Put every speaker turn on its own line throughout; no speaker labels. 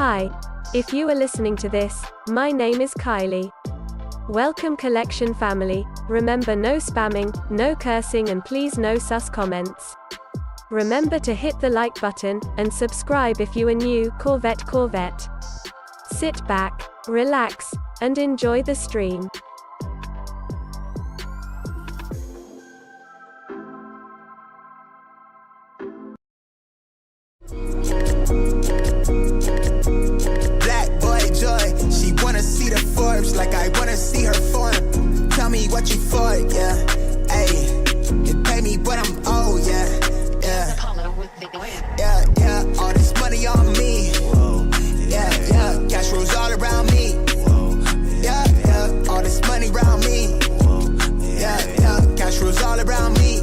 Hi. If you are listening to this, my name is Kylie. Welcome collection family. Remember, no spamming, no cursing, and please no sus comments. Remember to hit the like button, and subscribe if you are new. Corvette. Sit back, relax, and enjoy the stream.
Black boy joy, she wanna see the Forbes like I wanna see her form. Tell me what you for, yeah. Ayy, you pay me what I'm owed, yeah. Yeah, all this money on me. Yeah, cash rolls all around me. Yeah, all this money around me. Yeah, cash rolls all around me.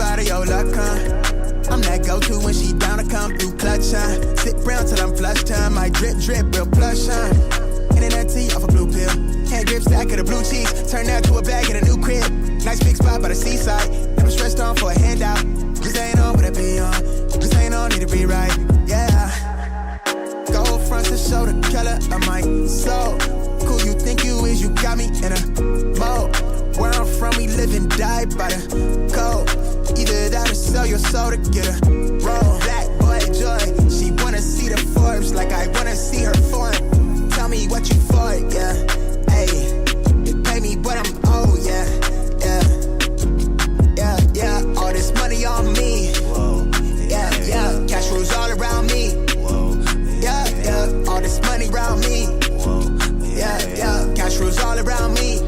Out of your luck, huh? I'm that go-to when she down to come through clutch, huh? Sit brown till I'm flushed, huh? My drip, real plush, huh? Internet tea off a blue pill. Hand grip stack of the blue cheese. Turn that to a bag in a new crib. Nice big spot by the seaside. Never stressed on for a handout. Just ain't on what I be on. Just ain't on, need to be right, yeah. Gold fronts to show the color of my soul. Cool you think you is, you got me in a mode. Where I'm from, we live and die by the code. Either that or sell your soul to get a roll. Black boy joy, she wanna see the Forbes like I wanna see her form. Tell me what you for, yeah. Ayy, you pay me what I'm owed, yeah. Yeah, all this money on me. Yeah, cash rolls all around me. Yeah, all this money around me. Yeah, cash rolls all around me.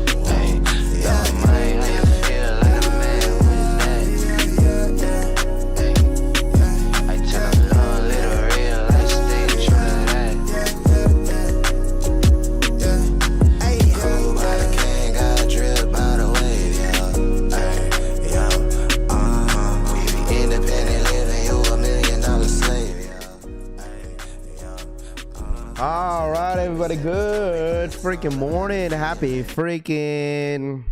All right, everybody, good freaking morning. Happy freaking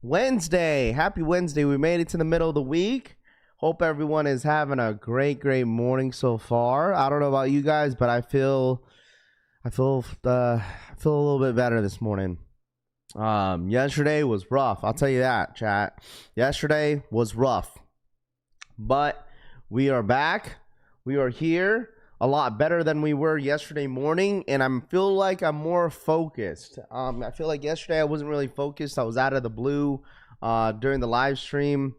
Wednesday. Happy Wednesday. We made it to the middle of the week. Hope everyone is having a great morning so far. I don't know about you guys, but I feel a little bit better this morning. Yesterday was rough. I'll tell you that, chat. Yesterday was rough. But we are back. We are here. A lot better than we were yesterday morning, and I feel like I'm more focused. I feel like yesterday I wasn't really focused. I was out of the blue during the live stream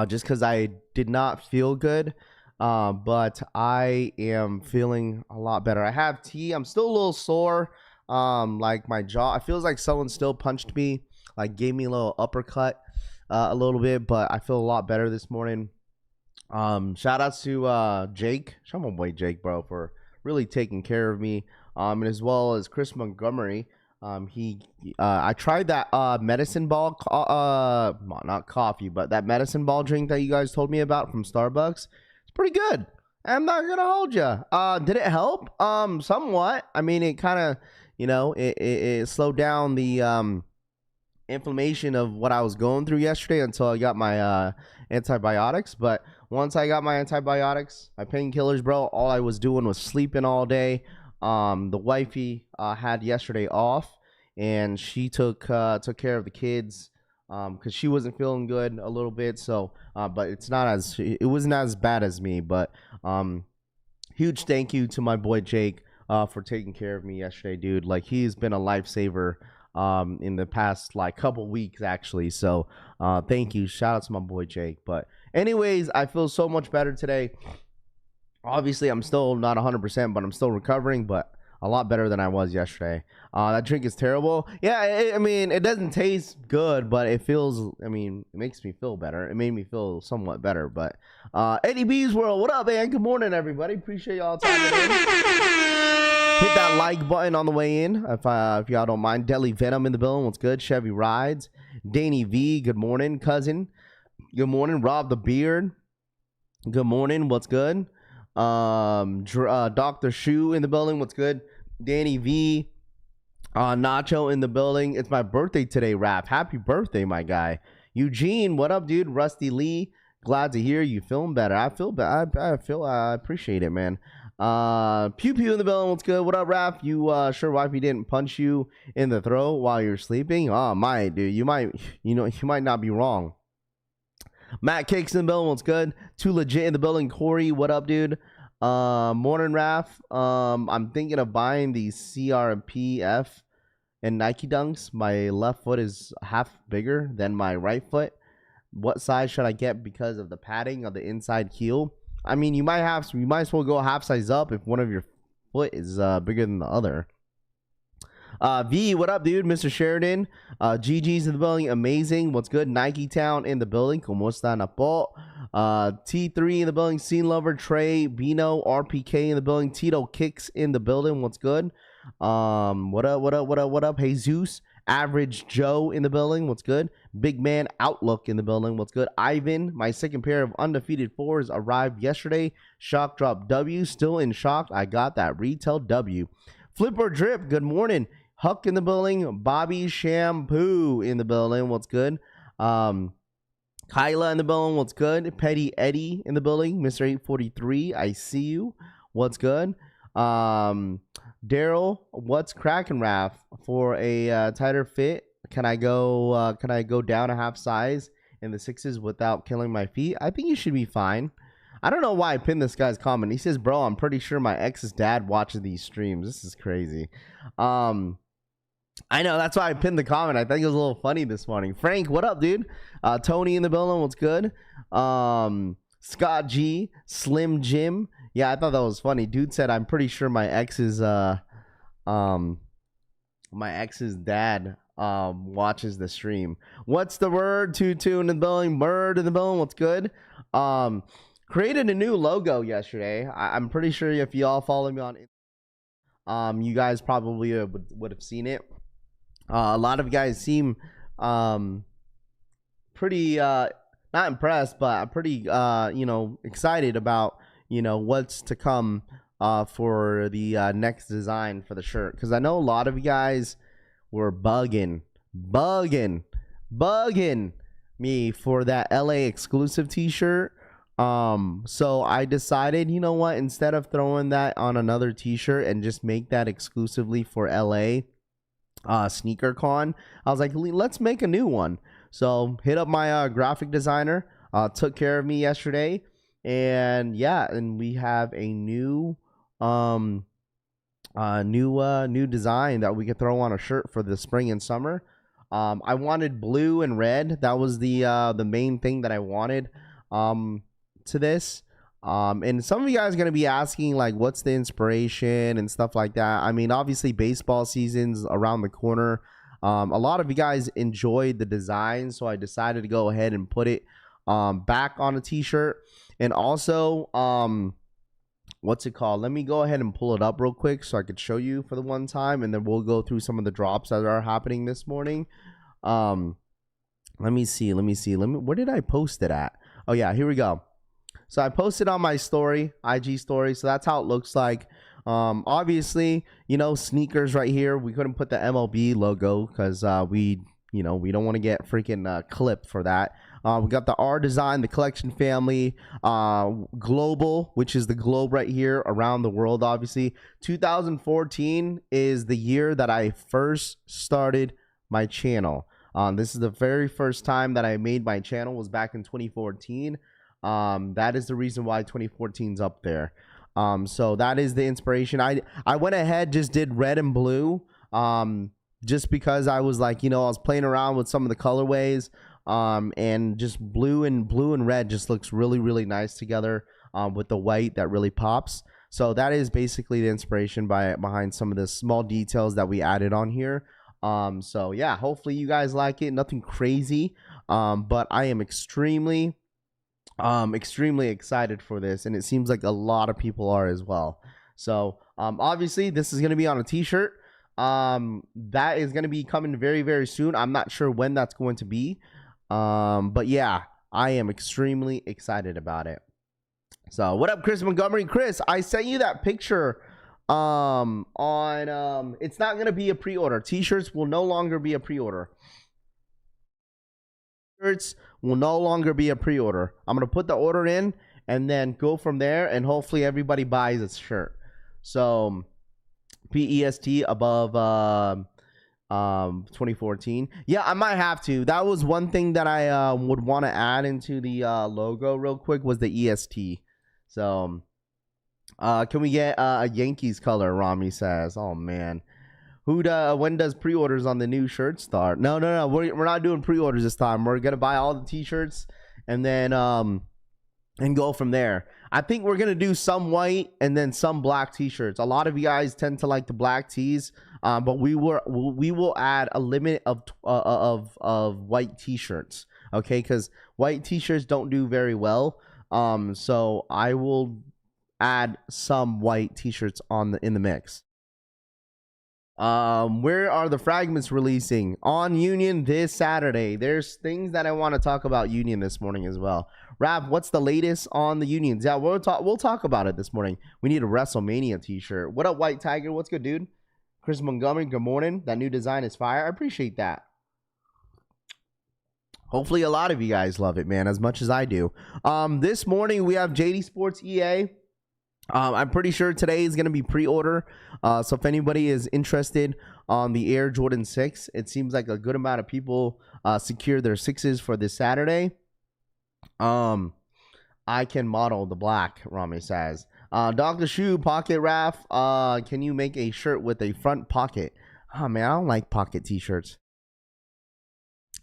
just because I did not feel good. But I am feeling a lot better. I have tea. I'm still a little sore. Like my jaw. It feels like someone still punched me, like gave me a little uppercut a little bit, but I feel a lot better this morning. Shout out to Jake, shout out my boy Jake, bro, for really taking care of me, and as well as Chris Montgomery. I tried that medicine ball, not coffee, but that medicine ball drink that you guys told me about from Starbucks. It's pretty good. I'm not gonna hold you. Did it help? Somewhat. I mean, it kind of, it slowed down the inflammation of what I was going through yesterday until I got my antibiotics. But once I got my antibiotics, my painkillers, bro, all I was doing was sleeping all day. The wifey had yesterday off, and she took care of the kids because she wasn't feeling good a little bit. So, but it wasn't as bad as me. But huge thank you to my boy Jake for taking care of me yesterday, dude. Like, he's been a lifesaver in the past couple weeks actually. So thank you. Shout out to my boy Jake. But anyways, I feel so much better today. Obviously, I'm still not 100%, but I'm still recovering. But a lot better than I was yesterday. That drink is terrible. Yeah, I mean, it doesn't taste good, but it feels, I mean, it makes me feel better. It made me feel somewhat better. But Eddie B's World, what up, man? Good morning, everybody. Appreciate y'all tapping in. Hit that like button on the way in if y'all don't mind. Deli Venom in the building. What's good? Chevy Rides. Danny V, good morning. Cousin, good morning. Rob the Beard, good morning. What's good? Dr. Shu in the building. What's good? Danny V, Nacho in the building. It's my birthday today, Raph. Happy birthday, my guy. Eugene, what up, dude? Rusty Lee, glad to hear you feeling better. I feel bad. I appreciate it, man. Pew Pew in the building. What's good? What up, Raph? You sure wifey didn't punch you in the throat while you're sleeping? Oh, my dude, you might not be wrong. Matt Cakes in the building. What's good? Too legit in the building. Corey, what up, dude? Morning, Raph. I'm thinking of buying the CRPF and Nike Dunks. My left foot is half bigger than my right foot. What size should I get because of the padding of the inside heel? I mean, you might as well go half size up if one of your foot is bigger than the other. V, what up, dude? Mr. Sheridan. GG's in the building. Amazing. What's good? Nike Town in the building. Como está na po? T3 in the building. Scene Lover. Trey. Bino. RPK in the building. Tito Kicks in the building. What's good? What up? Jesus. Average Joe in the building. What's good? Big Man Outlook in the building. What's good? Ivan, my second pair of undefeated fours arrived yesterday. Shock drop W. Still in shock. I got that retail W. Flip or Drip, good morning. Huck in the building. Bobby Shampoo in the building. What's good? Kyla in the building. What's good? Petty Eddie in the building. Mr. 843, I see you. What's good? Daryl, what's cracking, Raph? For a tighter fit, can I go down a half size in the sixes without killing my feet? I think you should be fine. I don't know why I pinned this guy's comment. He says, bro, I'm pretty sure my ex's dad watches these streams. This is crazy. I know, that's why I pinned the comment. I think it was a little funny this morning. Frank, what up, dude? Tony in the building, what's good? Scott G, Slim Jim. Yeah, I thought that was funny. Dude said, I'm pretty sure my ex's dad watches the stream. What's the word? Tutu in the building. Bird in the building, what's good? Created a new logo yesterday. I'm pretty sure if y'all follow me on you guys probably would have seen it. A lot of guys seem pretty not impressed, but pretty excited about what's to come for the next design for the shirt, because I know a lot of you guys were bugging me for that LA exclusive t-shirt. So I decided, you know what, instead of throwing that on another t-shirt and just make that exclusively for LA Sneaker Con, I was like, let's make a new one. So hit up my graphic designer, took care of me yesterday, and yeah, and we have a new new design that we could throw on a shirt for the spring and summer. I wanted blue and red. That was the main thing that I wanted to this. And some of you guys are going to be asking, like, what's the inspiration and stuff like that. I mean, obviously baseball season's around the corner. A lot of you guys enjoyed the design, so I decided to go ahead and put it back on a t-shirt. And also, what's it called? Let me go ahead and pull it up real quick so I could show you for the one time, and then we'll go through some of the drops that are happening this morning. Let me see. Where did I post it at? Oh yeah, here we go. So I posted on my story, IG story. So that's how it looks like. Obviously, sneakers right here. We couldn't put the MLB logo because we don't want to get freaking clipped for that. We got the R design, the collection family, global, which is the globe right here around the world. Obviously, 2014 is the year that I first started my channel. This is the very first time that I made my channel, was back in 2014. That is the reason why 2014 is up there. So that is the inspiration. I went ahead, just did red and blue, just because I was like, I was playing around with some of the colorways, and just blue and red just looks really, really nice together, with the white that really pops. So that is basically the inspiration behind some of the small details that we added on here. So yeah, hopefully you guys like it. Nothing crazy, but I am extremely excited for this, and it seems like a lot of people are as well. So obviously this is going to be on a t-shirt. That is going to be coming very, very soon. I'm not sure when that's going to be, but yeah, I am extremely excited about it. So what up, Chris Montgomery? Chris, I sent you that picture on it's not going to be a pre-order. T-shirts will no longer be a pre-order. Shirts will no longer be a pre-order. I'm going to put the order in and then go from there, and hopefully everybody buys a shirt. So PEST above 2014. Yeah, I might have to. That was one thing that I would want to add into the logo real quick, was the EST. So can we get a Yankees color? Rami says. Oh man, when does pre-orders on the new shirt start? No, we're not doing pre-orders this time. We're gonna buy all the t-shirts and then and go from there. I think we're gonna do some white and then some black t-shirts. A lot of you guys tend to like the black tees, but we will add a limit of white t-shirts, okay? Because white t-shirts don't do very well. So I will add some white t-shirts in the mix. Where are the fragments releasing? On Union this Saturday. There's things that I want to talk about Union this morning as well. Rap, what's the latest on the Unions? Yeah, we'll talk about it this morning. We need a WrestleMania t-shirt. What up, White Tiger? What's good, dude? Chris Montgomery, good morning. That new design is fire. I appreciate that. Hopefully a lot of you guys love it, man, as much as I do. This morning we have Jdsports EA. I'm pretty sure today is going to be pre-order. So if anybody is interested on the Air Jordan 6, it seems like a good amount of people secured their 6s for this Saturday. I can model the black, Rami says. Dr. Shoe, Pocket Raf, can you make a shirt with a front pocket? Oh man, I don't like pocket t-shirts.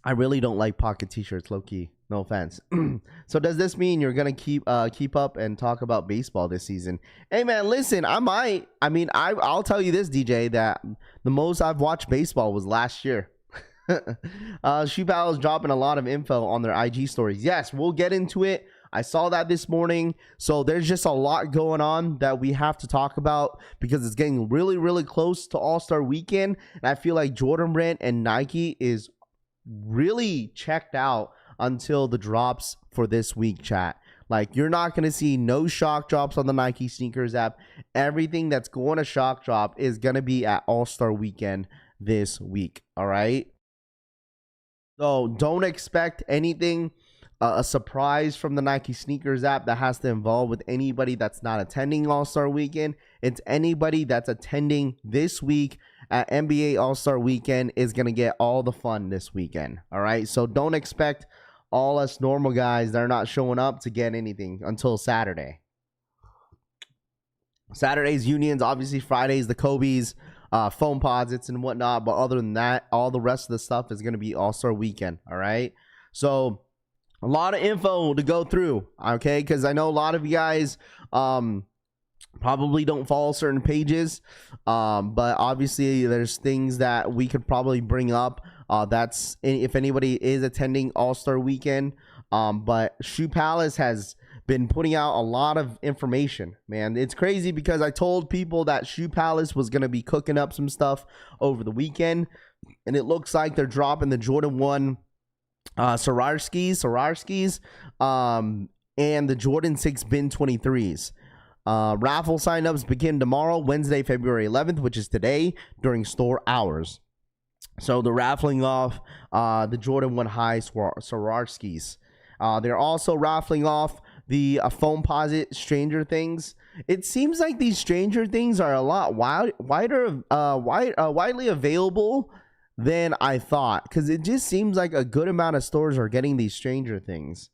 I really don't like pocket t-shirts, low-key. No offense. So does this mean you're gonna keep up and talk about baseball this season? Hey man, listen, I might. I mean, I'll tell you this, DJ, that the most I've watched baseball was last year. Shoe Pal is dropping a lot of info on their IG stories. Yes, we'll get into it. I saw that this morning. So there's just a lot going on that we have to talk about because it's getting really, really close to All-Star Weekend. And I feel like Jordan Brand and Nike is really checked out until the drops for this week, chat. Like, you're not going to see no shock drops on the Nike sneakers app. Everything that's going to shock drop is going to be at All-Star Weekend this week. All right. So don't expect anything, a surprise from the Nike sneakers app that has to involve with anybody that's not attending All-Star Weekend. It's anybody that's attending this week at NBA All-Star Weekend is going to get all the fun this weekend. All right. So don't expect all us normal guys that are not showing up to get anything until Saturday. Saturday's Unions, obviously Fridays, the Kobe's, foam posits and whatnot. But other than that, all the rest of the stuff is going to be All-Star Weekend. All right. So a lot of info to go through. Okay. Because I know a lot of you guys probably don't follow certain pages. But obviously there's things that we could probably bring up. That's if anybody is attending All-Star Weekend. But Shoe Palace has been putting out a lot of information, man. It's crazy because I told people that Shoe Palace was going to be cooking up some stuff over the weekend, and it looks like they're dropping the Jordan 1 Swarovskis and the Jordan 6 Bin 23s. Raffle signups begin tomorrow, Wednesday, February 11th, which is today, during store hours. So they're raffling off the Jordan 1 High Swarovskis. They're also raffling off the foam posit Stranger Things. It seems like these Stranger Things are a lot widely available than I thought, because it just seems like a good amount of stores are getting these Stranger Things.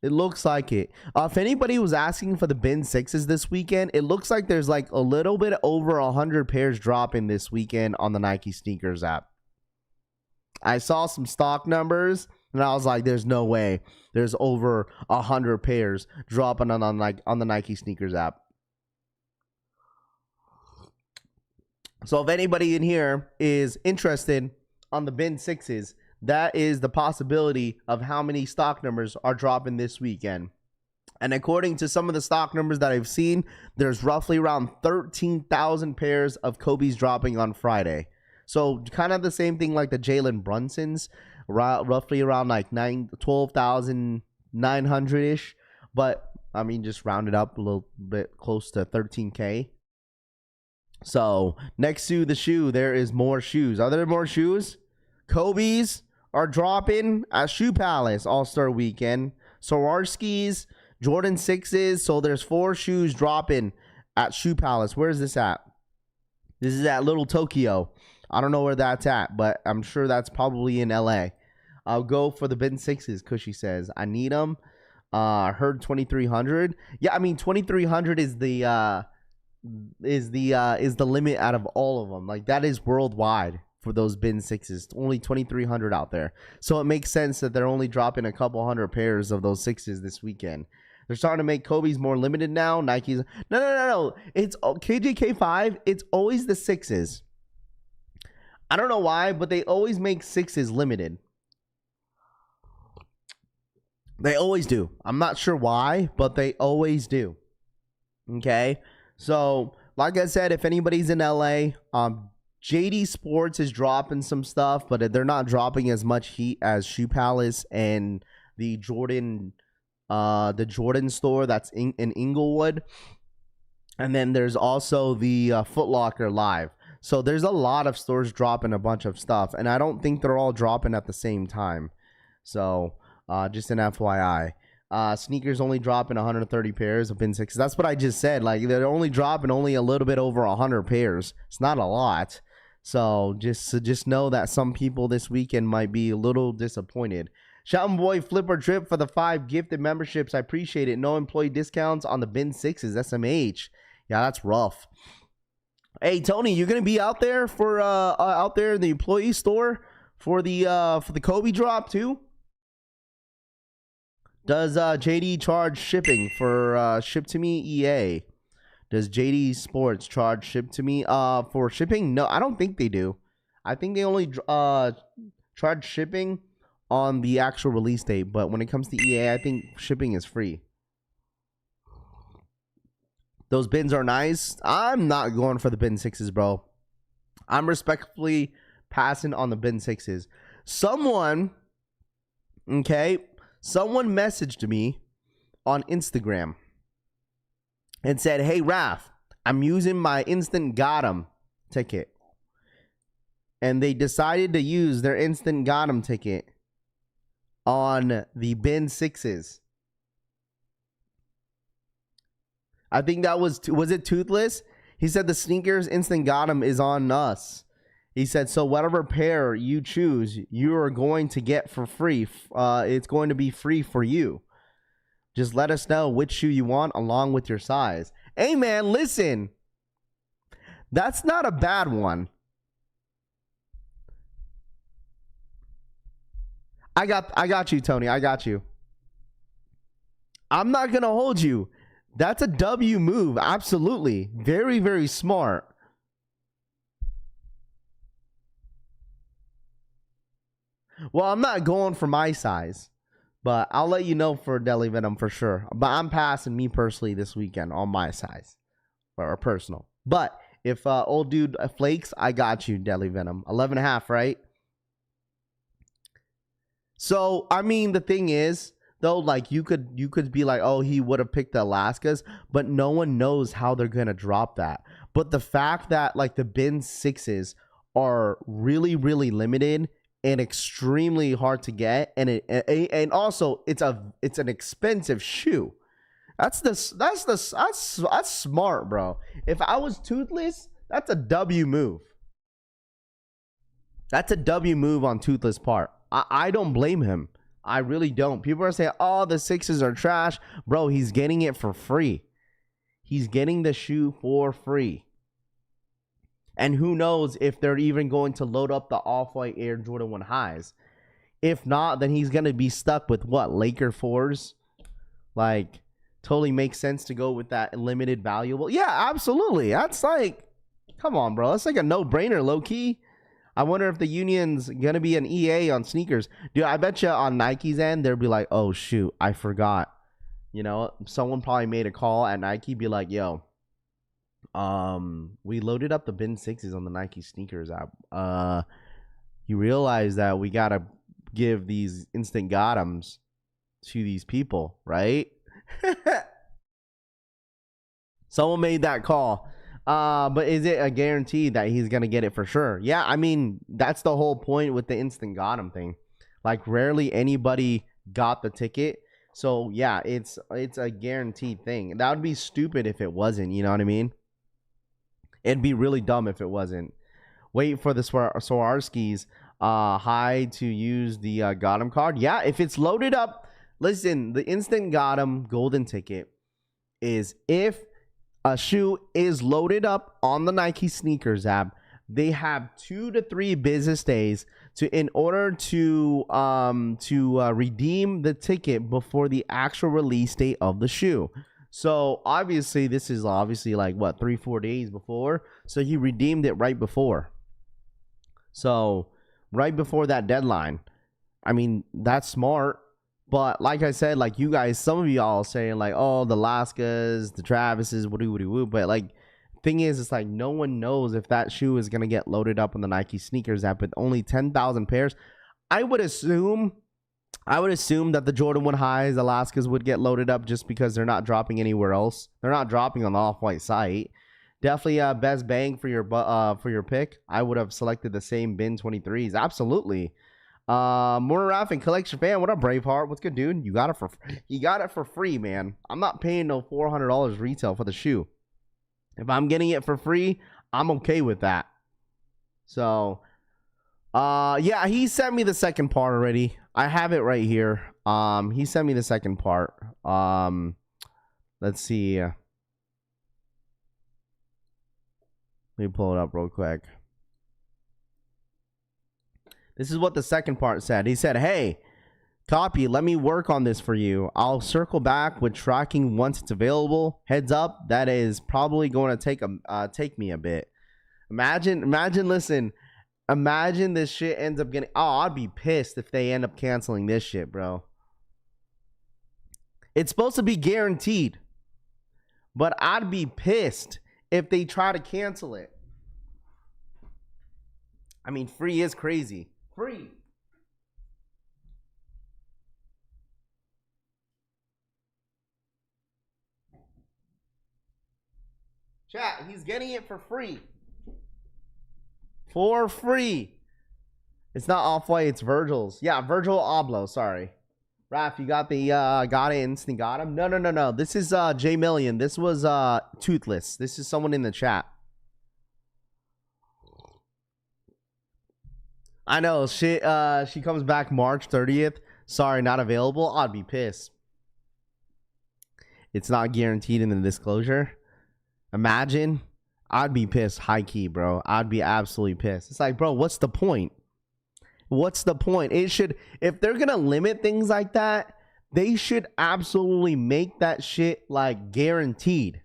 It looks like it. If anybody was asking for the Bin 6s this weekend, it looks like there's like a little bit over 100 pairs dropping this weekend on the Nike sneakers app. I saw some stock numbers and I was like, there's no way there's over 100 pairs dropping on the Nike sneakers app. So if anybody in here is interested on the bin sixes, that is the possibility of how many stock numbers are dropping this weekend. And according to some of the stock numbers that I've seen, there's roughly around 13,000 pairs of Kobe's dropping on Friday. So kind of the same thing like the Jalen Brunsons, roughly around like 12,900-ish. But I mean, just round it up a little bit close to 13K. So next to the shoe, there is more shoes. Are there more shoes? Kobe's are dropping at Shoe Palace All-Star Weekend. Swarovskis, Jordan 6s. So there's 4 shoes dropping at Shoe Palace. Where is this at? This is at Little Tokyo. I don't know where that's at, but I'm sure that's probably in LA. I'll go for the bin 6s, Cushy says. I need them. I heard 2,300. Yeah, I mean 2,300 is the limit out of all of them. Like that is worldwide for those bin 6s. Only 2,300 out there. So it makes sense that they're only dropping a couple hundred pairs of those 6s this weekend. They're starting to make Kobe's more limited now. Nike's no. It's KJK5. It's always the 6s. I don't know why, but they always make 6s limited. They always do. I'm not sure why, but they always do. Okay? So, like I said, if anybody's in LA, Jdsports is dropping some stuff, but they're not dropping as much heat as Shoe Palace and the Jordan store that's in Inglewood. And then there's also the Foot Locker Live. So there's a lot of stores dropping a bunch of stuff, and I don't think they're all dropping at the same time. So just an FYI. Sneakers only dropping 130 pairs of bin 6s. That's what I just said. Like they're only dropping only a little bit over 100 pairs. It's not a lot. So just know that some people this weekend might be a little disappointed. Shout boy Flip or Trip for the 5 gifted memberships. I appreciate it. No employee discounts on the bin 6s. SMH. Yeah, that's rough. Hey Tony, you're gonna be out there for out there in the employee store for the Kobe drop too? Does JD charge shipping for Ship to Me EA? Does Jdsports charge Ship to Me for shipping? No, I don't think they do. I think they only charge shipping on the actual release date. But when it comes to EA, I think shipping is free. Those bins are nice. I'm not going for the bin 6s, bro. I'm respectfully passing on the bin 6s. Someone messaged me on Instagram and said, hey, Raph, I'm using my Instant Got 'em ticket. And they decided to use their Instant Got 'em ticket on the bin 6s. I think that was it Toothless? He said the sneakers Instant Got 'em is on us. He said, so whatever pair you choose, you are going to get for free. It's going to be free for you. Just let us know which shoe you want along with your size. Hey, man, listen. That's not a bad one. I got you, Tony. I got you. I'm not going to hold you. That's a W move. Absolutely. Very, very smart. Well, I'm not going for my size, but I'll let you know for Deli Venom for sure. But I'm passing me personally this weekend on my size or personal. But if old dude flakes, I got you, Deli Venom. 11.5, right? So, I mean, the thing is, though, like you could be like, oh, he would have picked the Alaskas, but no one knows how they're gonna drop that. But the fact that like the bin 6s are really, really limited and extremely hard to get, and also it's an expensive shoe. That's smart, bro. If I was Toothless, that's a W move. That's a W move on Toothless part. I don't blame him. I really don't. People are saying, oh, the 6s are trash. Bro, he's getting it for free. He's getting the shoe for free. And who knows if they're even going to load up the Off-White Air Jordan 1 highs. If not, then he's going to be stuck with what? Laker 4s? Like, totally makes sense to go with that limited valuable. Yeah, absolutely. That's like, Come on, bro. That's like a no-brainer, low-key. I wonder if the union's going to be an EA on sneakers. Dude, I bet you on Nike's end, they'll be like, oh, shoot, I forgot. You know, someone probably made a call at Nike, be like, yo, we loaded up the bin 6s on the Nike sneakers app. You realize that we got to give these instant Gotams to these people, right? Someone made that call. But is it a guarantee that he's going to get it for sure? Yeah, I mean, that's the whole point with the instant got him thing. Like, rarely anybody got the ticket. So, yeah, it's a guaranteed thing. That would be stupid if it wasn't, you know what I mean? It'd be really dumb if it wasn't. Wait for the Swarovskis high to use the Gotham card. Yeah, if it's loaded up. Listen, the instant Gotham golden ticket is if a shoe is loaded up on the Nike sneakers app, they have 2 to 3 business days in order to redeem the ticket before the actual release date of the shoe. So obviously this is obviously like what, 3-4 days before. So he redeemed it right before. So right before that deadline. I mean, that's smart. But like I said, like you guys, some of y'all saying like, oh, the Laskas, the Travises, woo. But like, thing is, it's like no one knows if that shoe is gonna get loaded up on the Nike sneakers app with only 10,000 pairs. I would assume that the Jordan 1 highs, the Laskas would get loaded up just because they're not dropping anywhere else. They're not dropping on the Off-White site. Definitely best bang for your pick. I would have selected the same bin 23s. Absolutely. More Raff and Collection Fan. What up, Braveheart? What's good, dude? You got it for free, man. I'm not paying no $400 retail for the shoe. If I'm getting it for free, I'm okay with that. So, yeah, he sent me the second part already. I have it right here. He sent me the second part. Let's see. Let me pull it up real quick. This is what the second part said. He said, hey, copy, let me work on this for you. I'll circle back with tracking once it's available. Heads up, that is probably going to take me a bit. Imagine, listen, imagine this shit ends up getting, oh, I'd be pissed if they end up canceling this shit, bro. It's supposed to be guaranteed, but I'd be pissed if they try to cancel it. I mean, free is crazy. Free. Chat, he's getting it for free. For free. It's not Off-White, it's Virgil's. Yeah, Virgil Abloh, sorry. Raph, you got the got it instant got him? No. This is J Million. This was Toothless. This is someone in the chat. I know, she comes back March 30th. Sorry, not available. I'd be pissed. It's not guaranteed in the disclosure. Imagine. I'd be pissed, high key, bro. I'd be absolutely pissed. It's like, bro, what's the point? What's the point? It should, if they're gonna limit things like that, they should absolutely make that shit like guaranteed.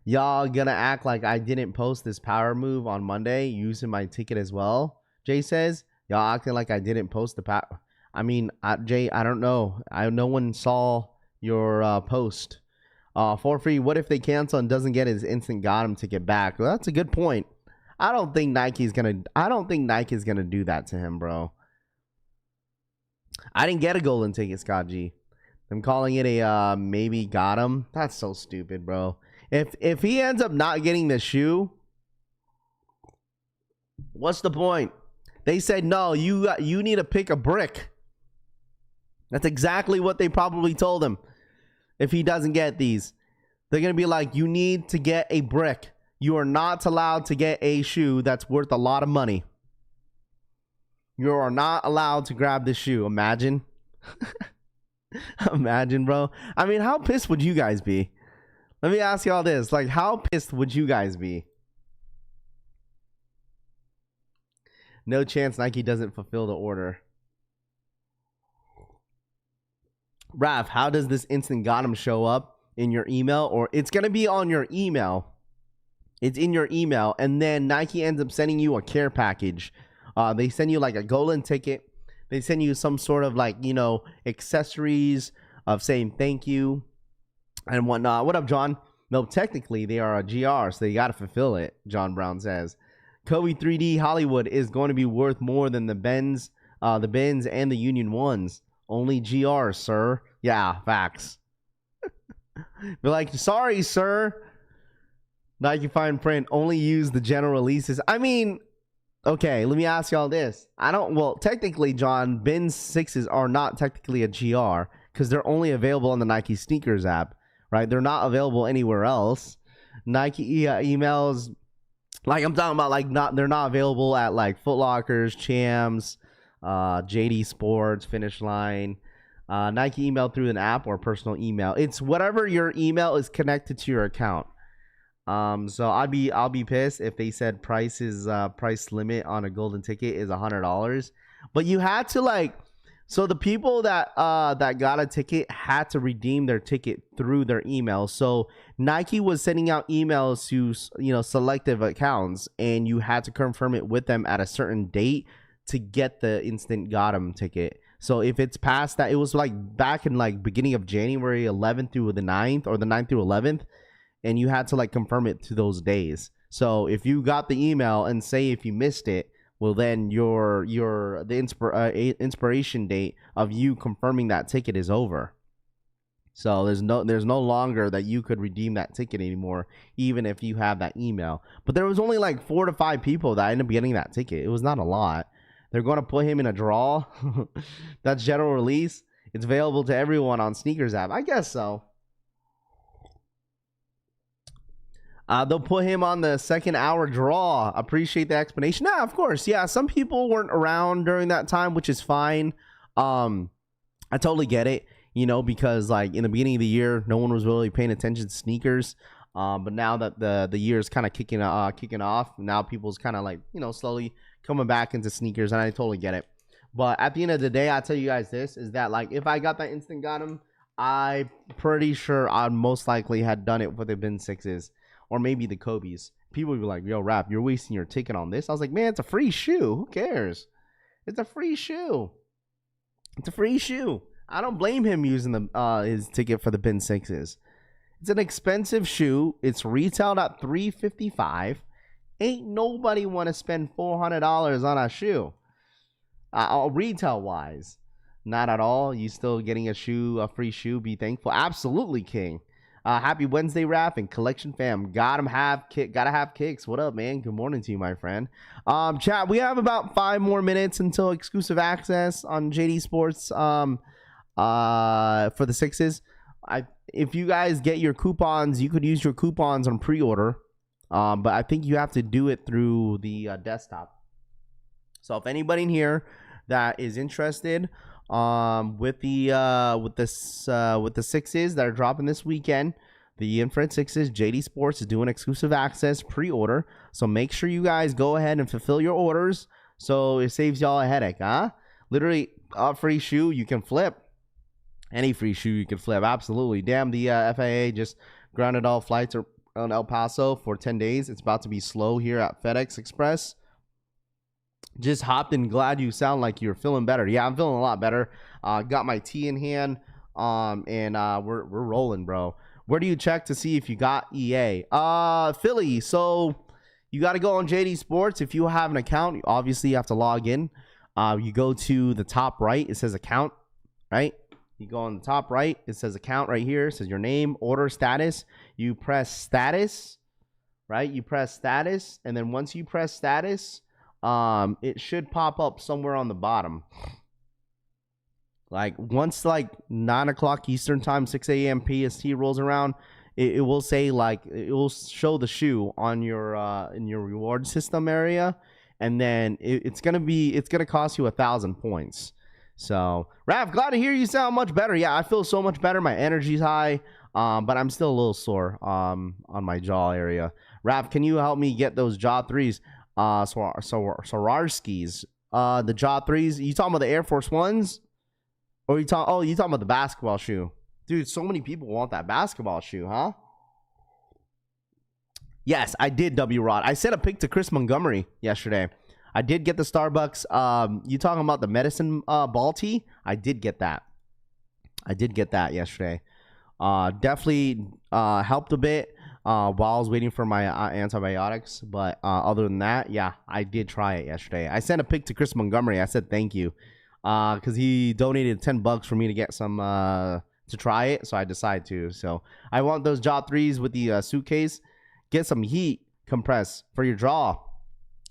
Y'all gonna act like I didn't post this power move on Monday using my ticket as well? Jay says, y'all acting like I didn't post the power. I mean, Jay, I don't know. No one saw your post. For free, what if they cancel and doesn't get his instant Gotham ticket back? Well, that's a good point. I don't think Nike's gonna do that to him, bro. I didn't get a golden ticket, Scott G. I'm calling it a maybe got him. That's so stupid, bro. If he ends up not getting the shoe, what's the point? They said no, you need to pick a brick. That's exactly what they probably told him. If he doesn't get these, they're gonna be like, you need to get a brick. You are not allowed to get a shoe that's worth a lot of money. You are not allowed to grab this shoe. Imagine. Imagine, bro. I mean, how pissed would you guys be? Let me ask you all this. Like, how pissed would you guys be? No chance Nike doesn't fulfill the order. Raph, how does this instant Gotham show up? in your email, or it's going to be on your email. It's in your email, and then Nike ends up sending you a care package. They send you like a golden ticket. They send you some sort of like, you know, accessories of saying thank you and whatnot. What up, John? No, technically they are a GR, so they got to fulfill it, John Brown says. Kobe 3D Hollywood is going to be worth more than the Benz and the Union ones. Only GR, sir. Yeah, facts. Be like, sorry, sir. Nike fine print, only use the general releases. I mean, okay, let me ask y'all this. Well, technically, John, Ben's 6s are not technically a GR because they're only available on the Nike Sneakers app, right? They're not available anywhere else. Nike emails, like I'm talking about, like they're not available at like Foot Lockers, Champs, Jdsports, Finish Line. Nike email through an app or personal email. It's whatever your email is connected to your account. So I'll be pissed if they said price limit on a golden ticket is $100, but you had to like, so the people that got a ticket had to redeem their ticket through their email. So Nike was sending out emails to, you know, selective accounts, and you had to confirm it with them at a certain date to get the instant got 'em ticket. So if it's past that, it was like back in like beginning of January 11th through the 9th, or the 9th through 11th. And you had to like confirm it to those days. So if you got the email and say if you missed it, well then the inspiration date of you confirming that ticket is over. So there's no longer that you could redeem that ticket anymore, even if you have that email. But there was only like 4 to 5 people that ended up getting that ticket. It was not a lot. They're going to put him in a draw. That's general release. It's available to everyone on Sneakers app. I guess so. They'll put him on the second hour draw. Appreciate the explanation. Yeah, of course. Yeah, some people weren't around during that time, which is fine. I totally get it, you know, because like in the beginning of the year, no one was really paying attention to sneakers. But now that the year is kind of kicking off, now people's kind of like, you know, slowly coming back into sneakers, and I totally get it. But at the end of the day, I'll tell you guys this, is that like if I got that instant got 'em, I'm pretty sure I most likely had done it with the Ben 6s. Or maybe the Kobe's. People would be like, yo, Rap, you're wasting your ticket on this. I was like, man, it's a free shoe. Who cares? It's a free shoe. It's a free shoe. I don't blame him using the his ticket for the Ben 6s. It's an expensive shoe. It's retailed at $355. Ain't nobody want to spend $400 on a shoe. Retail-wise. Not at all. You still getting a free shoe. Be thankful. Absolutely, King. Happy Wednesday, Rap and Collection fam. Gotta have kicks. What up, man? Good morning to you, my friend. Chat, we have about 5 more minutes until exclusive access on Jdsports for the 6s. If you guys get your coupons, you could use your coupons on pre-order. But I think you have to do it through the desktop. So if anybody in here that is interested with the 6s that are dropping this weekend, the infrared 6s, Jdsports is doing exclusive access pre-order. So make sure you guys go ahead and fulfill your orders, so it saves y'all a headache, huh? Literally, a free shoe you can flip. Any free shoe you can flip, absolutely. Damn, the FAA just grounded all flights on El Paso for 10 days. It's about to be slow here at FedEx Express. Just hopped in. Glad you sound like you're feeling better. Yeah, I'm feeling a lot better. Got my tea in hand, and we're rolling, bro. Where do you check to see if you got EA? Philly. So you got to go on Jdsports. If you have an account, obviously you have to log in. You go to the top right. It says account, right? You go on the top right. It says account right here. It says your name, order status. You press status, right? You press status, and then once you press status, it should pop up somewhere on the bottom. Like once like 9 o'clock Eastern time, 6 a.m. PST rolls around, it will say, like, it will show the shoe on your in your reward system area, and then it's gonna cost you 1,000 points. So Raph, glad to hear you sound much better. Yeah, I feel so much better. My energy's high, but I'm still a little sore on my jaw area. Raph, can you help me get those jaw 3s? Swarovskis. The jaw 3s. You talking about the Air Force Ones? Or you talking about the basketball shoe? Dude, so many people want that basketball shoe, huh? Yes, I did, W-Rod. I sent a pic to Chris Montgomery yesterday. I did get the Starbucks. You talking about the medicine ball tee? I did get that. I did get that yesterday. Definitely helped a bit while I was waiting for my antibiotics. But other than that, yeah, I did try it yesterday. I sent a pic to Chris Montgomery. I said thank you because he donated $10 for me to get some to try it. So I decided to. So I want those jaw 3s with the suitcase. Get some heat compress for your jaw.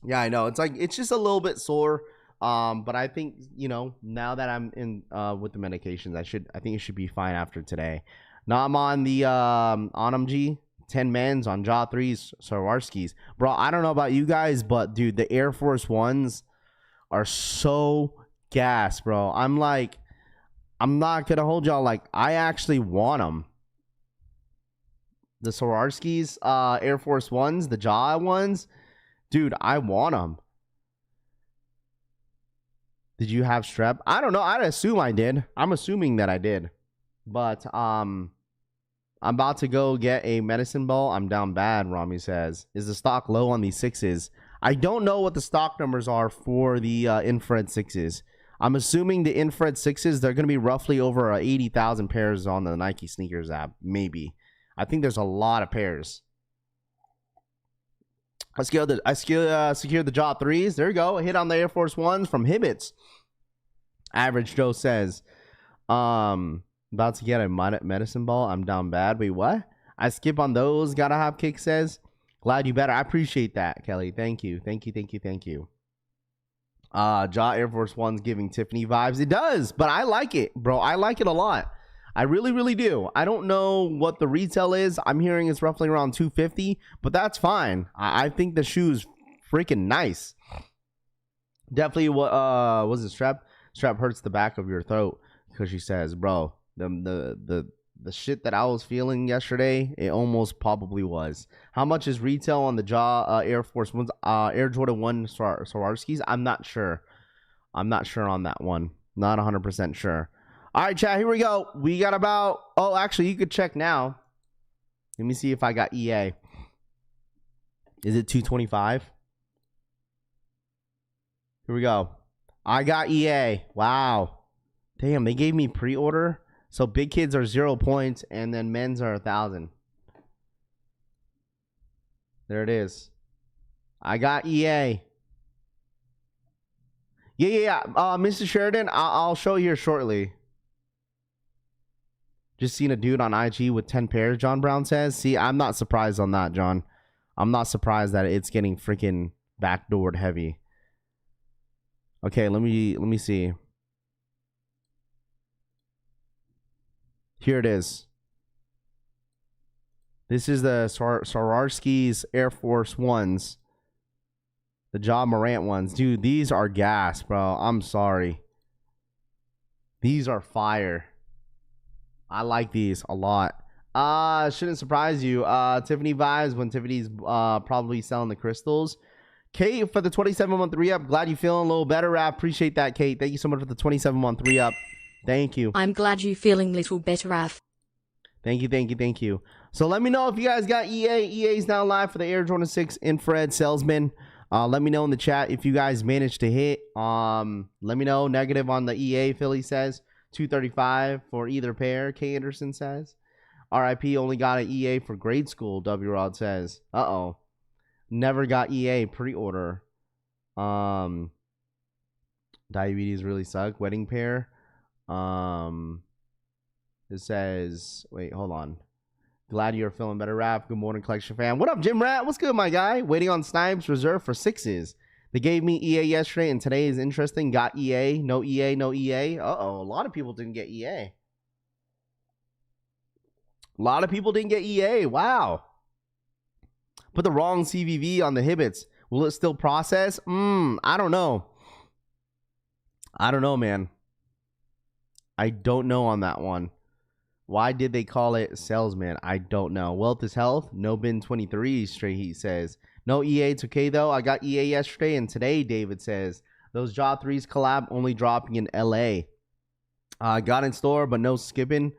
Yeah, I know. It's just a little bit sore. But I think, now that I'm in with the medications, I think it should be fine after today. Now I'm on the ONMG 10 men's on jaw 3s Swarovskis. Bro, I don't know about you guys, but dude, the Air Force Ones are so gas, bro. I'm not gonna hold y'all, I actually want them. The Swarovskis Air Force Ones, the jaw ones, dude, I want them. Did you have strep? I don't know. I'd assume I did. I'm assuming that I did. But I'm about to go get a medicine ball. I'm down bad, Rami says. Is the stock low on these 6s? I don't know what the stock numbers are for the infrared 6s. I'm assuming the infrared 6s, they're going to be roughly over 80,000 pairs on the Nike sneakers app. Maybe. I think there's a lot of pairs. I secured the jaw 3s. There you go. A hit on the Air Force Ones from Hibbits. Average Joe says, about to get a medicine ball. I'm down bad. Wait, what? I skip on those. Gotta have kick says. Glad you better. I appreciate that, Kelly. Thank you. Jaw Air Force One's giving Tiffany vibes. It does, but I like it, bro. I like it a lot. I really, really do. I don't know what the retail is. I'm hearing it's roughly around $250, but that's fine. I think the shoe's freaking nice. Definitely, what was it, strap? Strap hurts the back of your throat because she says, bro, the shit that I was feeling yesterday, it almost probably was. How much is retail on the jaw Air Force Ones, Air Jordan 1 Swarovskis? I'm not sure. I'm not sure on that one. Not 100% sure. All right, chat, here we go. We got about, oh, actually, you could check now. Let me see if I got EA. Is it 225? Here we go. I got EA. Wow. Damn, they gave me pre-order. So big kids are 0 points, and then men's are 1,000. There it is. I got EA. Yeah. Mr. Sheridan, I'll show you here shortly. Just seen a dude on IG with 10 pairs, John Brown says. See, I'm not surprised on that, John. I'm not surprised that it's getting freaking backdoored heavy. Okay, let me see. Here it is. This is the Swarovskis Air Force Ones. The Ja Morant ones. Dude, these are gas, bro. I'm sorry. These are fire. I like these a lot. Shouldn't surprise you. Tiffany vibes when Tiffany's probably selling the crystals. Kate for the 27-month re-up. Glad you feeling a little better. I appreciate that, Kate. Thank you so much for the 27-month re-up. Thank you.
I'm glad you feeling little better, Raf.
Thank you. So let me know if you guys got EA. EA is now live for the Air Jordan 6 Infrared Salesman. Let me know in the chat if you guys managed to hit. Let me know. Negative on the EA, Philly says. 235 for either pair, K. Anderson says. RIP only got an EA for grade school, W. Rod says. Uh-oh. Never got EA pre-order. Diabetes really suck. Wedding pair. It says, wait, hold on. Glad you're feeling better, Raph. Good morning, Collection fam. What up, Jim Rat? What's good, my guy? Waiting on Snipes reserved for 6s. They gave me EA yesterday, and today is interesting. Got EA. No EA, no EA. Uh-oh. A lot of people didn't get EA. A lot of people didn't get EA. Wow. Put the wrong CVV on the Hibbits. Will it still process? I don't know. I don't know, man. I don't know on that one. Why did they call it salesman? I don't know. Wealth is health. No bin 23, Stray Heat says. No EA. It's okay, though. I got EA yesterday and today, David says. Those Jaw 3s collab only dropping in LA. Got in store, but no skipping.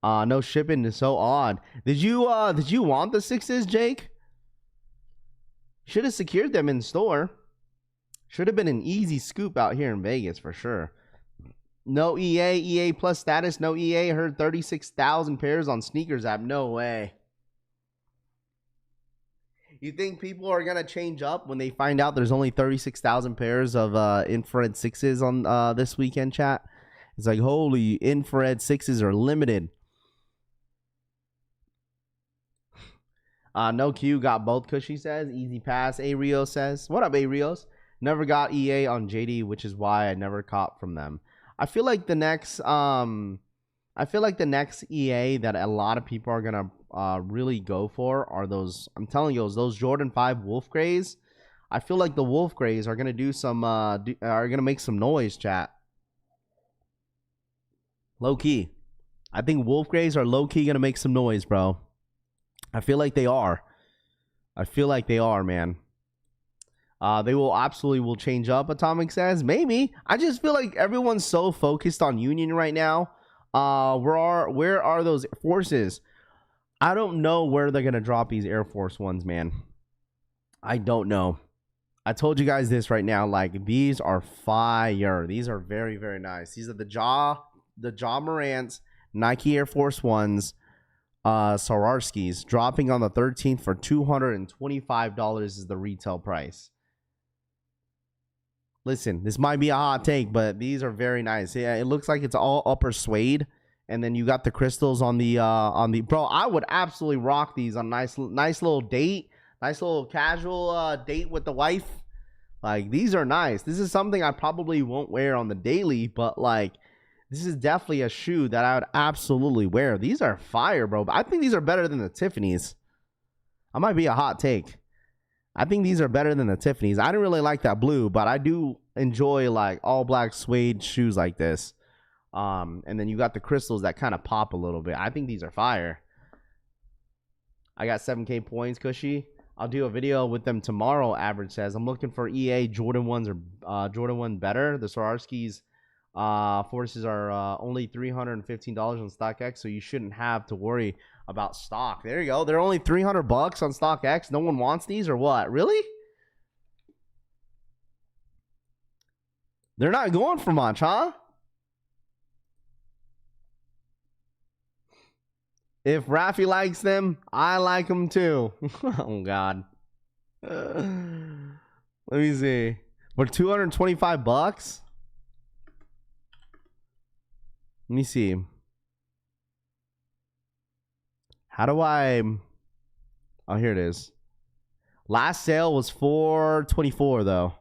No shipping is so odd. Did you want the 6s, Jake? Should have secured them in store. Should have been an easy scoop out here in Vegas for sure. No EA plus status, no EA. Heard 36,000 pairs on sneakers app. No way. You think people are going to change up when they find out there's only 36,000 pairs of infrared 6s on this weekend, chat? It's like, holy, infrared 6s are limited. No Q, got both, Cushy says. Easy pass, A-Rio says. What up, A-Rios? Never got EA on JD, which is why I never caught from them. I feel like the next EA that a lot of people are gonna really go for are those. I'm telling you, those Jordan 5 Wolf Grays. I feel like the Wolf Grays are gonna do some are gonna make some noise, chat. Low key, I think Wolf Grays are low key gonna make some noise, bro. I feel like they are. I feel like they are, man. They will absolutely change up, Atomic says. Maybe. I just feel like everyone's so focused on Union right now. Where are those forces? I don't know where they're going to drop these Air Force Ones, man. I don't know. I told you guys this right now. Like, these are fire. These are very, very nice. These are the Ja Morant's Nike Air Force Ones. Swarovskis dropping on the 13th for $225 is the retail price. Listen, this might be a hot take, but these are very nice. Yeah, it looks like it's all upper suede, and then you got the crystals on the bro. I would absolutely rock these on nice little date, nice little casual date with the wife. Like, these are nice. This is something I probably won't wear on the daily, but like, this is definitely a shoe that I would absolutely wear. These are fire, bro. I think these are better than the Tiffany's. I might be a hot take. I think these are better than the Tiffany's. I didn't really like that blue, but I do enjoy like all black suede shoes like this. And then you got the crystals that kind of pop a little bit. I think these are fire. I got 7K points, Cushy. I'll do a video with them tomorrow, Average says. I'm looking for EA Jordan 1s or Jordan 1 better. The Swarovskis forces are only $315 on StockX, so you shouldn't have to worry about stock. There you go. They're only $300 on StockX. No one wants these or what? Really? They're not going for much, huh? If Rafi likes them, I like them too. Oh, God. Let me see. For $225? Let me see. How do I... Oh, here it is. Last sale was $424 though.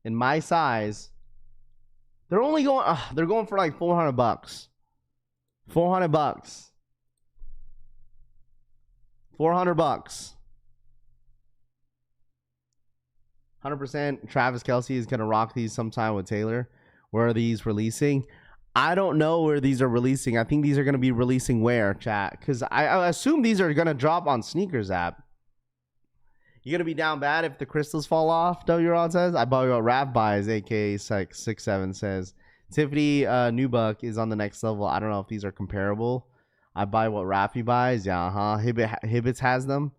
In my size, they're only going... they're going for like $400. $400. $400. 100% Travis Kelce is going to rock these sometime with Taylor. Where are these releasing? I don't know where these are releasing. I think these are going to be releasing where, chat? Because I assume these are going to drop on Sneakers app. You're going to be down bad if the crystals fall off, W-Rod says. I bought what Rap buys, a.k.a. 67 says. Tiffany Nubuck is on the next level. I don't know if these are comparable. I buy what Rafi buys. Yeah, Hibbits has them.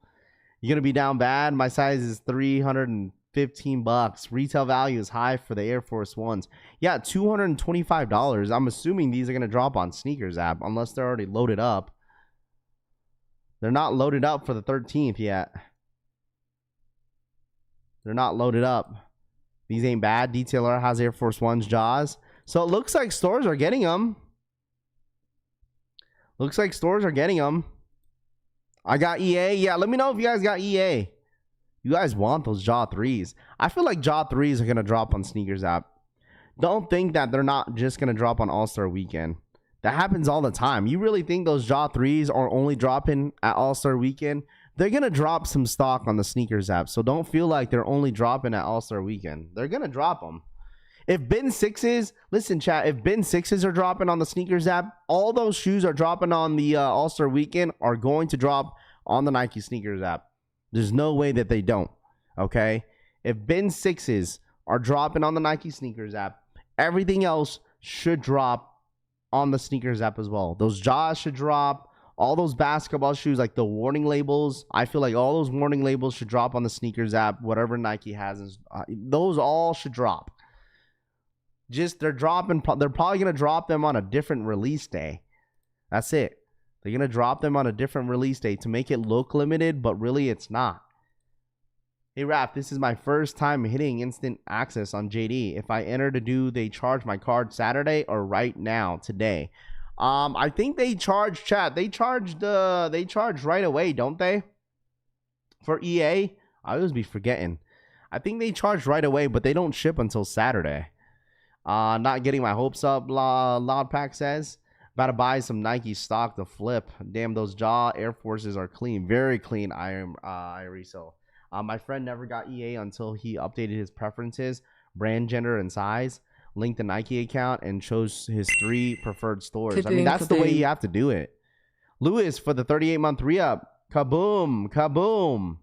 You're going to be down bad. My size is $315. Retail value is high for the Air Force Ones. Yeah, $225. I'm assuming these are going to drop on Sneakers app unless they're already loaded up. They're not loaded up for the 13th yet. They're not loaded up. These ain't bad. Detailer has Air Force Ones Jaws. So it looks like stores are getting them. Looks like stores are getting them. I got EA. Yeah, let me know if you guys got EA. You guys want those Jaw 3s. I feel like Jaw 3s are going to drop on Sneakers app. Don't think that they're not just going to drop on All-Star Weekend. That happens all the time. You really think those Jaw 3s are only dropping at All-Star Weekend? They're going to drop some stock on the Sneakers app. So don't feel like they're only dropping at All-Star Weekend. They're going to drop them. If bin 6s, listen, chat, if bin 6s are dropping on the Sneakers app, all those shoes are dropping on the All-Star Weekend are going to drop on the Nike Sneakers app. There's no way that they don't, okay? If bin 6s are dropping on the Nike Sneakers app, everything else should drop on the sneakers app as well. Those jaws should drop. All those basketball shoes, like the warning labels, I feel like all those warning labels should drop on the sneakers app. Whatever Nike has, those all should drop. Just they're probably gonna drop them on a different release day. That's it. They're gonna drop them on a different release day to make it look limited, but really it's not. Hey Raph, this is my first time hitting instant access on JD. If I enter to do, they charge my card Saturday or right now today. I think they charge chat. They charge right away, don't they? For EA, I always be forgetting. I think they charge right away, but they don't ship until Saturday. Not getting my hopes up. Loud Pack says about to buy some Nike stock to flip. Damn, those jaw Air Forces are clean, very clean. Iriso. My friend never got EA until he updated his preferences, brand, gender, and size. Linked the Nike account and chose his 3 preferred stores. I mean, that's the way you have to do it. Lewis for the 38-month re-up. Kaboom. Kaboom.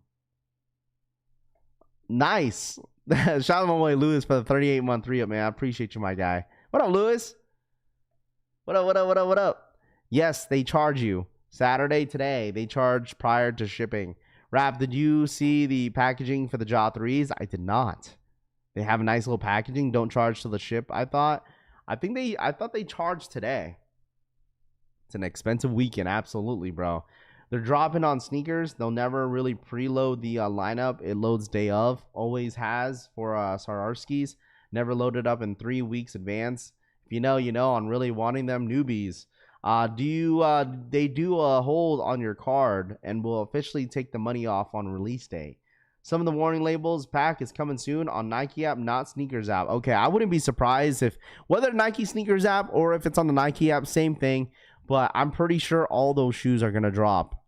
Nice. Shout out my boy Lewis for the 38-month re-up, man. I appreciate you, my guy. What up, Lewis? What up, what up, what up, what up? Yes, they charge you. Saturday today, they charge prior to shipping. Rap, did you see the packaging for the Jaw 3s? I did not. They have a nice little packaging. Don't charge till the ship. I thought they charged today. It's an expensive weekend, absolutely, bro. They're dropping on sneakers. They'll never really preload the lineup. It loads day of. Always has for Swarovskis. Never loaded up in 3 weeks advance. If you know, you know. On really wanting them newbies. They do a hold on your card and will officially take the money off on release day. Some of the warning labels pack is coming soon on Nike app, not sneakers app. Okay, I wouldn't be surprised if whether Nike sneakers app or if it's on the Nike app, same thing. But I'm pretty sure all those shoes are gonna drop.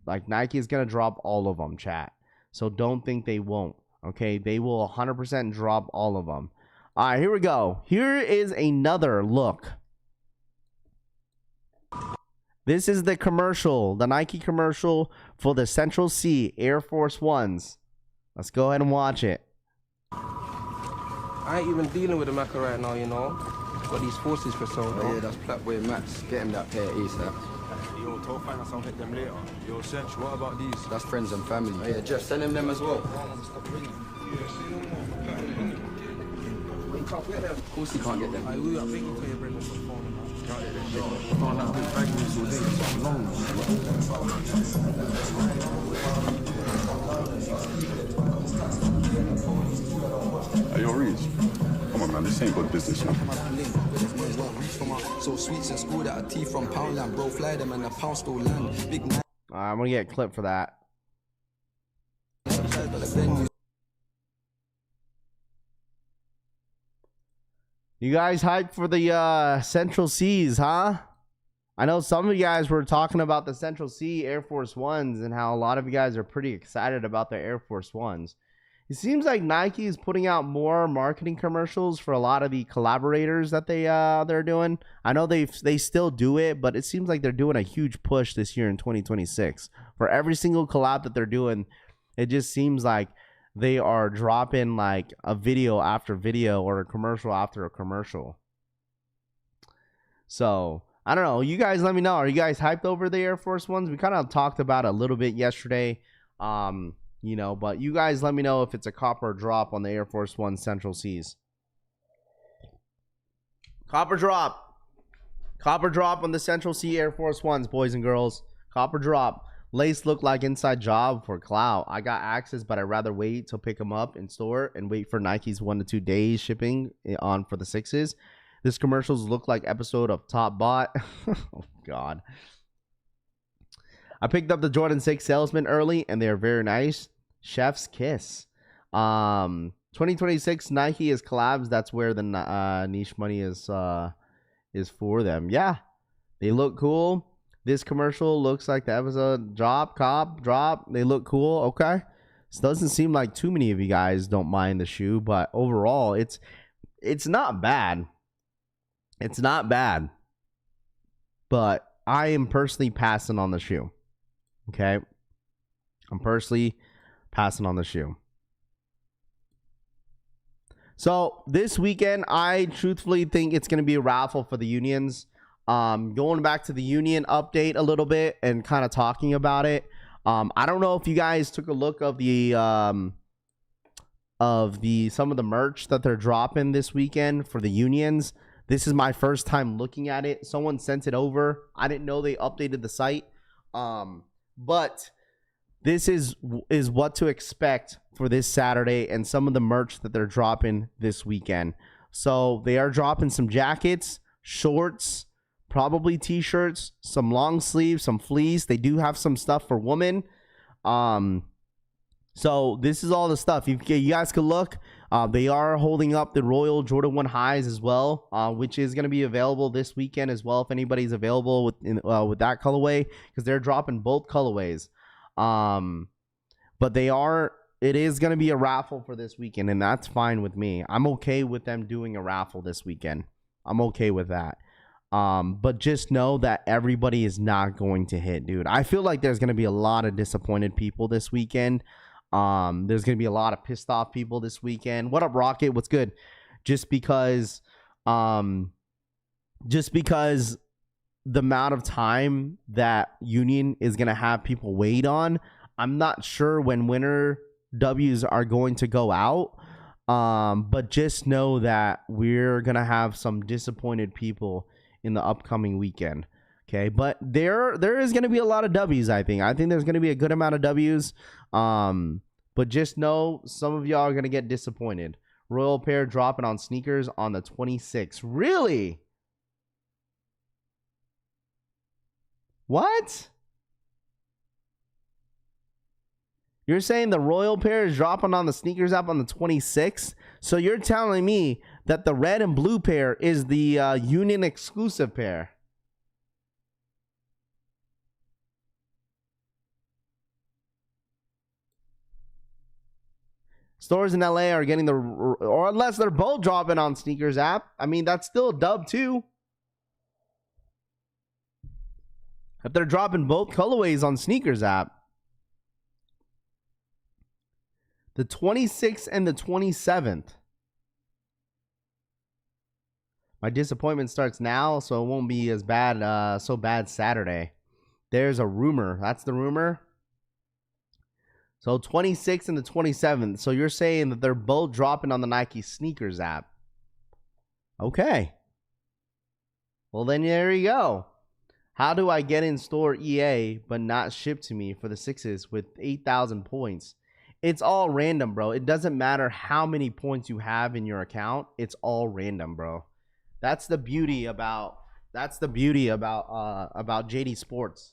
Like Nike is gonna drop all of them, chat. So don't think they won't. Okay, they will 100% drop all of them. All right, here we go. Here is another look. This is the commercial, the Nike commercial for the Central C Air Force Ones. Let's go ahead and watch it.
I ain't even dealing with the Maca right now, you know. Got these forces for so long.
Oh, yeah, that's Platboy Max. Get him that pair ASAP.
Yo, tell finance I'll hit them later. Yo, Sench, what about these?
That's friends and family. Oh, yeah, Jeff, send him them as well. Of course he can't get them.
I think you tell your brother for the phone.
Hey, yo, Reese. Come on, man. This ain't good business, man.
So sweets in school that are tea from Poundland. Bro, fly them and the pound still land. Big man.
I'm going to get a clip for that. You guys hyped for the Central C's, huh? I know some of you guys were talking about the Central C Air Force Ones and how a lot of you guys are pretty excited about the Air Force Ones. It seems like Nike is putting out more marketing commercials for a lot of the collaborators that they're doing. I know they still do it, but it seems like they're doing a huge push this year in 2026. For every single collab that they're doing, it just seems like they are dropping like a video after video or a commercial after a commercial. So, I don't know. You guys let me know. Are you guys hyped over the Air Force Ones? We kind of talked about it a little bit yesterday. You know, but you guys let me know if it's a copper drop on the Air Force One Central C's. Copper drop. Copper drop on the Central C Air Force Ones, boys and girls. Copper drop. Lace look like inside job for clout. I got access, but I'd rather wait to pick them up in store and wait for Nike's 1 to 2 days shipping on for the 6s. This commercials look like episode of Top Bot. Oh, God. I picked up the Jordan 6 Salesman early, and they're very nice. Chef's kiss. 2026 Nike is collabs. That's where the niche money is for them. Yeah, they look cool. This commercial looks like the episode drop. They look cool. Okay, this doesn't seem like too many of you guys don't mind the shoe, but overall, it's not bad. It's not bad, but I am personally passing on the shoe. Okay, I'm personally passing on the shoe. So this weekend, I truthfully think it's going to be a raffle for the unions. Going back to the Union update a little bit and kind of talking about it. I don't know if you guys took a look of the some of the merch that they're dropping this weekend for the unions. This is my first time looking at it. Someone sent it over. I didn't know they updated the site. But this is what to expect for this Saturday and some of the merch that they're dropping this weekend. So they are dropping some jackets, shorts, probably t-shirts, some long sleeves, some fleece. They do have some stuff for women. So this is all the stuff. You guys can look. They are holding up the Royal Jordan 1 highs as well, which is going to be available this weekend as well if anybody's available with that colorway, because they're dropping both colorways. But it is going to be a raffle for this weekend, and that's fine with me. I'm okay with them doing a raffle this weekend. I'm okay with that. But just know that everybody is not going to hit, dude. I feel like there's going to be a lot of disappointed people this weekend. There's going to be a lot of pissed off people this weekend. What up, Rocket? What's good? Just because the amount of time that Union is going to have people wait on, I'm not sure when winner W's are going to go out. But just know that we're going to have some disappointed people in the upcoming weekend. Okay, but there is going to be a lot of W's, I think. I think there's going to be a good amount of W's. But just know some of y'all are going to get disappointed. Royal pair dropping on sneakers on the 26th. Really? What? You're saying the Royal pair is dropping on the sneakers app on the 26th? So you're telling me that the red and blue pair is the Union exclusive pair? Stores in LA are getting or unless they're both dropping on sneakers app. I mean, that's still a dub too. If they're dropping both colorways on sneakers app. The 26th and the 27th. My disappointment starts now, so it won't be as bad, so bad Saturday. There's a rumor. That's the rumor. So 26th and the 27th. So you're saying that they're both dropping on the Nike sneakers app. Okay. Well, then there you go. How do I get in store EA but not shipped to me for the sixes with 8,000 points? It's all random, bro. It doesn't matter how many points you have in your account. It's all random, bro. That's the beauty about Jdsports.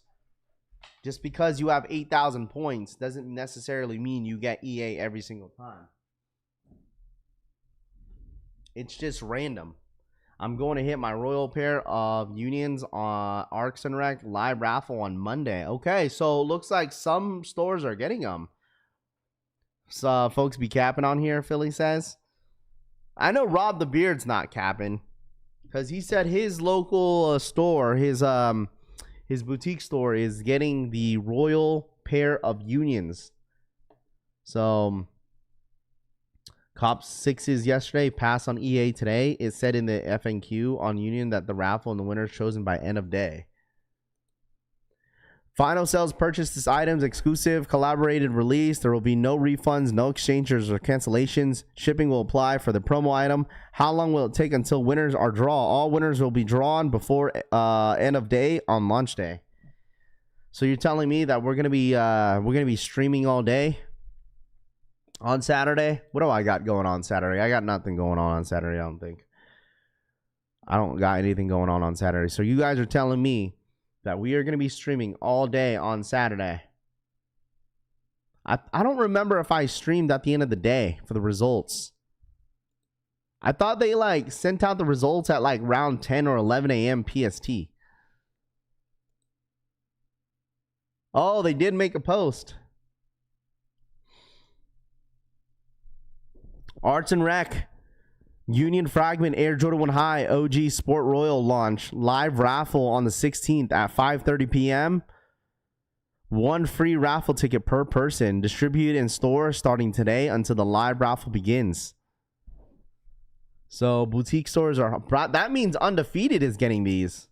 Just because you have 8,000 points doesn't necessarily mean you get EA every single time. It's just random. I'm going to hit my Royal pair of Unions on Arcs and Rec live raffle on Monday. Okay, so it looks like some stores are getting them. So folks be capping on here, Philly says. I know Rob the Beard's not capping, because he said his local store, his boutique store, is getting the Royal pair of Unions. So Cops 6s yesterday, pass on EA today. It said in the FNQ on Union that the raffle and the winner is chosen by end of day. Final sales purchase this item's exclusive collaborated release. There will be no refunds, no exchanges or cancellations. Shipping will apply for the promo item. How long will it take until winners are drawn? All winners will be drawn before end of day on launch day. So you're telling me that we're gonna be streaming all day on Saturday? What do I got going on Saturday? I got nothing going on Saturday. I don't think. I don't got anything going on Saturday. So you guys are telling me that we are going to be streaming all day on Saturday. I don't remember if I streamed at the end of the day for the results. I thought they sent out the results at around 10 or 11 a.m. PST. Oh, they did make a post. Arts and Rec. Union Fragment Air Jordan 1 High OG Sport Royal launch. Live raffle on the 16th at 5:30 p.m. One free raffle ticket per person. Distributed in store starting today until the live raffle begins. So boutique stores are... That means Undefeated is getting these.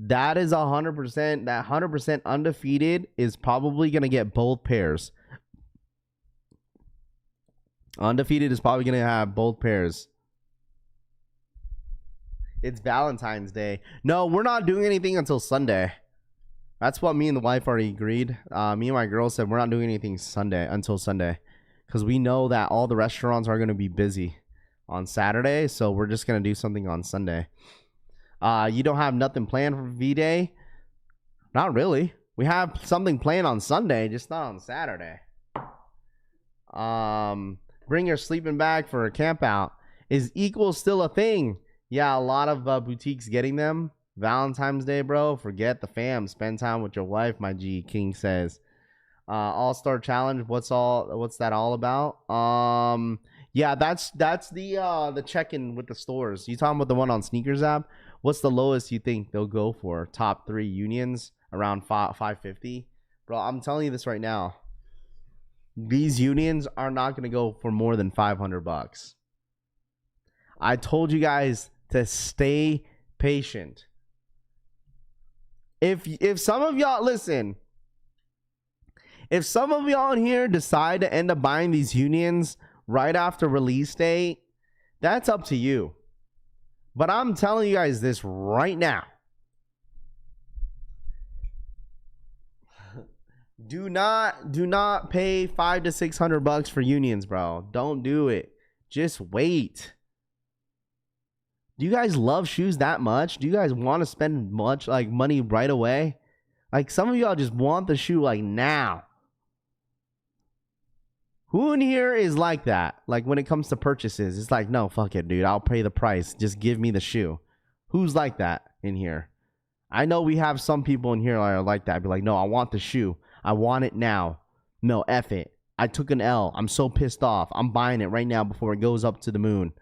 That is 100%. That 100% undefeated is probably going to get both pairs. Undefeated is probably going to have both pairs. It's Valentine's Day. No, we're not doing anything until Sunday. That's what me and the wife already agreed. Me and my girl said we're not doing anything until Sunday. Because we know that all the restaurants are going to be busy on Saturday. So we're just going to do something on Sunday. You don't have nothing planned for V-Day? Not really. We have something planned on Sunday, just not on Saturday. Bring your sleeping bag for a camp out. Is equal still a thing? Yeah, a lot of boutiques getting them. Valentine's Day, bro. Forget the fam. Spend time with your wife, my G. King says. All-Star Challenge. What's that all about? Yeah, that's the check-in with the stores. You talking about the one on Sneakers app? What's the lowest you think they'll go for? Top 3 unions around 550. Bro, I'm telling you this right now. These unions are not going to go for more than $500. I told you guys to stay patient. If some of y'all listen, if some of y'all in here decide to end up buying these unions right after release date, that's up to you. But I'm telling you guys this right now. Do not pay $500 to $600 for unions, bro. Don't do it. Just wait. Do you guys love shoes that much? Do you guys want to spend much money right away? Like some of y'all just want the shoe like now. Who in here is like that? Like when it comes to purchases, it's like, no, fuck it, dude. I'll pay the price. Just give me the shoe. Who's like that in here? I know we have some people in here that are like that. Be like, no, I want the shoe. I want it now. No, F it. I took an L. I'm so pissed off. I'm buying it right now before it goes up to the moon.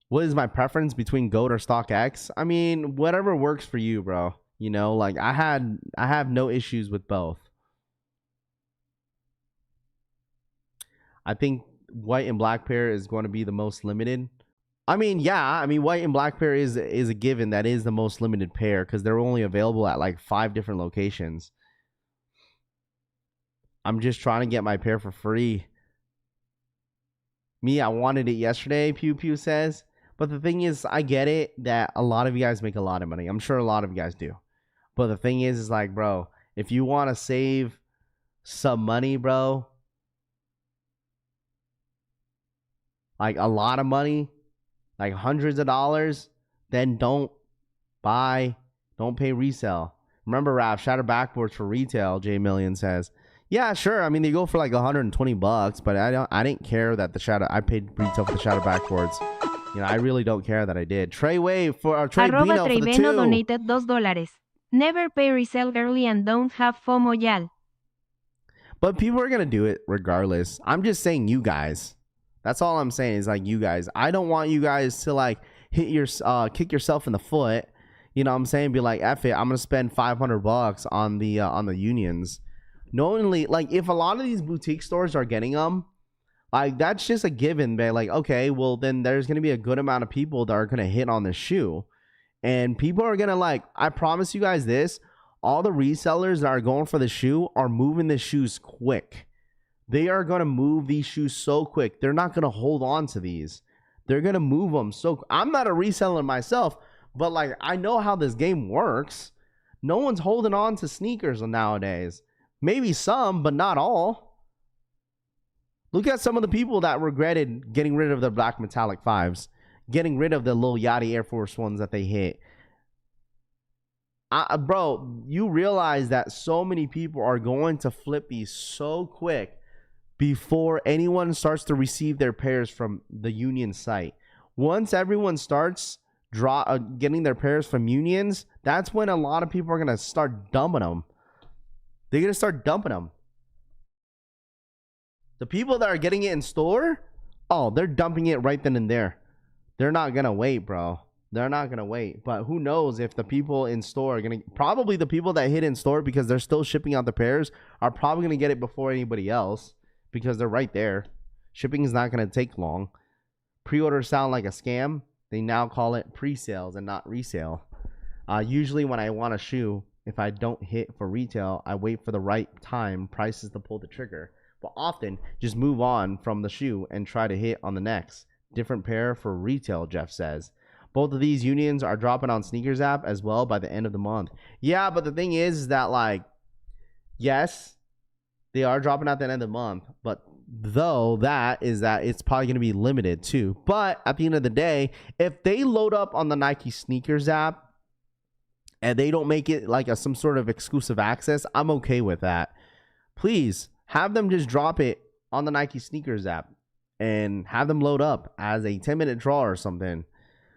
What is my preference between GOAT or StockX? I mean, whatever works for you, bro. You know, like I have no issues with both. I think white and black pair is going to be the most limited. I mean, yeah, I mean white and black pair is a given. That is the most limited pair because they're only available at like 5 different locations. I'm just trying to get my pair for free. Me, I wanted it yesterday, Pew Pew says. But the thing is, I get it that a lot of you guys make a lot of money. I'm sure a lot of you guys do. But the thing is like, bro, if you want to save some money, bro, like a lot of money, like hundreds of dollars, then don't pay resale. Remember, Raph, Shatter Backboards for retail, J Million says. Yeah, sure. I mean, they go for like $120, but I didn't care that I paid retail for the Shatter Backboards. You know, I really don't care that I did. Trey Wave for Trey Bino for the 2.
Donated $2. Never pay resale early and don't have FOMO, y'all.
But people are gonna do it regardless. I'm just saying, you guys. That's all I'm saying is like you guys. I don't want you guys to like kick yourself in the foot. You know what I'm saying? Be like, F it, I'm gonna spend $500 on the unions. Knowingly, like if a lot of these boutique stores are getting them, like that's just a given. But like, okay, well then there's gonna be a good amount of people that are gonna hit on this shoe, and people are gonna like. I promise you guys this: all the resellers that are going for the shoe are moving the shoes quick. They are gonna move these shoes so quick. They're not gonna hold on to these. They're gonna move them so. I'm not a reseller myself, but like I know how this game works. No one's holding on to sneakers nowadays. Maybe some, but not all. Look at some of the people that regretted getting rid of the black metallic 5s, getting rid of the Lil Yachty Air Force Ones that they hit. Bro, you realize that so many people are going to flip these so quick before anyone starts to receive their pairs from the Union site. Once everyone starts getting their pairs from Unions, that's when a lot of people are going to start dumping them. They're going to start dumping them. The people that are getting it in store, oh, they're dumping it right then and there. They're not going to wait, bro. They're not going to wait. But who knows if the people in store are going to... Probably the people that hit in store because they're still shipping out the pairs are probably going to get it before anybody else because they're right there. Shipping is not going to take long. pre-orders sound like a scam, they now call it pre-sales and not resale. Usually when I want a shoe, if I don't hit for retail, I wait for the right time, prices to pull the trigger. But often, just move on from the shoe and try to hit on the next. Different pair for retail, Jeff says. Both of these unions are dropping on Sneakers app as well by the end of the month. Yeah, but the thing is that, like, yes, they are dropping at the end of the month, but though that is that it's probably going to be limited too. But at the end of the day, if they load up on the Nike Sneakers app and they don't make it like some sort of exclusive access, I'm okay with that. Please have them just drop it on the Nike Sneakers app and have them load up as a 10-minute draw or something.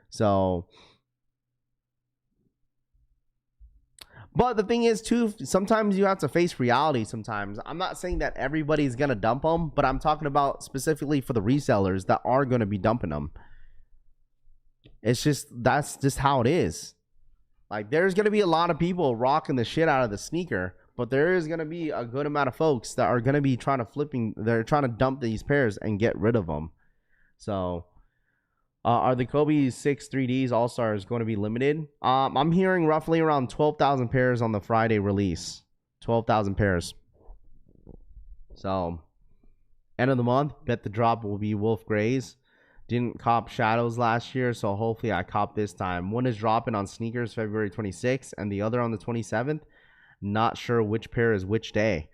So, but the thing is too, sometimes you have to face reality sometimes. I'm not saying that everybody's going to dump them, but I'm talking about specifically for the resellers that are going to be dumping them. It's just, that's just how it is. Like, there's going to be a lot of people rocking the shit out of the sneaker, but there is going to be a good amount of folks that are going to be trying to dump these pairs and get rid of them. So, are the Kobe 6 3Ds All-Stars going to be limited? I'm hearing roughly around 12,000 pairs on the Friday release. 12,000 pairs. So, end of the month, bet the drop will be Wolf Grays. Didn't cop Shadows last year, so hopefully I cop this time. One is dropping on Sneakers February 26th and the other on the 27th. Not sure which pair is which day.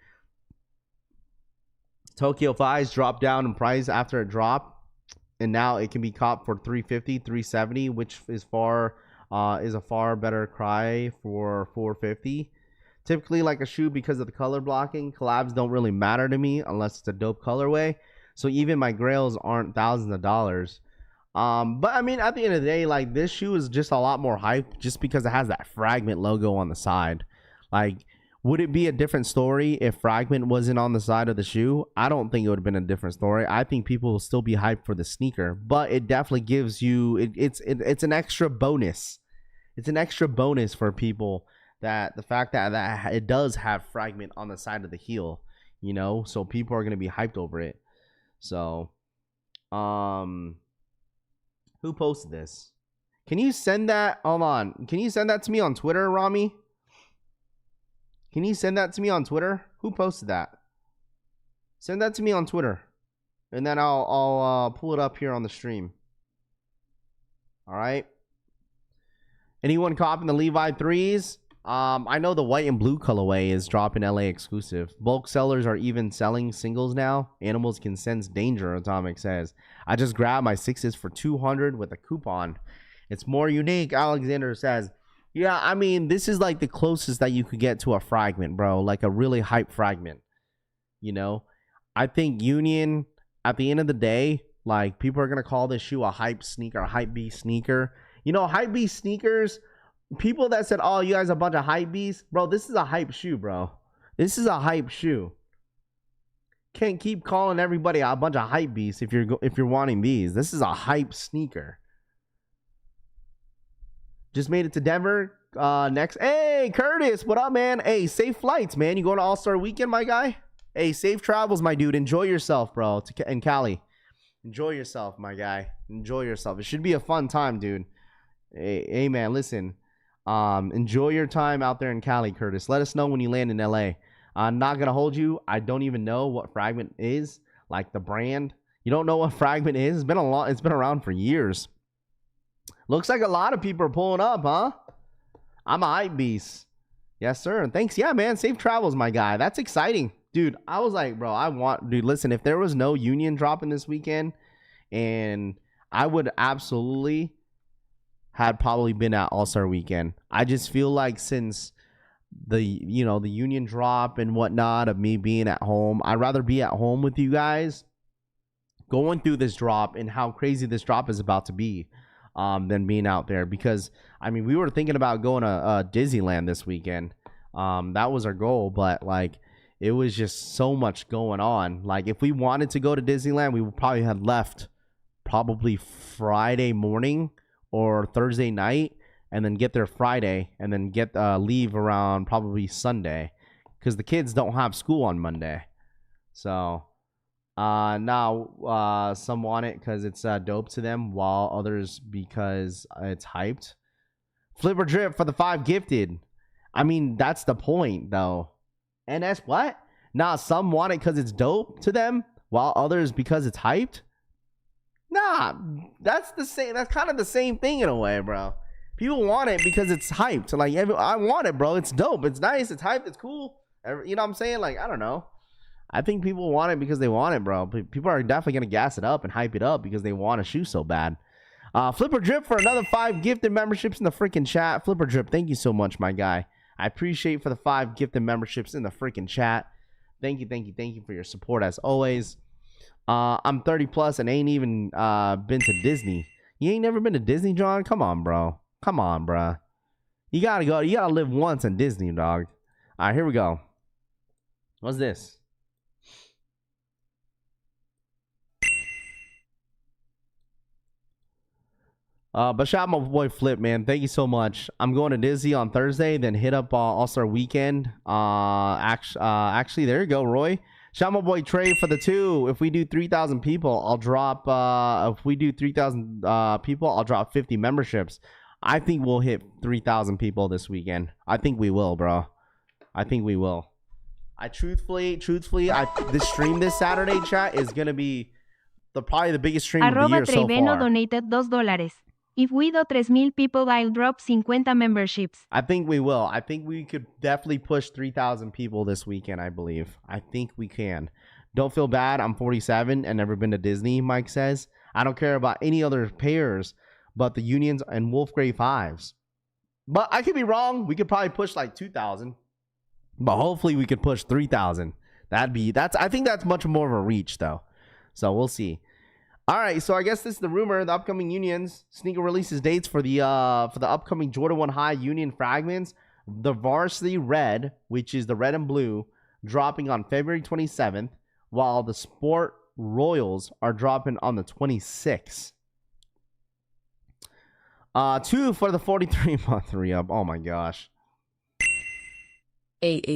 Tokyo 5s dropped down in price after it dropped. And now it can be copped for $350, $370, which is a far better cry for $450. Typically, like a shoe, because of the color blocking, collabs don't really matter to me unless it's a dope colorway. So even my grails aren't thousands of dollars. But I mean, at the end of the day, like, this shoe is just a lot more hype just because it has that Fragment logo on the side. Like, would it be a different story if Fragment wasn't on the side of the shoe? I don't think it would have been a different story. I think people will still be hyped for the sneaker, but it definitely gives you it's an extra bonus. It's an extra bonus for people, that the fact that it does have Fragment on the side of the heel, you know, so people are going to be hyped over it. So, who posted this? Can you send that? Hold on. Can you send that to me on Twitter, Rami? Can you send that to me on Twitter? Who posted that? Send that to me on Twitter, and then I'll pull it up here on the stream. All right. Anyone copying the Levi 3s? I know the white and blue colorway is dropping LA exclusive. Bulk sellers are even selling singles now. Animals can sense danger, Atomic says. I just grabbed my 6s for $200 with a coupon. It's more unique, Alexander says. Yeah, I mean, this is like the closest that you could get to a Fragment, bro. Like a really hype Fragment. You know? I think Union, at the end of the day, like, people are going to call this shoe a hype sneaker, a hype beast sneaker. You know, hype beast sneakers, people that said, oh, you guys are a bunch of hype beasts. Bro, this is a hype shoe, bro. This is a hype shoe. Can't keep calling everybody a bunch of hype beasts if you're wanting these. This is a hype sneaker. Just made it to Denver. Next. Hey, Curtis. What up, man? Hey, safe flights, man. You going to All-Star Weekend, my guy? Hey, safe travels, my dude. Enjoy yourself, bro. In Cali. Enjoy yourself, my guy. Enjoy yourself. It should be a fun time, dude. Hey, man, listen. Enjoy your time out there in Cali, Curtis. Let us know when you land in LA. I'm not going to hold you. I don't even know what Fragment is. Like, the brand. You don't know what Fragment is? It's been around for years. Looks like a lot of people are pulling up, huh? I'm a hype beast. Yes, sir. And thanks. Yeah, man. Safe travels, my guy. That's exciting. Dude, I was like, bro, dude, listen, if there was no Union dropping this weekend, and I would absolutely had probably been at All-Star Weekend. I just feel like since the Union drop and whatnot of me being at home, I'd rather be at home with you guys going through this drop and how crazy this drop is about to be. Than being out there, because I mean, we were thinking about going to Disneyland this weekend. That was our goal, but like, it was just so much going on. Like, if we wanted to go to Disneyland, we would probably have left probably Friday morning or Thursday night, and then get there Friday, and then leave around probably Sunday, because the kids don't have school on Monday. So Now, some want it because it's dope to them, while others because it's hyped. Flip or drip for the 5 gifted. I mean, that's the point, though. NS what? Nah, some want it because it's dope to them, while others because it's hyped. Nah, that's the same. That's kind of the same thing in a way, bro. People want it because it's hyped. Like, I want it, bro. It's dope. It's nice. It's hyped. It's cool. You know what I'm saying? Like, I don't know. I think people want it because they want it, bro. People are definitely going to gas it up and hype it up because they want a shoe so bad. Flip or drip for another 5 gifted memberships in the freaking chat. Flip or drip, thank you so much, my guy. I appreciate for the 5 gifted memberships in the freaking chat. Thank you for your support as always. I'm 30 plus and ain't even been to Disney. You ain't never been to Disney, John? Come on, bro. Come on, bro. You gotta go. You gotta live once in Disney, dog. All right, here we go. What's this? But shout out my boy Flip, man. Thank you so much. I'm going to Disney on Thursday, then hit up All-Star Weekend. Actually, there you go, Roy. Shout out my boy Trey for the 2. If we do 3,000 people, I'll drop. If we do 3,000 people, I'll drop 50 memberships. I think we'll hit 3,000 people this weekend. I think we will, bro. I think we will. Truthfully, this stream this Saturday, chat, is gonna be probably the biggest stream of the year so far.
Donated $2. If we do 3,000 people, I'll drop 50 memberships.
I think we will. I think we could definitely push 3,000 people this weekend, I believe. I think we can. Don't feel bad. I'm 47 and never been to Disney, Mike says. I don't care about any other pairs but the Unions and Wolf Grade 5s. But I could be wrong. We could probably push like 2,000. But hopefully we could push 3,000. I think that's much more of a reach, though. So we'll see. All right, so I guess this is the rumor. The upcoming Unions sneaker releases dates for the upcoming Jordan 1 High Union Fragments. The Varsity Red, which is the red and blue, dropping on February 27th, while the Sport Royals are dropping on the 26th. 2 for the 43-month re-up. Oh my gosh. People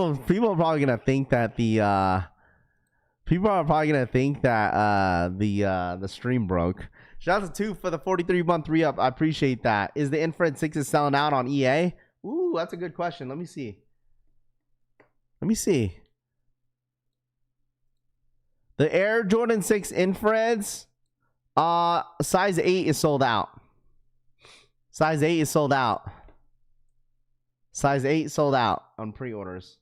are probably gonna think that the stream broke. Shout out to 2 for the 43-month re-up. I appreciate that. Is the Infrared 6 is selling out on EA? Ooh, that's a good question. Let me see. The Air Jordan 6 Infrareds, size 8 is sold out. Size 8 is sold out. Size 8 sold out on pre-orders.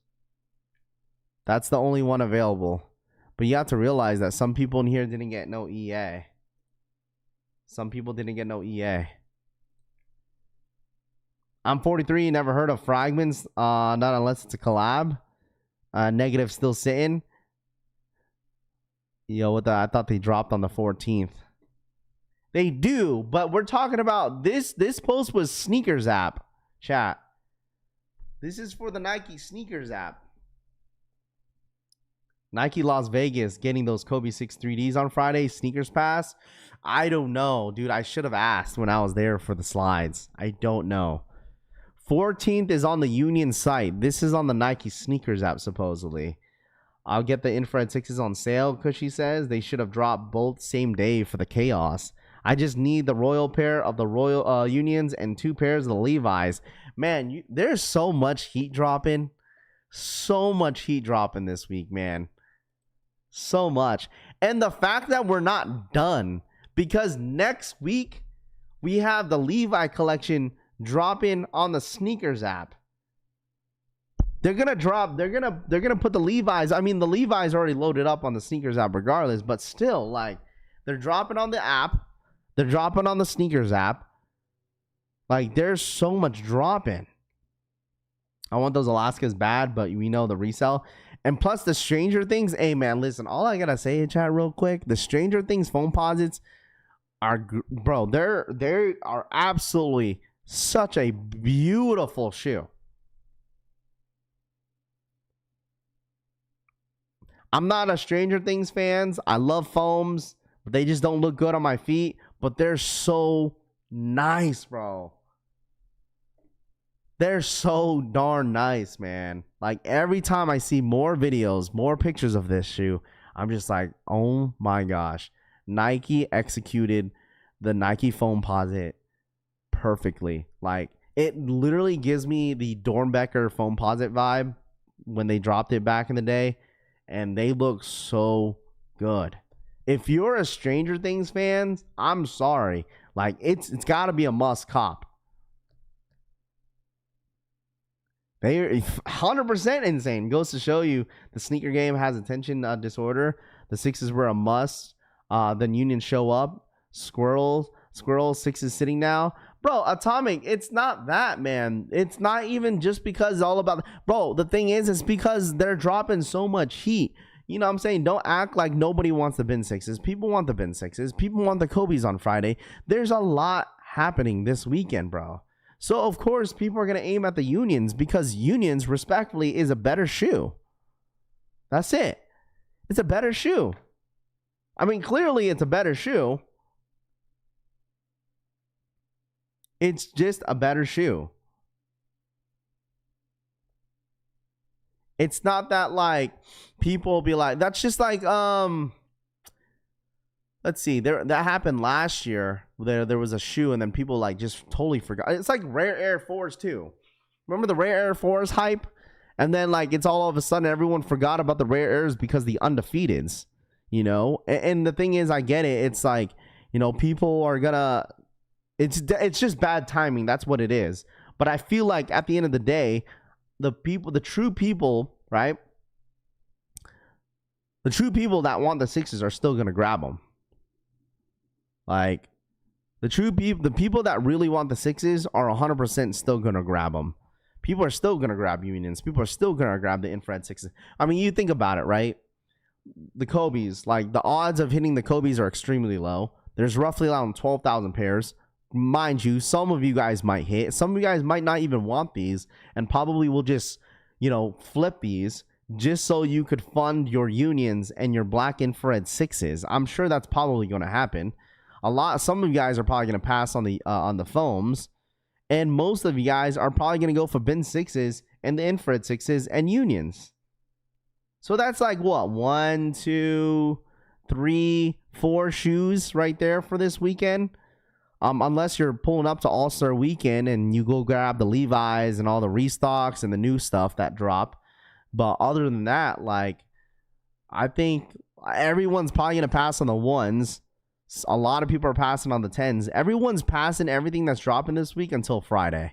That's the only one available. But you have to realize that some people in here didn't get no EA. Some people didn't get no EA. I'm 43, never heard of Fragments, not unless it's a collab. Negative still sitting. Yo, I thought they dropped on the 14th. They do, but we're talking about this post was Sneakers app, chat. This is for the Nike Sneakers app. Nike Las Vegas getting those Kobe 6 3Ds on Friday. Sneakers Pass. I don't know, dude. I should have asked when I was there for the slides. I don't know. 14th is on the Union site. This is on the Nike Sneakers app, supposedly. I'll get the Infrared 6s on sale because she says they should have dropped both same day for the chaos. I just need the Royal pair of the Royal Unions and 2 pairs of the Levi's. Man, there's so much heat dropping. So much heat dropping this week, man. So much. And the fact that we're not done, because next week we have the Levi collection dropping on the Sneakers app. They're gonna put the Levi's. I mean, the Levi's already loaded up on the Sneakers app regardless, but still, like, they're dropping on the app. They're dropping on the Sneakers app. Like, there's so much dropping. I want those Alaskas bad, but we know the resale. And plus the Stranger Things. Hey, man, listen. All I gotta say in chat real quick. The Stranger Things foam posits are, bro, they are absolutely such a beautiful shoe. I'm not a Stranger Things fans. I love foams, but they just don't look good on my feet. But they're so nice, bro. They're so darn nice, man. Like every time I see more videos, more pictures of this shoe, I'm just like, oh my gosh. Nike executed the Nike Foamposite perfectly. Like it literally gives me the Dornbecker Foamposite vibe when they dropped it back in the day, and they look so good. If you're a Stranger Things fan, I'm sorry. Like it's got to be a must cop. They're 100% insane. Goes to show you the sneaker game has attention disorder. The sixes were a must. Then Unions show up. Squirrel 6 is sitting now. Bro, Atomic, it's not that, man. It's not even just because it's all about... Bro, the thing is, it's because they're dropping so much heat. You know what I'm saying? Don't act like nobody wants the bin 6s. People want the bin 6s. People want the Kobe's on Friday. There's a lot happening this weekend, bro. So, of course, people are going to aim at the Unions because Unions, respectfully, is a better shoe. That's it. It's a better shoe. I mean, clearly it's a better shoe. It's just a better shoe. It's not that like people will be like, that's just like, let's see, that happened last year. There was a shoe and then people like just totally forgot. It's like Rare Air 4s too. Remember the Rare Air 4s hype? And then like it's all of a sudden everyone forgot about the Rare Airs because the undefeateds, you know? And the thing is, I get it. It's like, you know, people are gonna... It's just bad timing. That's what it is. But I feel like at the end of the day, the true people, right? The true people that want the sixes are still gonna grab them. Like the people that really want the sixes are 100% still gonna grab them. People are still gonna grab Unions. People are still gonna grab the infrared sixes. I mean, you think about it, right? The Kobe's, like the odds of hitting the Kobe's are extremely low. There's roughly around 12,000 pairs. Mind you, some of you guys might hit. Some of you guys might not even want these and probably will just, you know, flip these just so you could fund your Unions and your black infrared sixes. I'm sure that's probably going to happen. Some of you guys are probably going to pass on the foams, and most of you guys are probably going to go for bin sixes and the infrared sixes and Unions. So that's like what, 1, 2, 3, 4 shoes right there for this weekend. Unless you're pulling up to All-Star Weekend and you go grab the Levi's and all the restocks and the new stuff that drop. But other than that, like, I think everyone's probably going to pass on the ones. A lot of people are passing on the 10s. Everyone's passing everything that's dropping this week until Friday.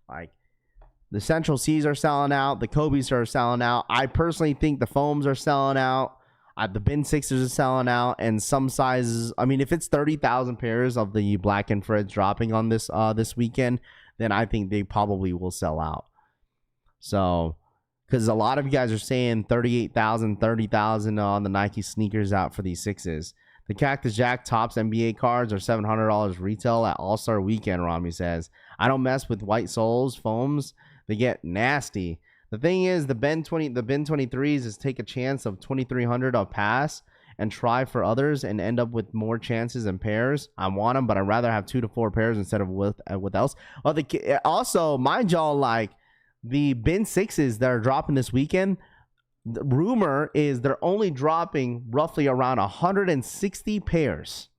Like, the Central C's are selling out. The Kobe's are selling out. I personally think the foams are selling out. The bin sixers are selling out, and some sizes. I mean, if it's 30,000 pairs of the black infrareds dropping on this weekend, then I think they probably will sell out. So, because a lot of you guys are saying 38,000, 30,000 on the Nike sneakers out for these sixes. The Cactus Jack Topps NBA cards are $700 retail at All-Star Weekend, Rami says. I don't mess with white soles, foams. They get nasty. The thing is, the bin 23s is take a chance of 2,300 a pass and try for others and end up with more chances and pairs. I want them, but I'd rather have 2 to 4 pairs instead of with else. Also, mind y'all, like the bin 6s that are dropping this weekend, the rumor is they're only dropping roughly around 160 pairs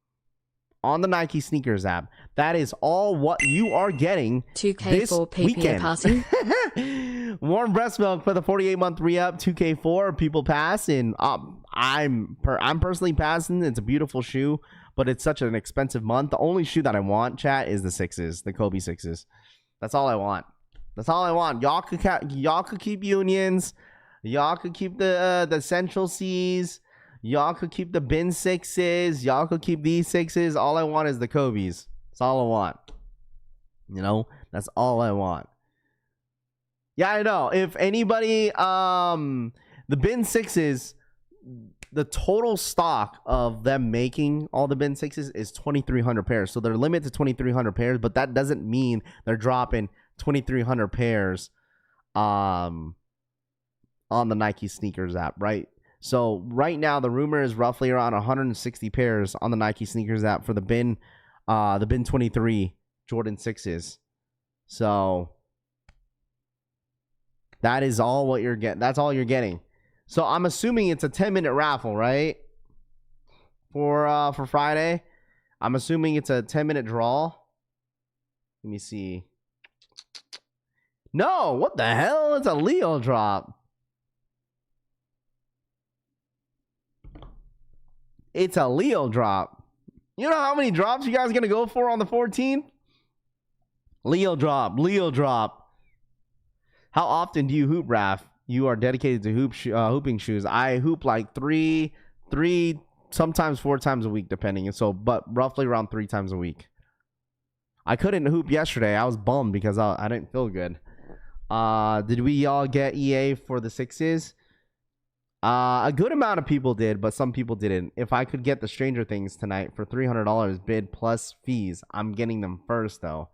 on the Nike sneakers app. That is all what you are getting
2K
this
for PPA
weekend.
passing.
Warm breast milk for the 48-month re-up. 2K4 people pass, and I'm personally passing. It's a beautiful shoe, but it's such an expensive month. The only shoe that I want, chat, is the sixes, the Kobe sixes. That's all I want. That's all I want. Y'all could keep Unions. Y'all could keep the Central C's. Y'all could keep the bin sixes. Y'all could keep these sixes. All I want is the Kobe's. That's all I want. You know, that's all I want. Yeah, I know. If anybody, the bin sixes, the total stock of them making all the bin sixes is 2,300 pairs. So they're limited to 2,300 pairs, but that doesn't mean they're dropping 2,300 pairs on the Nike sneakers app, right? So right now the rumor is roughly around 160 pairs on the Nike sneakers app for the bin 23 Jordan 6s. So That is all what you're getting. That's all you're getting. So I'm assuming it's a 10-minute raffle, right? For Friday. I'm assuming it's a 10-minute draw. Let me see. No, what the hell? It's a Leo drop. It's a Leo drop. You know how many drops you guys gonna go for on the 14th? Leo drop. Leo drop. How often do you hoop, Raph? You are dedicated to hooping shoes. I hoop like three, sometimes 4 times a week, depending. And so, but roughly around 3 times a week. I couldn't hoop yesterday. I was bummed because I didn't feel good. Did we all get EA for the 6s? A good amount of people did, but some people didn't. If I could get the Stranger Things tonight for $300 bid plus fees, I'm getting them first, though.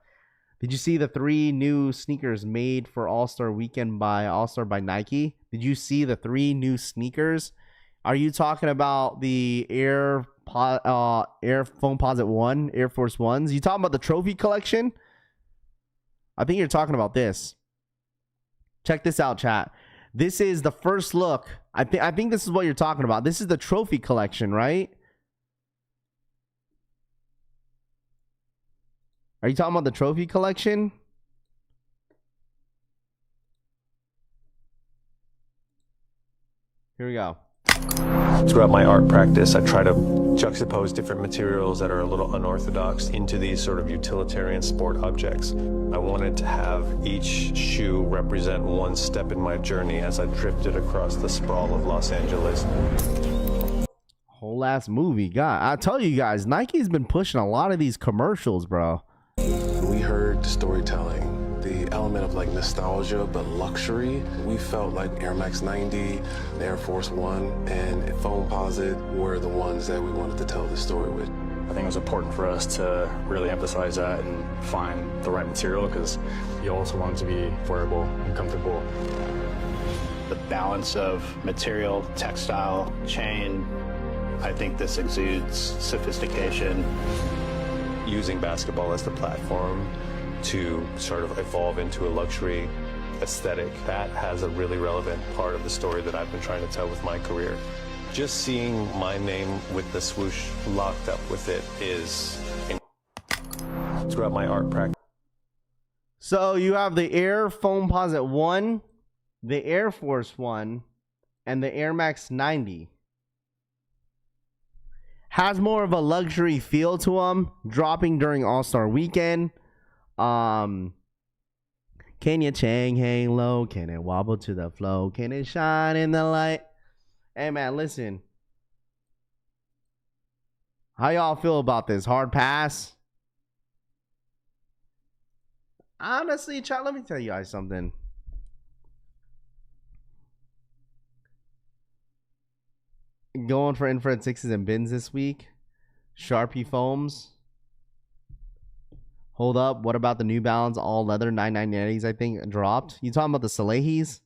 Did you see the 3 new sneakers made for All-Star Weekend by All-Star by Nike? Did you see the 3 new sneakers? Are you talking about the Air Foamposite 1, Air Force 1s? You talking about the trophy collection? I think you're talking about this. Check this out, chat. This is the first look. I think this is what you're talking about. This is the trophy collection, right? Are you talking about the trophy collection? Here we go.
Throughout my art practice, I try to juxtapose different materials that are a little unorthodox into these sort of utilitarian sport objects. I wanted to have each shoe represent one step in my journey as I drifted across the sprawl of Los Angeles.
Whole ass movie. God, I tell you guys, Nike's been pushing a lot of these commercials, bro.
We heard storytelling, the element of like nostalgia, but luxury. We felt like Air Max 90, Air Force 1, and Foamposite were the ones that we wanted to tell the story with.
I think it was important for us to really emphasize that and find the right material because you also want it to be wearable and comfortable.
The balance of material, textile, chain, I think this exudes sophistication.
Using basketball as the platform to sort of evolve into a luxury aesthetic, that has a really relevant part of the story that I've been trying to tell with my career. Just seeing my name with the swoosh locked up with it is throughout my art practice.
So you have the Air Foamposite 1, the Air Force 1, and the Air Max 90. Has more of a luxury feel to them, dropping during All-Star Weekend. Can you chang hang low? Can it wobble to the flow? Can it shine in the light? Hey man, listen. How y'all feel about this? Hard pass? Honestly, chat, let me tell you guys something. Going for infrared 6s and bins this week. Sharpie foams. Hold up. What about the New Balance all leather 990s? I think dropped. You talking about the Salehis?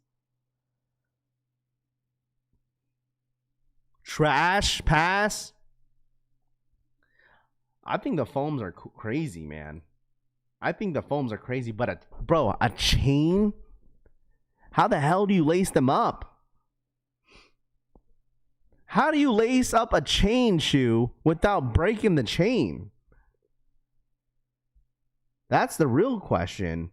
Trash pass. I think the foams are crazy, man. I think the foams are crazy, but bro, a chain? How the hell do you lace them up? How do you lace up a chain shoe without breaking the chain? That's the real question.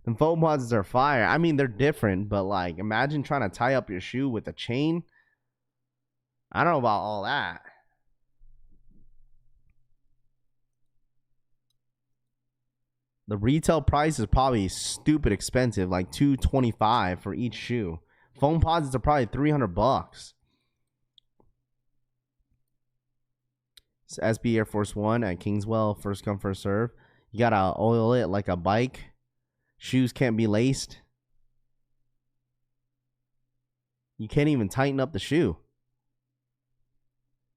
The Foamposites are fire. I mean, they're different, but like, imagine trying to tie up your shoe with a chain. I don't know about all that. The retail price is probably stupid expensive, like $225 for each shoe. Foamposites are probably $300. It's SB Air Force 1 at Kingswell, first come, first serve. You gotta oil it like a bike. Shoes can't be laced. You can't even tighten up the shoe.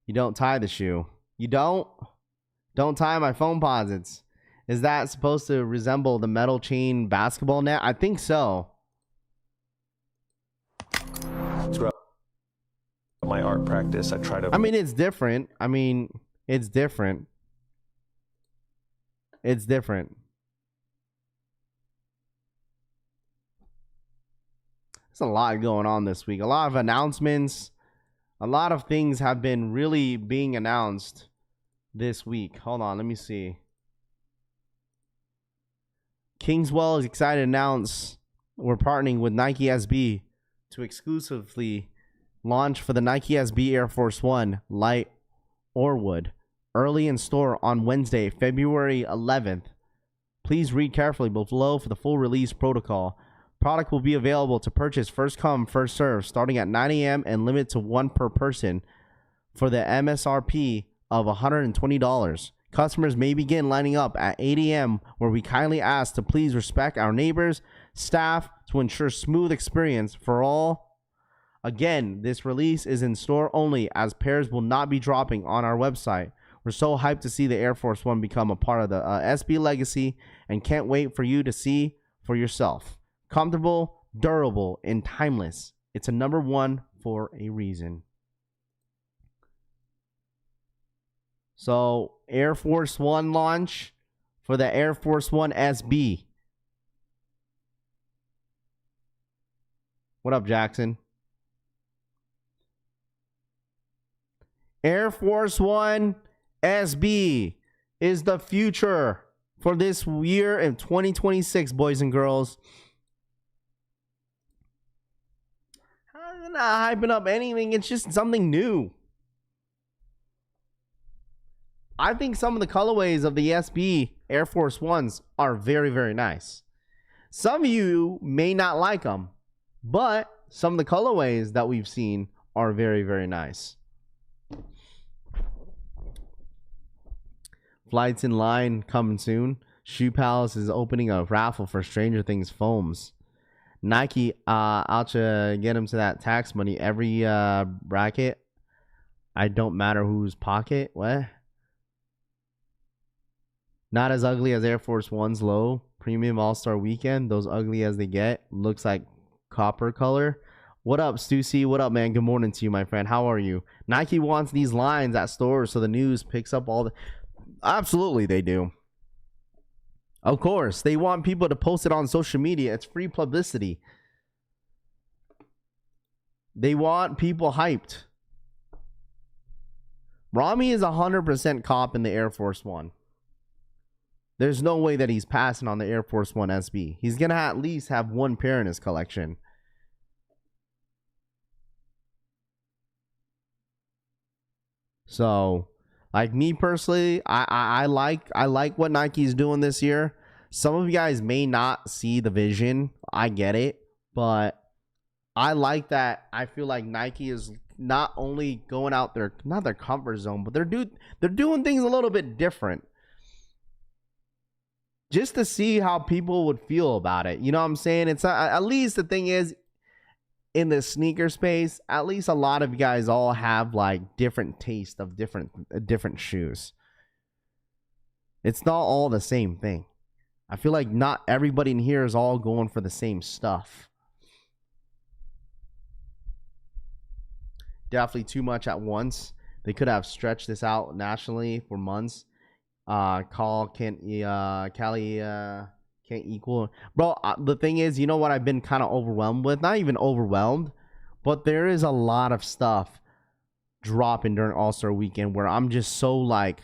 You don't tie the shoe. You don't? Don't tie my Foamposites. Is that supposed to resemble the metal chain basketball net? I think so.
Throughout my art practice, I try to...
I mean, it's different. It's different. There's a lot going on this week. A lot of announcements. A lot of things have been really being announced this week. Hold on, let me see. Kingswell is excited to announce we're partnering with Nike SB to exclusively launch for the Nike SB Air Force One Light or Wood. Early in store on Wednesday, February 11th. Please read carefully below for the full release protocol. Product will be available to purchase first come, first serve, starting at 9 a.m. and limited to one per person for the MSRP of $120. Customers may begin lining up at 8 a.m. where we kindly ask to please respect our neighbors, staff to ensure smooth experience for all. Again, this release is in store only as pairs will not be dropping on our website. We're so hyped to see the Air Force One become a part of the SB legacy and can't wait for you to see for yourself. Comfortable, durable, and timeless. It's a #1 for a reason. So, Air Force One launch for the Air Force One SB. What up, Jackson? Air Force One SB is the future for this year in 2026, boys and girls. I'm not hyping up anything. It's just something new. I think some of the colorways of the SB Air Force Ones are very, very nice. Some of you may not like them, but some of the colorways that we've seen are very, very nice. Flights in line coming soon. Shoe Palace is opening a raffle for Stranger Things foams. Nike out to get him to that tax money every bracket. I don't matter whose pocket. What? Not as ugly as Air Force One's low premium All-Star Weekend. Those ugly as they get. Looks like copper color. What up, Stussy? What up, man? Good morning to you, my friend. How are you? Nike wants these lines at stores so the news picks up all the... Absolutely, they do. Of course, they want people to post it on social media. It's free publicity. They want people hyped. Rami is 100% cop in the Air Force One. There's no way that he's passing on the Air Force One SB. He's going to at least have one pair in his collection. So... like me personally, I like what Nike's doing this year. Some of you guys may not see the vision. I get it. But I like that. I feel like Nike is not only going out their, not their comfort zone, but they're doing things a little bit different. Just to see how people would feel about it. You know what I'm saying? It's at least the thing is, in the sneaker space, at least a lot of you guys all have like different taste of different shoes. It's not all the same thing. I feel like not everybody in here is all going for the same stuff. Definitely too much at once. They could have stretched this out nationally for months. Cali can't equal. Bro, the thing is, you know what I've been kind of overwhelmed with? Not even overwhelmed, but there is a lot of stuff dropping during All-Star Weekend where I'm just so like,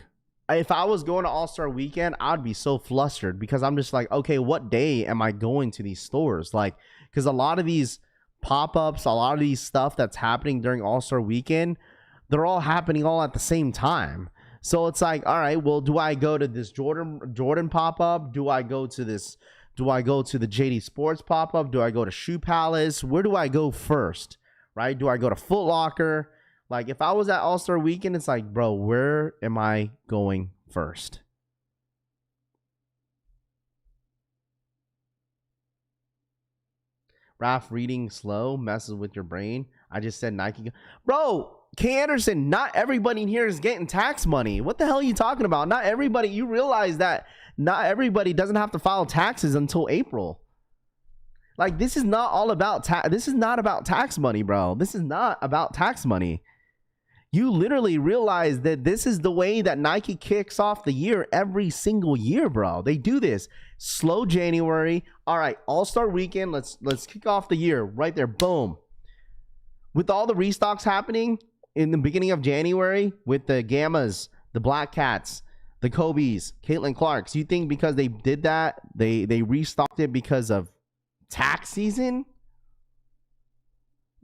if I was going to All-Star Weekend, I'd be so flustered because I'm just like, okay, what day am I going to these stores? Like, because a lot of these pop-ups, a lot of these stuff that's happening during All-Star Weekend, they're all happening all at the same time. So it's like, all right, well, do I go to this Jordan pop-up? Do I go to the Jdsports pop-up? Do I go to Shoe Palace? Where do I go first? Right? Do I go to Foot Locker? Like, if I was at All-Star Weekend, it's like, bro, where am I going first? Raph, reading slow messes with your brain. I just said Nike. Bro, K. Anderson, not everybody in here is getting tax money. What the hell are you talking about? Not everybody. You realize that not everybody doesn't have to file taxes until April. Like, this is not all about tax. This is not about tax money, bro. This is not about tax money. You literally realize that this is the way that Nike kicks off the year every single year, bro. They do this. Slow January. All right, All-Star Weekend. Let's kick off the year right there. Boom. With all the restocks happening in the beginning of January with the Gammas, the Black Cats, the Kobe's, Caitlin Clark's, you think because they did that, they restocked it because of tax season?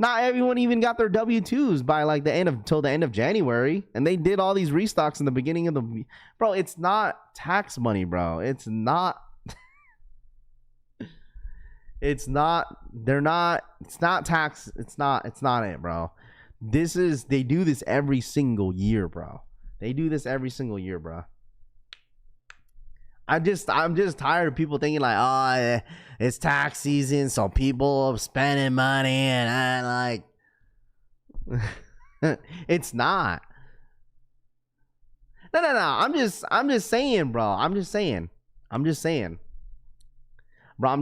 Not everyone even got their W-2s by like till the end of January, and they did all these restocks in the beginning of the bro. It's not tax money, bro. It's not. It's not. They're not. It's not tax. It's not it, bro. They do this every single year, bro. They do this every single year, bro. I'm just tired of people thinking like, oh, it's tax season, so people are spending money, and I like, it's not. No. I'm just saying, bro. I'm just saying, bro. I'm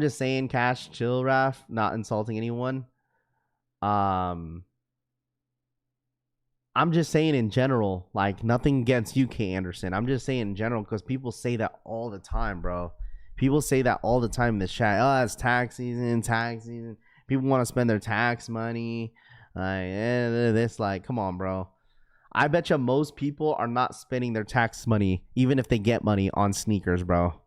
just saying, Cash, chill, Raph. Not insulting anyone. I'm just saying in general, like nothing against you, K. Anderson. I'm just saying in general because people say that all the time, bro. People say that all the time in the chat. Oh, it's tax season, tax season. People want to spend their tax money. This, like, come on, bro. I bet you most people are not spending their tax money, even if they get money, on sneakers, bro.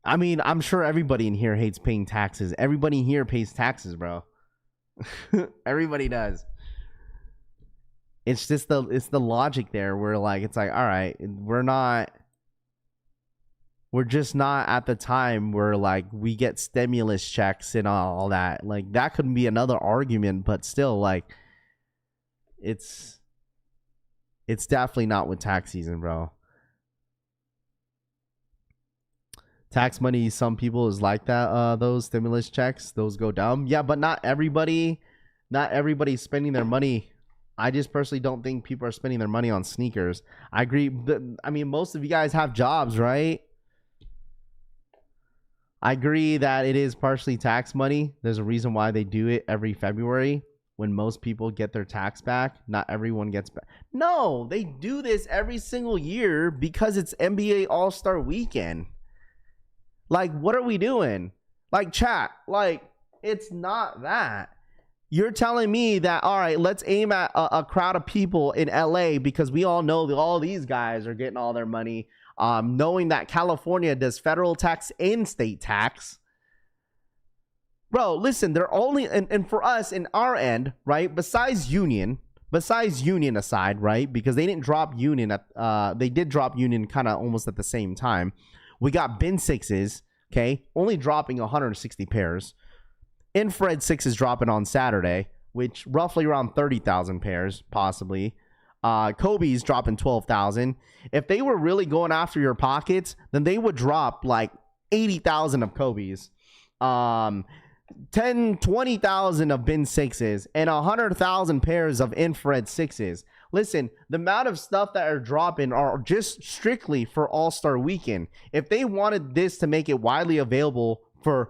I mean, I'm sure everybody in here hates paying taxes. Everybody in here pays taxes, bro. Everybody does. It's just the logic there where like it's like, all right, we're just not at the time where like we get stimulus checks and all that. Like that could be another argument, but still, like it's definitely not with tax season, bro. Tax money, some people is like that. Those stimulus checks, those go dumb. Yeah, but not everybody's spending their money. I just personally don't think people are spending their money on sneakers. I agree. I mean, most of you guys have jobs, right? I agree that it is partially tax money. There's a reason why they do it every February when most people get their tax back. Not everyone gets back. No, they do this every single year because it's NBA All-Star Weekend. Like, what are we doing? Like, chat, like, it's not that. You're telling me that, all right, let's aim at a crowd of people in LA because we all know that all these guys are getting all their money, knowing that California does federal tax and state tax. Bro, listen, they're only, and for us in our end, right, besides union aside, right, because they didn't drop union they did drop union kind of almost at the same time. We got bin sixes, okay, only dropping 160 pairs. Infrared 6 is dropping on Saturday, which roughly around 30,000 pairs, possibly. Kobe's dropping 12,000. If they were really going after your pockets, then they would drop like 80,000 of Kobe's, 20,000 of bin 6s, and 100,000 pairs of infrared 6s. Listen, the amount of stuff that are dropping are just strictly for All-Star Weekend. If they wanted this to make it widely available to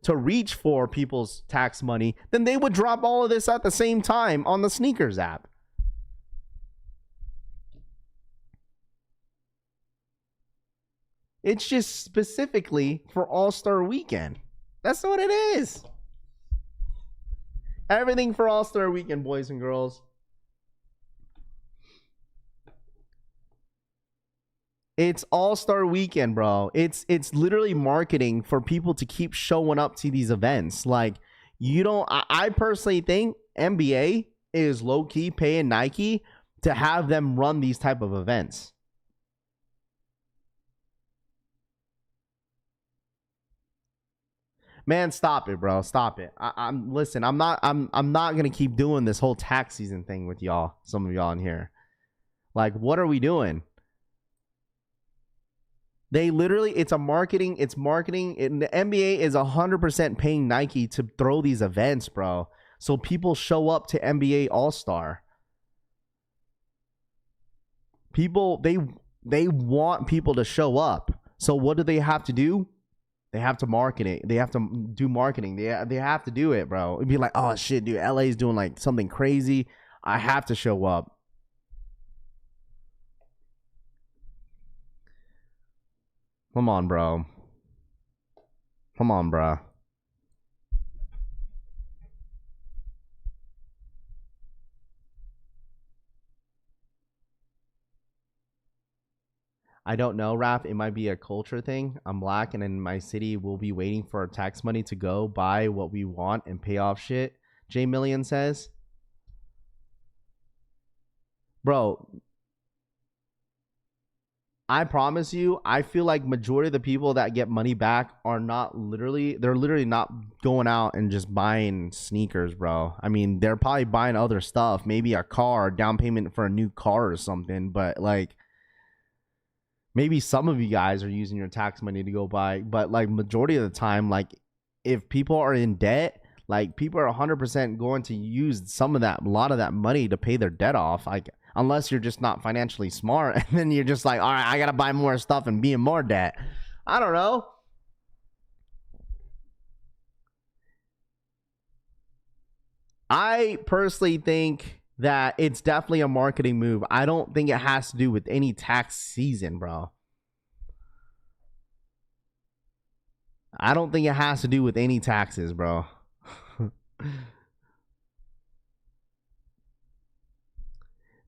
reach for people's tax money, then they would drop all of this at the same time on the sneakers app. It's just specifically for All-Star Weekend. That's what it is. Everything for All-Star Weekend, boys and girls. It's All-Star Weekend, bro. It's literally marketing for people to keep showing up to these events. Like, you don't... I personally think NBA is low-key paying Nike to have them run these type of events. Man, stop it, bro. Stop it. Listen, I'm not gonna keep doing this whole tax season thing with y'all. Some of y'all in here. Like, what are we doing? They literally, it's marketing. And the NBA is 100% paying Nike to throw these events, bro. So people show up to NBA All-Star. People, they want people to show up. So what do they have to do? They have to market it. They have to do marketing. They have to do it, bro. It'd be like, oh shit, dude, LA's doing like something crazy. I have to show up. Come on, bro. Come on, bro. I don't know, Raph. It might be a culture thing. I'm black, and in my city, we'll be waiting for our tax money to go buy what we want and pay off shit. J Million says, bro, I promise you, I feel like majority of the people that get money back are not literally, they're literally not going out and just buying sneakers, bro. I mean, they're probably buying other stuff, maybe a car, down payment for a new car or something, but like, maybe some of you guys are using your tax money to go buy, but like majority of the time, like if people are in debt, like people are 100% going to use some of that, a lot of that money to pay their debt off. Like unless you're just not financially smart, and then you're just like, all right, I gotta buy more stuff and be in more debt. I don't know. I personally think that it's definitely a marketing move. I don't think it has to do with any tax season, bro. I don't think it has to do with any taxes, bro.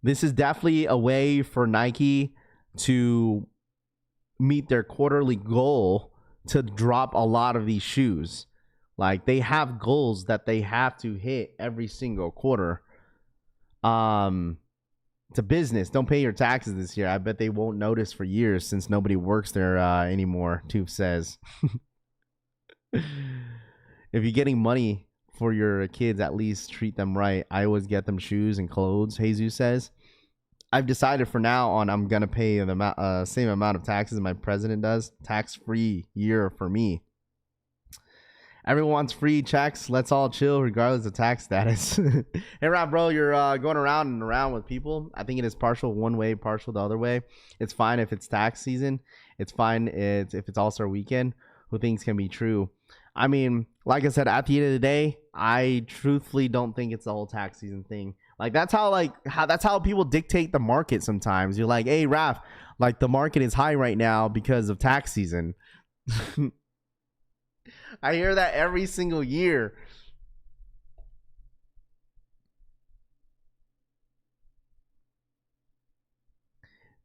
This is definitely a way for Nike to meet their quarterly goal to drop a lot of these shoes. Like they have goals that they have to hit every single quarter. It's a business. Don't pay your taxes this year. I bet they won't notice for years since nobody works there anymore, Tooth says. If you're getting money for your kids, at least treat them right. I always get them shoes and clothes, Jesus says. I've decided for now on I'm going to pay the same amount of taxes my president does. Tax-free year for me. Everyone wants free checks. Let's all chill regardless of tax status. Hey, Rob, bro, you're going around and around with people. I think it is partial one way, partial the other way. It's fine if it's tax season. It's fine if it's All-Star weekend. Who things can be true? I mean, like I said, at the end of the day, I truthfully don't think it's the whole tax season thing. Like that's how people dictate the market sometimes. You're like, hey, Raph, like the market is high right now because of tax season. I hear that every single year.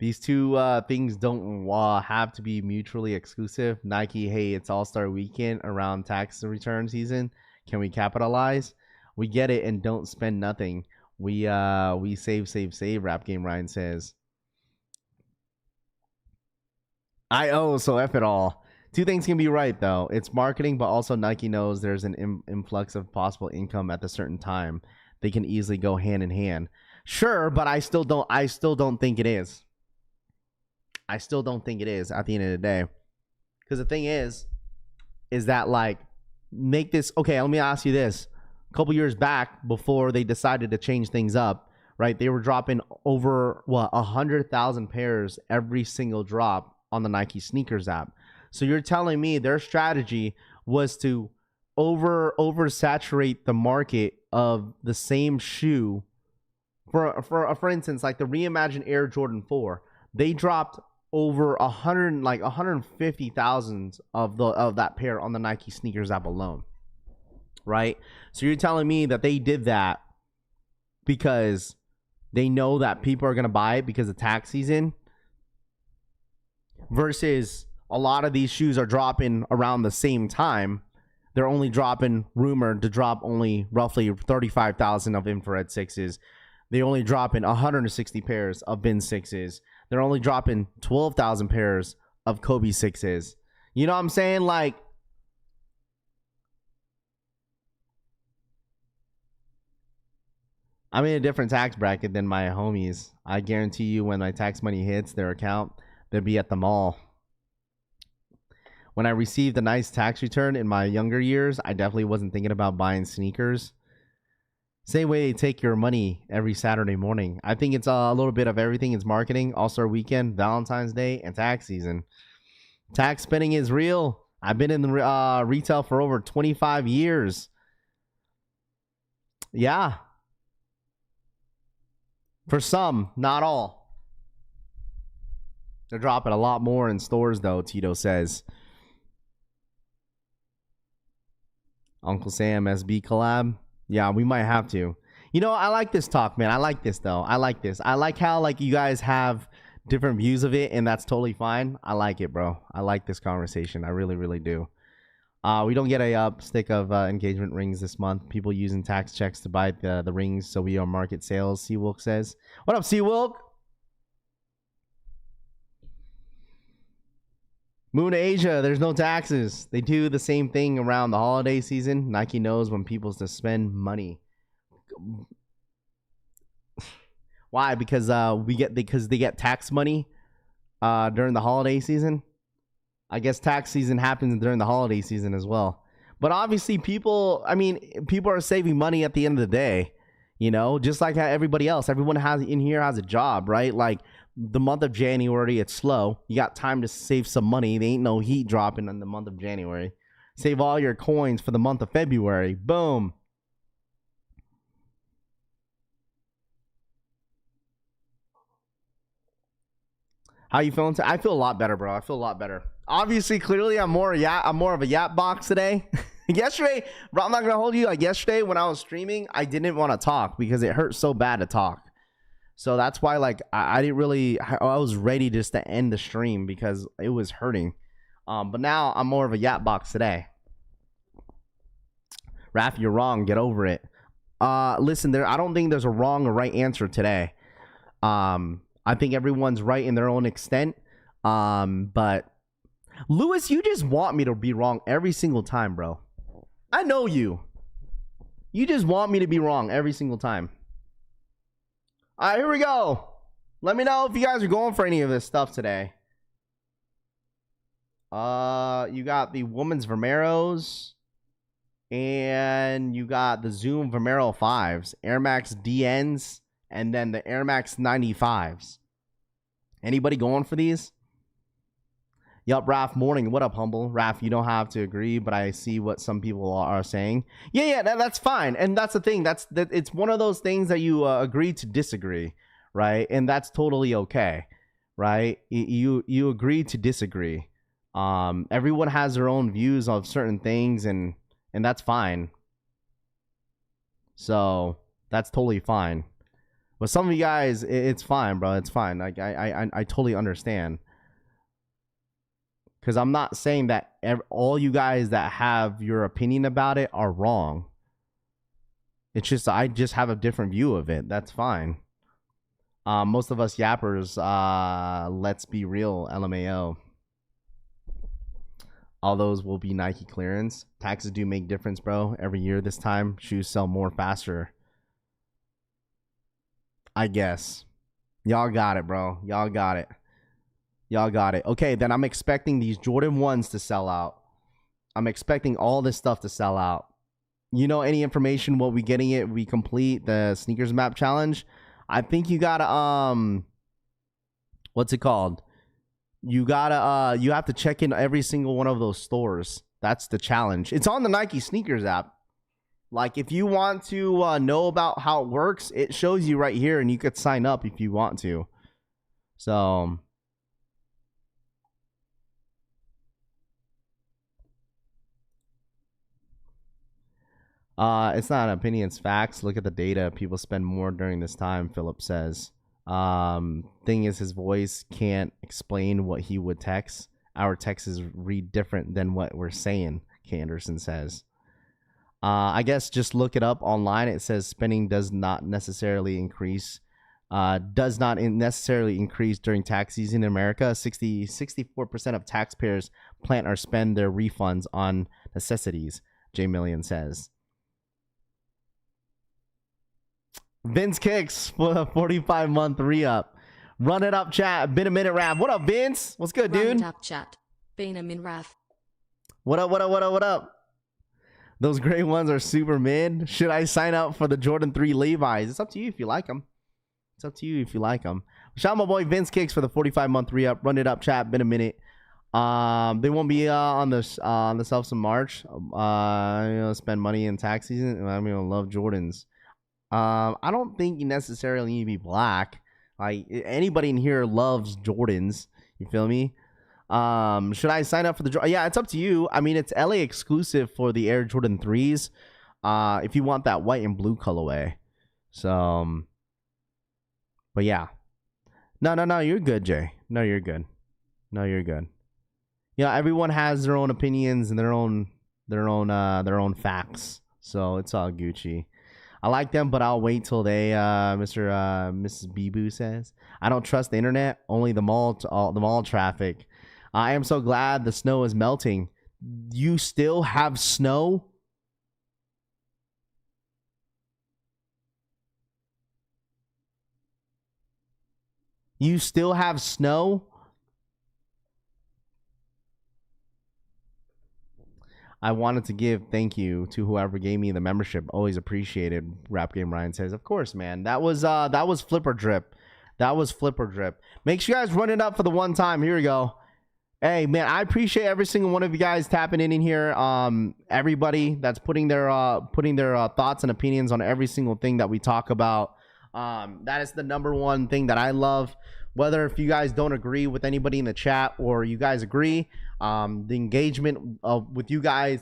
These two things don't have to be mutually exclusive. Nike, hey, it's All-Star weekend around tax return season. Can we capitalize? We get it and don't spend nothing. We save, Rap Game Ryan says. So F it all. Two things can be right, though. It's marketing, but also Nike knows there's an influx of possible income at a certain time. They can easily go hand in hand. Sure, but I still don't think it is. I still don't think it is at the end of the day. Because the thing is that, like, make this... Okay, let me ask you this. A couple years back, before they decided to change things up, right, they were dropping over, 100,000 pairs every single drop on the Nike sneakers app. So you're telling me their strategy was to oversaturate the market of the same shoe. For instance, like the reimagined Air Jordan 4, they dropped over 150,000 of that pair on the Nike sneakers app alone. Right? So you're telling me that they did that because they know that people are going to buy it because of tax season, versus a lot of these shoes are dropping around the same time. They're only dropping, rumored to drop only roughly 35,000 of infrared 6s. They're only dropping 160 pairs of bin 6s. They're only dropping 12,000 pairs of Kobe 6s. You know what I'm saying? Like, I'm in a different tax bracket than my homies. I guarantee you when my tax money hits their account, they'll be at the mall. When I received a nice tax return in my younger years, I definitely wasn't thinking about buying sneakers. Same way they take your money every Saturday morning. I think it's a little bit of everything. It's marketing, All-Star weekend, Valentine's Day, and tax season. Tax spending is real. I've been in the retail for over 25 years. Yeah. For some, not all. They're dropping a lot more in stores, though, Tito says. Uncle Sam SB collab. Yeah, we might have to. You know, I like this talk, man. I like this, though. I like this. I like how, like, you guys have different views of it, and that's totally fine. I like it, bro. I like this conversation. I really, really do. We don't get a stick of engagement rings this month. People using tax checks to buy the rings, so we are market sales, Seawilk says. What up, Seawilk? Moving to Asia, there's no taxes. They do the same thing around the holiday season. Nike knows when people's to spend money. Why? Because they get tax money during the holiday season. I guess tax season happens during the holiday season as well. But obviously people are saving money at the end of the day, you know, just like everybody else. Everyone in here has a job, right? Like the month of January, it's slow. You got time to save some money. There ain't no heat dropping in the month of January. Save all your coins for the month of February. Boom. How you feeling? I feel a lot better, bro. I feel a lot better. Obviously, clearly, I'm more of a yap box today. Yesterday, bro, I'm not gonna hold you. Like yesterday, when I was streaming, I didn't want to talk because it hurt so bad to talk. So that's why, like, I didn't really. I was ready just to end the stream because it was hurting. But now I'm more of a yap box today. Raph, you're wrong. Get over it. Listen, I don't think there's a wrong or right answer today. I think everyone's right in their own extent. But Lewis, you just want me to be wrong every single time, bro. I know you. You just want me to be wrong every single time. All right, here we go. Let me know if you guys are going for any of this stuff today. You got the women's Vomeros. And you got the Zoom Vomero 5s. Air Max DNs. And then the Air Max 95s. Anybody going for these? Yup, Raph, morning. What up, Humble? Raph, you don't have to agree, but I see what some people are saying. Yeah, that's fine. And that's the thing. It's one of those things that you agree to disagree, right? And that's totally okay, right? You agree to disagree. Everyone has their own views of certain things, and that's fine. So that's totally fine. But some of you guys, it's fine, bro. It's fine. Like I totally understand. Because I'm not saying that all you guys that have your opinion about it are wrong. It's just I just have a different view of it. That's fine. Most of us yappers, let's be real, LMAO. All those will be Nike clearance. Taxes do make difference, bro. Every year this time, shoes sell more faster. I guess. Y'all got it, bro. Y'all got it. Y'all got it. Okay, then I'm expecting these Jordan 1s to sell out. I'm expecting all this stuff to sell out. You know, any information, what we getting it, we complete the sneakers map challenge. I think you gotta, what's it called? You gotta, you have to check in every single one of those stores. That's the challenge. It's on the Nike sneakers app. Like, if you want to know about how it works, it shows you right here, and you could sign up if you want to. So it's not an opinion, it's facts. Look at the data. People spend more during this time, Philip says. Thing is, his voice can't explain what he would text. Our texts read different than what we're saying, K. Anderson says. I guess just look it up online. It says spending does not necessarily increase during tax season in America. 64% of taxpayers plan or spend their refunds on necessities, J Million says. Vince Kicks for a 45-month re-up. Run it up, chat. Been a minute, Rav. What up, Vince? What's good, dude?
Run it up, chat. Been a min, Rav.
What up? Those gray ones are super mid. Should I sign up for the Jordan 3 Levi's? It's up to you if you like them. Shout out my boy Vince Kicks for the 45-month re-up. Run it up, chat. Been a minute. They won't be on the selfs in March. Spend money in tax season. I mean, I love Jordans. I don't think you necessarily need to be black. Like anybody in here loves Jordans. You feel me? Should I sign up for the? Yeah, it's up to you. I mean, it's LA exclusive for the Air Jordan 3s. If you want that white and blue colorway. So, but yeah. No, you're good, Jay. No, you're good. Yeah, everyone has their own opinions and their own facts. So it's all Gucci. I like them, but I'll wait till they Mrs. Bibu says. I don't trust the internet, only the mall traffic. I am so glad the snow is melting. You still have snow? You still have snow? I wanted to give thank you to whoever gave me the membership. Always appreciated. Rap Game Ryan says, of course, man. That was Flipper Drip. Make sure you guys run it up for the one time. Here we go. Hey, man, I appreciate every single one of you guys tapping in here. Everybody that's putting their thoughts and opinions on every single thing that we talk about. That is the number one thing that I love. Whether if you guys don't agree with anybody in the chat or you guys agree, the engagement with you guys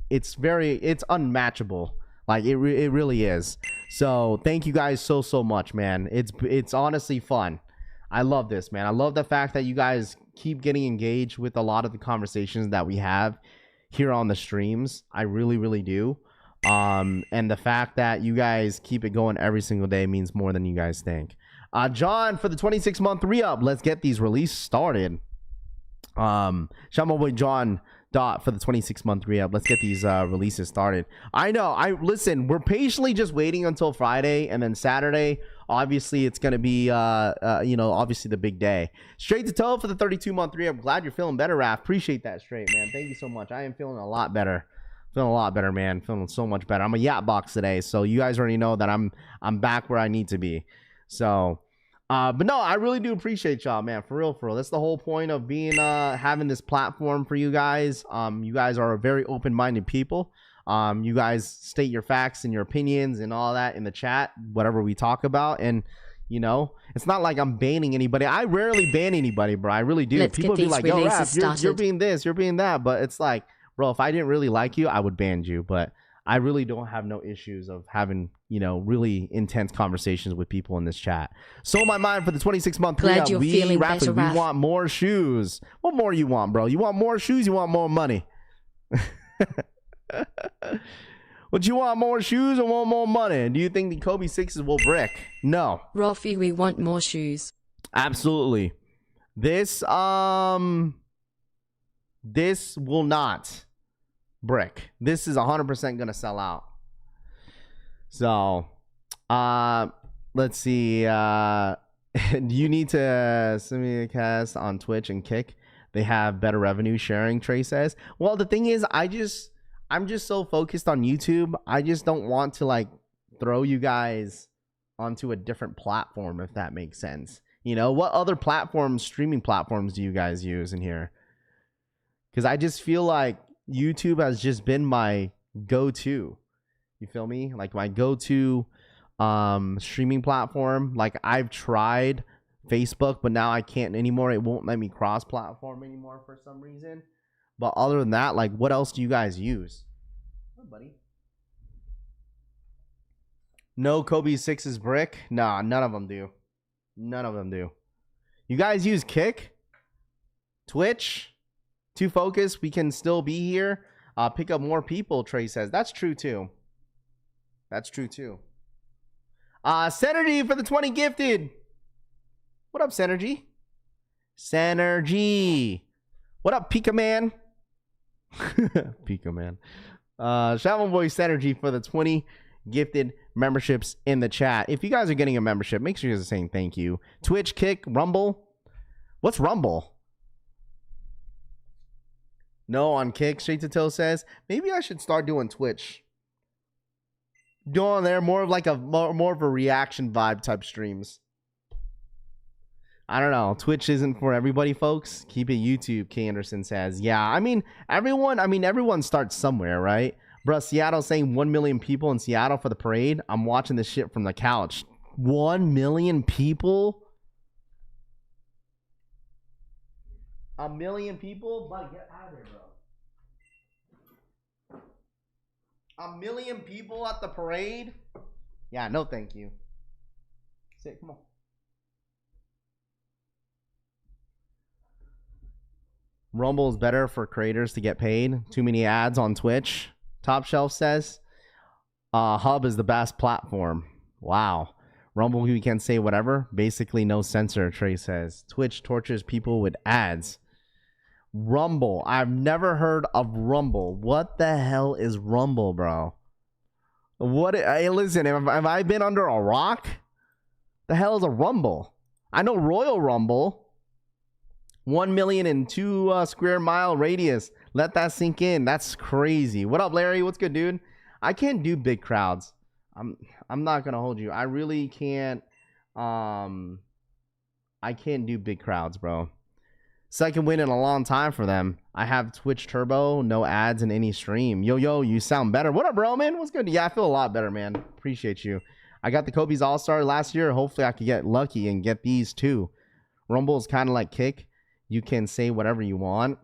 it's unmatchable. Like it really is. So thank you guys so much, man. It's honestly fun. I love this, man. I love the fact that you guys keep getting engaged with a lot of the conversations that we have here on the streams. I really do. And the fact that you guys keep it going every single day means more than you guys think. John, for the 26-month re-up, let's get these releases started. Shout out my boy John Dot for the 26-month re-up. Let's get these releases started. I know. Listen, we're patiently just waiting until Friday, and then Saturday, obviously, it's going to be, obviously the big day. Straight to Toe for the 32-month re-up. Glad you're feeling better, Raph. Appreciate that, Straight, man. Thank you so much. I am feeling a lot better. Man. Feeling so much better. I'm a yacht box today, so you guys already know that I'm back where I need to be. So, but no, I really do appreciate y'all, man. For real. That's the whole point of being having this platform for you guys. You guys are a very open-minded people. You guys state your facts and your opinions and all that in the chat, whatever we talk about. And it's not like I'm banning anybody. I rarely ban anybody, bro. I really do. People be like, yo, Raph, you're being this, you're being that. But it's like, bro, if I didn't really like you, I would ban you. But I really don't have no issues of having, really intense conversations with people in this chat. So my mind for the 26-month
Glad you're feeling better,
we want more shoes. What more you want, bro? You want more shoes? You want more money? What you want, more shoes or want more money? Do you think the Kobe 6s will brick? No.
Rolfie, we want more shoes.
Absolutely. This will not brick. This is 100% gonna sell out. So let's see. You need to send me a cast on Twitch and Kick. They have better revenue sharing, Trey says. Well, the thing is, I'm just so focused on YouTube. I just don't want to like throw you guys onto a different platform, if that makes sense. What other streaming platforms do you guys use in here? Because I just feel like YouTube has just been my go-to. You feel me? Like my go-to streaming platform. Like I've tried Facebook, but now I can't anymore. It won't let me cross-platform anymore for some reason. But other than that, like what else do you guys use? Oh, buddy. No Kobe 6's brick? Nah, none of them do. You guys use Kick? Twitch? To focus, we can still be here. Pick up more people, Trey says. That's true too. Synergy for the 20 gifted. What up, Synergy? What up, Pika Man? Pika Man. Shaman Boy Synergy for the 20 gifted memberships in the chat. If you guys are getting a membership, make sure you're saying thank you. Twitch, Kick, Rumble. What's Rumble? No on Kick. Straight to Toe says maybe I should start doing Twitch. Doing there more of like more of a reaction vibe type streams. I don't know. Twitch isn't for everybody, folks. Keep it YouTube, K. Anderson says. Yeah, I mean, everyone starts somewhere, right? Bruh, Seattle saying 1 million people in Seattle for the parade. I'm watching this shit from the couch. 1 million people? A million people? Buddy, get out of there, bro. A million people at the parade? Yeah, no thank you. Sit, come on. Rumble is better for creators to get paid. Too many ads on Twitch. Top Shelf says. Hub is the best platform. Wow. Rumble, you can say whatever. Basically, no censor, Trey says. Twitch tortures people with ads. Rumble. I've never heard of Rumble. What the hell is Rumble, bro? What? Hey, listen, have I been under a rock? The hell is a Rumble? I know Royal Rumble. 1 million in 2 square mile radius. Let that sink in. That's crazy. What up, Larry? What's good, dude? I can't do big crowds. I'm not gonna hold you. I really can't. I can't do big crowds, bro. Second win in a long time for them. I have Twitch Turbo, no ads in any stream. Yo, you sound better. What up, Roman? What's good? Yeah, I feel a lot better, man. Appreciate you. I got the Kobe's All-Star last year. Hopefully I could get lucky and get these too. Rumble is kind of like Kick. You can say whatever you want.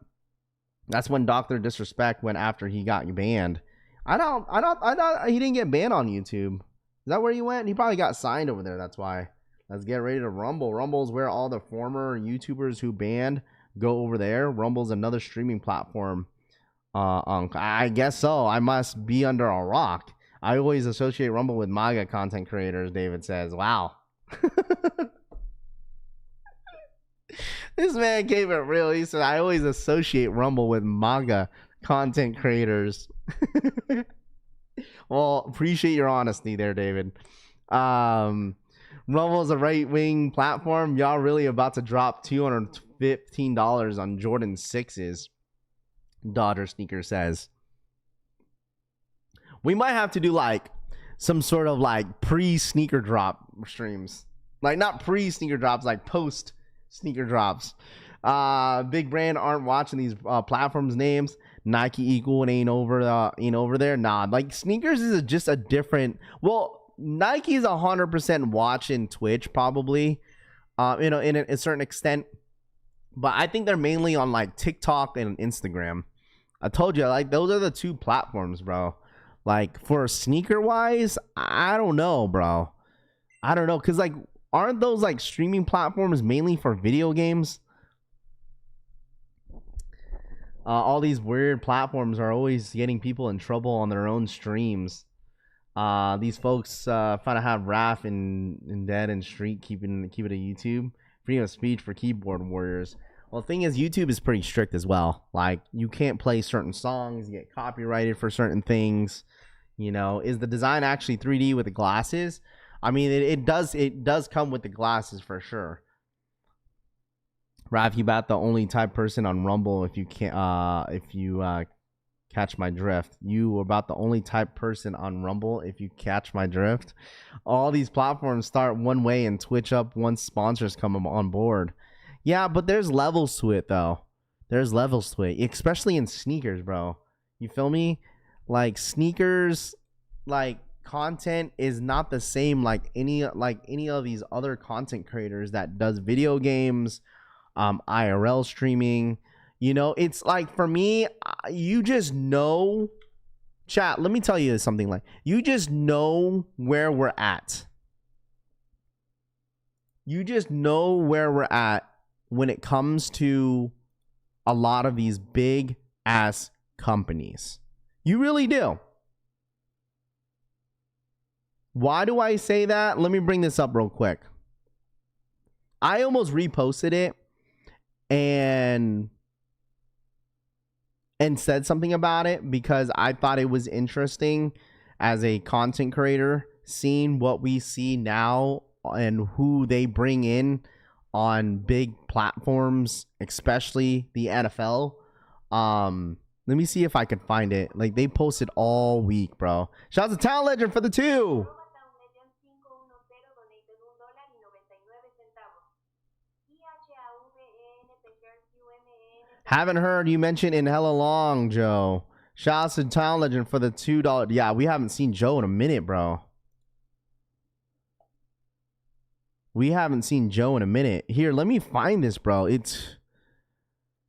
That's when Dr. Disrespect went after he got banned. I thought he didn't get banned on YouTube. Is that where he went? He probably got signed over there. That's why. Let's get ready to Rumble. Rumble is where all the former YouTubers who banned go over there. Rumble's another streaming platform. I guess so. I must be under a rock. I always associate Rumble with MAGA content creators, David says. Wow. This man gave it real. He said, I always associate Rumble with MAGA content creators. Well, appreciate your honesty there, David. Rumble is a right-wing platform. Y'all really about to drop $215 on Jordan 6s, Dodger Sneaker says. We might have to do like some sort of like pre-sneaker drop streams. Like not pre-sneaker drops, like post-sneaker drops. Big brand aren't watching these platforms names. Nike equal and ain't over there. Nah, like sneakers is just a different. Well, Nike is 100% watching Twitch probably, in a certain extent. But I think they're mainly on like TikTok and Instagram. I told you, like those are the two platforms, bro. Like for sneaker wise, I don't know, bro. I don't know, cause like aren't those like streaming platforms mainly for video games? All these weird platforms are always getting people in trouble on their own streams. These folks trying to have Raph and Dead and Street keep it a YouTube. Freedom of speech for keyboard warriors. Well, the thing is, YouTube is pretty strict as well. Like, you can't play certain songs. You get copyrighted for certain things. You know, is the design actually 3D with the glasses? I mean, it does come with the glasses for sure. Raph, you about the only type person on Rumble if you catch my drift. You are about the only type person on Rumble if you catch my drift. All these platforms start one way and twitch up once sponsors come on board. Yeah, but there's levels to it though. There's levels to it, especially in sneakers, bro. You feel me? Like sneakers, like content is not the same like any of these other content creators that does video games, IRL streaming. You know, it's like for me, you just know, chat, let me tell you something, like you just know where we're at. You just know where we're at when it comes to a lot of these big ass companies. You really do. Why do I say that? Let me bring this up real quick. I almost reposted it and said something about it because I thought it was interesting as a content creator, seeing what we see now and who they bring in on big platforms, especially the NFL. Let me see if I can find it. Like they posted all week, bro. Shout out to Talent Legend for the 2. Haven't heard you mention in hella long, Joe. Shouts to Town Legend for the $2. Yeah, we haven't seen Joe in a minute, bro. We haven't seen Joe in a minute. Here, let me find this, bro. Let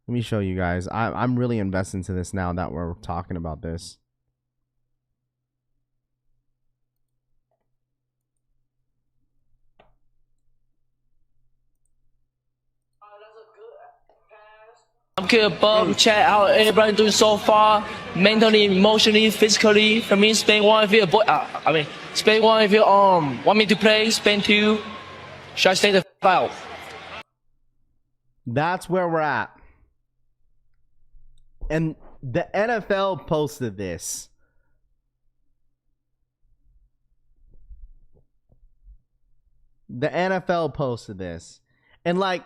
me show you guys. I'm really invested into this now that we're talking about this.
I'm good, Bob. Check out everybody doing so far, mentally, emotionally, physically. For me, Spain 1, if you Spain 1, if you want me to play, Spain 2, should I stay the out?
That's where we're at. And the NFL posted this. The NFL posted this. And like,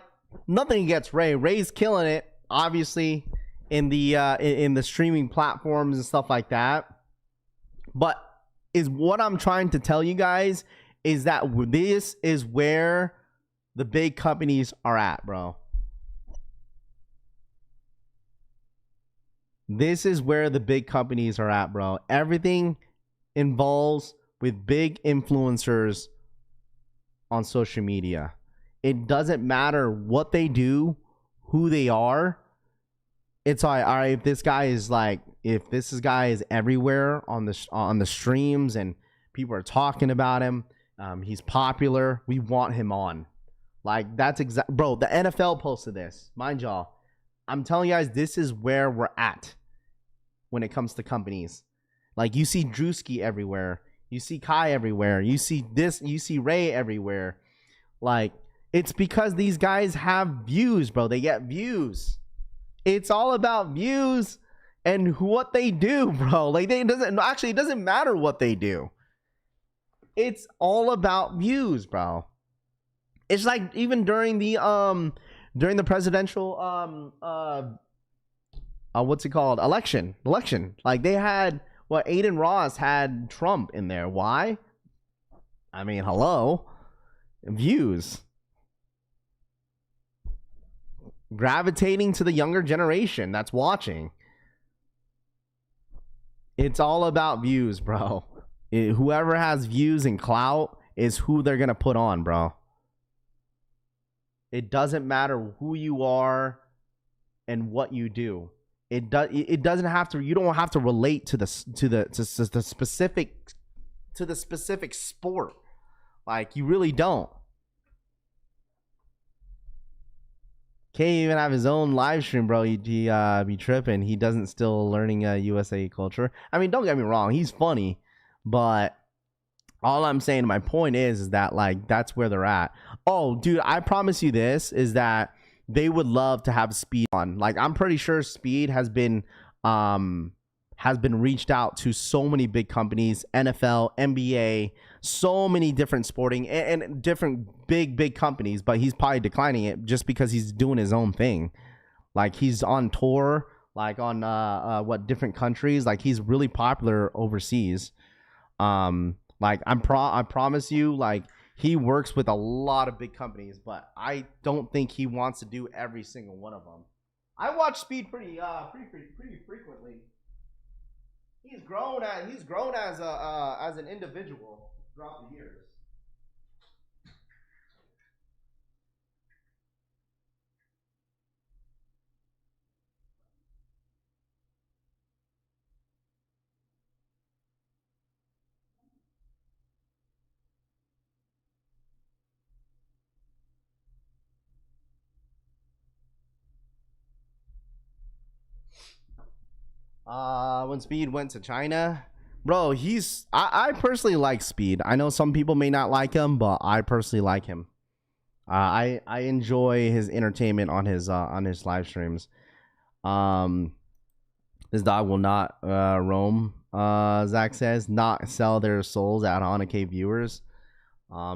nothing against Ray. Ray's killing it, obviously, in the streaming platforms and stuff like that. But is what I'm trying to tell you guys is that this is where the big companies are at, bro. This is where the big companies are at, bro. Everything involves with big influencers on social media. It doesn't matter what they do, who they are. It's all right, if this guy is like, if this guy is everywhere on the streams and people are talking about him, he's popular, we want him on. Like, that's exact, bro. The NFL posted this, mind y'all. I'm telling you guys, this is where we're at when it comes to companies. Like, you see Drewski everywhere, you see Kai everywhere, you see this, you see Ray everywhere. Like, it's because these guys have views, bro. They get views. It's all about views and what they do, bro. Like, it doesn't matter what they do. It's all about views, bro. It's like even during the presidential what's it called? Election. Like, they had Aiden Ross had Trump in there. Why? I mean, hello. Views. Gravitating to the younger generation that's watching. It's all about views, bro. Whoever has views and clout is who they're gonna put on, bro. It doesn't matter who you are and what you do. It doesn't have to. You don't have to relate to the specific sport. Like, you really don't. Can't even have his own live stream, bro. He be tripping. He doesn't still learning USA culture. I mean, don't get me wrong. He's funny, but all I'm saying, my point is that, like, that's where they're at. Oh, dude, I promise you this is that they would love to have Speed on. Like, I'm pretty sure Speed has been reached out to so many big companies, NFL, NBA, so many different sporting and different big companies, but he's probably declining it just because he's doing his own thing. Like, he's on tour, like on different countries. Like, he's really popular overseas. Like, I promise you, like, he works with a lot of big companies, but I don't think he wants to do every single one of them. I watch Speed pretty frequently. He's grown as an individual throughout the years. When Speed went to China, bro, I personally like Speed. I know some people may not like him, but I personally like him. I enjoy his entertainment on his live streams. This dog will not roam. Zach says not sell their souls out on AK viewers.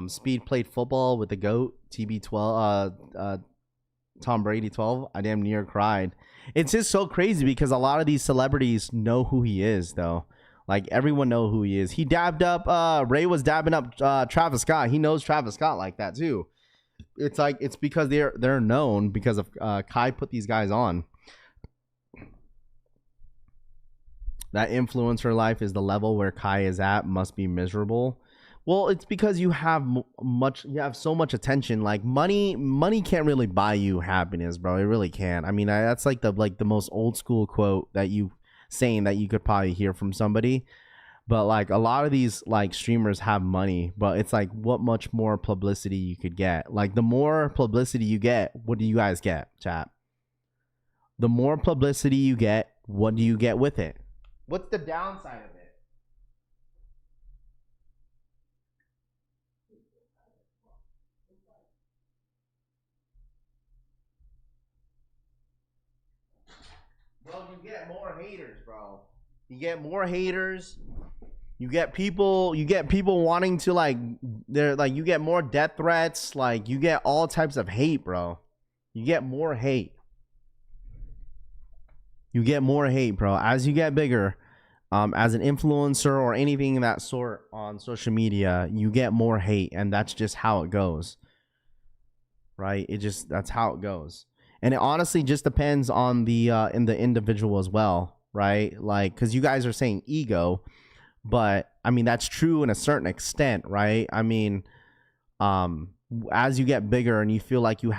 Speed played football with the GOAT TB12. Tom Brady 12. I damn near cried. It's just so crazy because a lot of these celebrities know who he is, though. Like, everyone know who he is. He dabbed up. Ray was dabbing up Travis Scott. He knows Travis Scott like that too. It's like, it's because they're known because of Kai put these guys on. that influencer life is the level where Kai is at, must be miserable. Well, it's because you have so much attention. Like money can't really buy you happiness, bro. It really can't. I mean, that's like the most old school quote that you saying that you could probably hear from somebody. But like a lot of these like streamers have money, but it's like what much more publicity you could get. Like the more publicity you get, what do you guys get, chat? The more publicity you get, what do you get with it? What's the downside of it? Bro, you get more haters, bro. You get more haters. You get people wanting to like, they're like, you get more death threats. Like you get all types of hate, bro. You get more hate. You get more hate, bro. As you get bigger, as an influencer or anything of that sort on social media, you get more hate, and that's just how it goes. Right? That's how it goes. And it honestly just depends on the individual as well, right? Like, because you guys are saying ego, but I mean that's true in a certain extent, right? I mean, as you get bigger and you feel like you're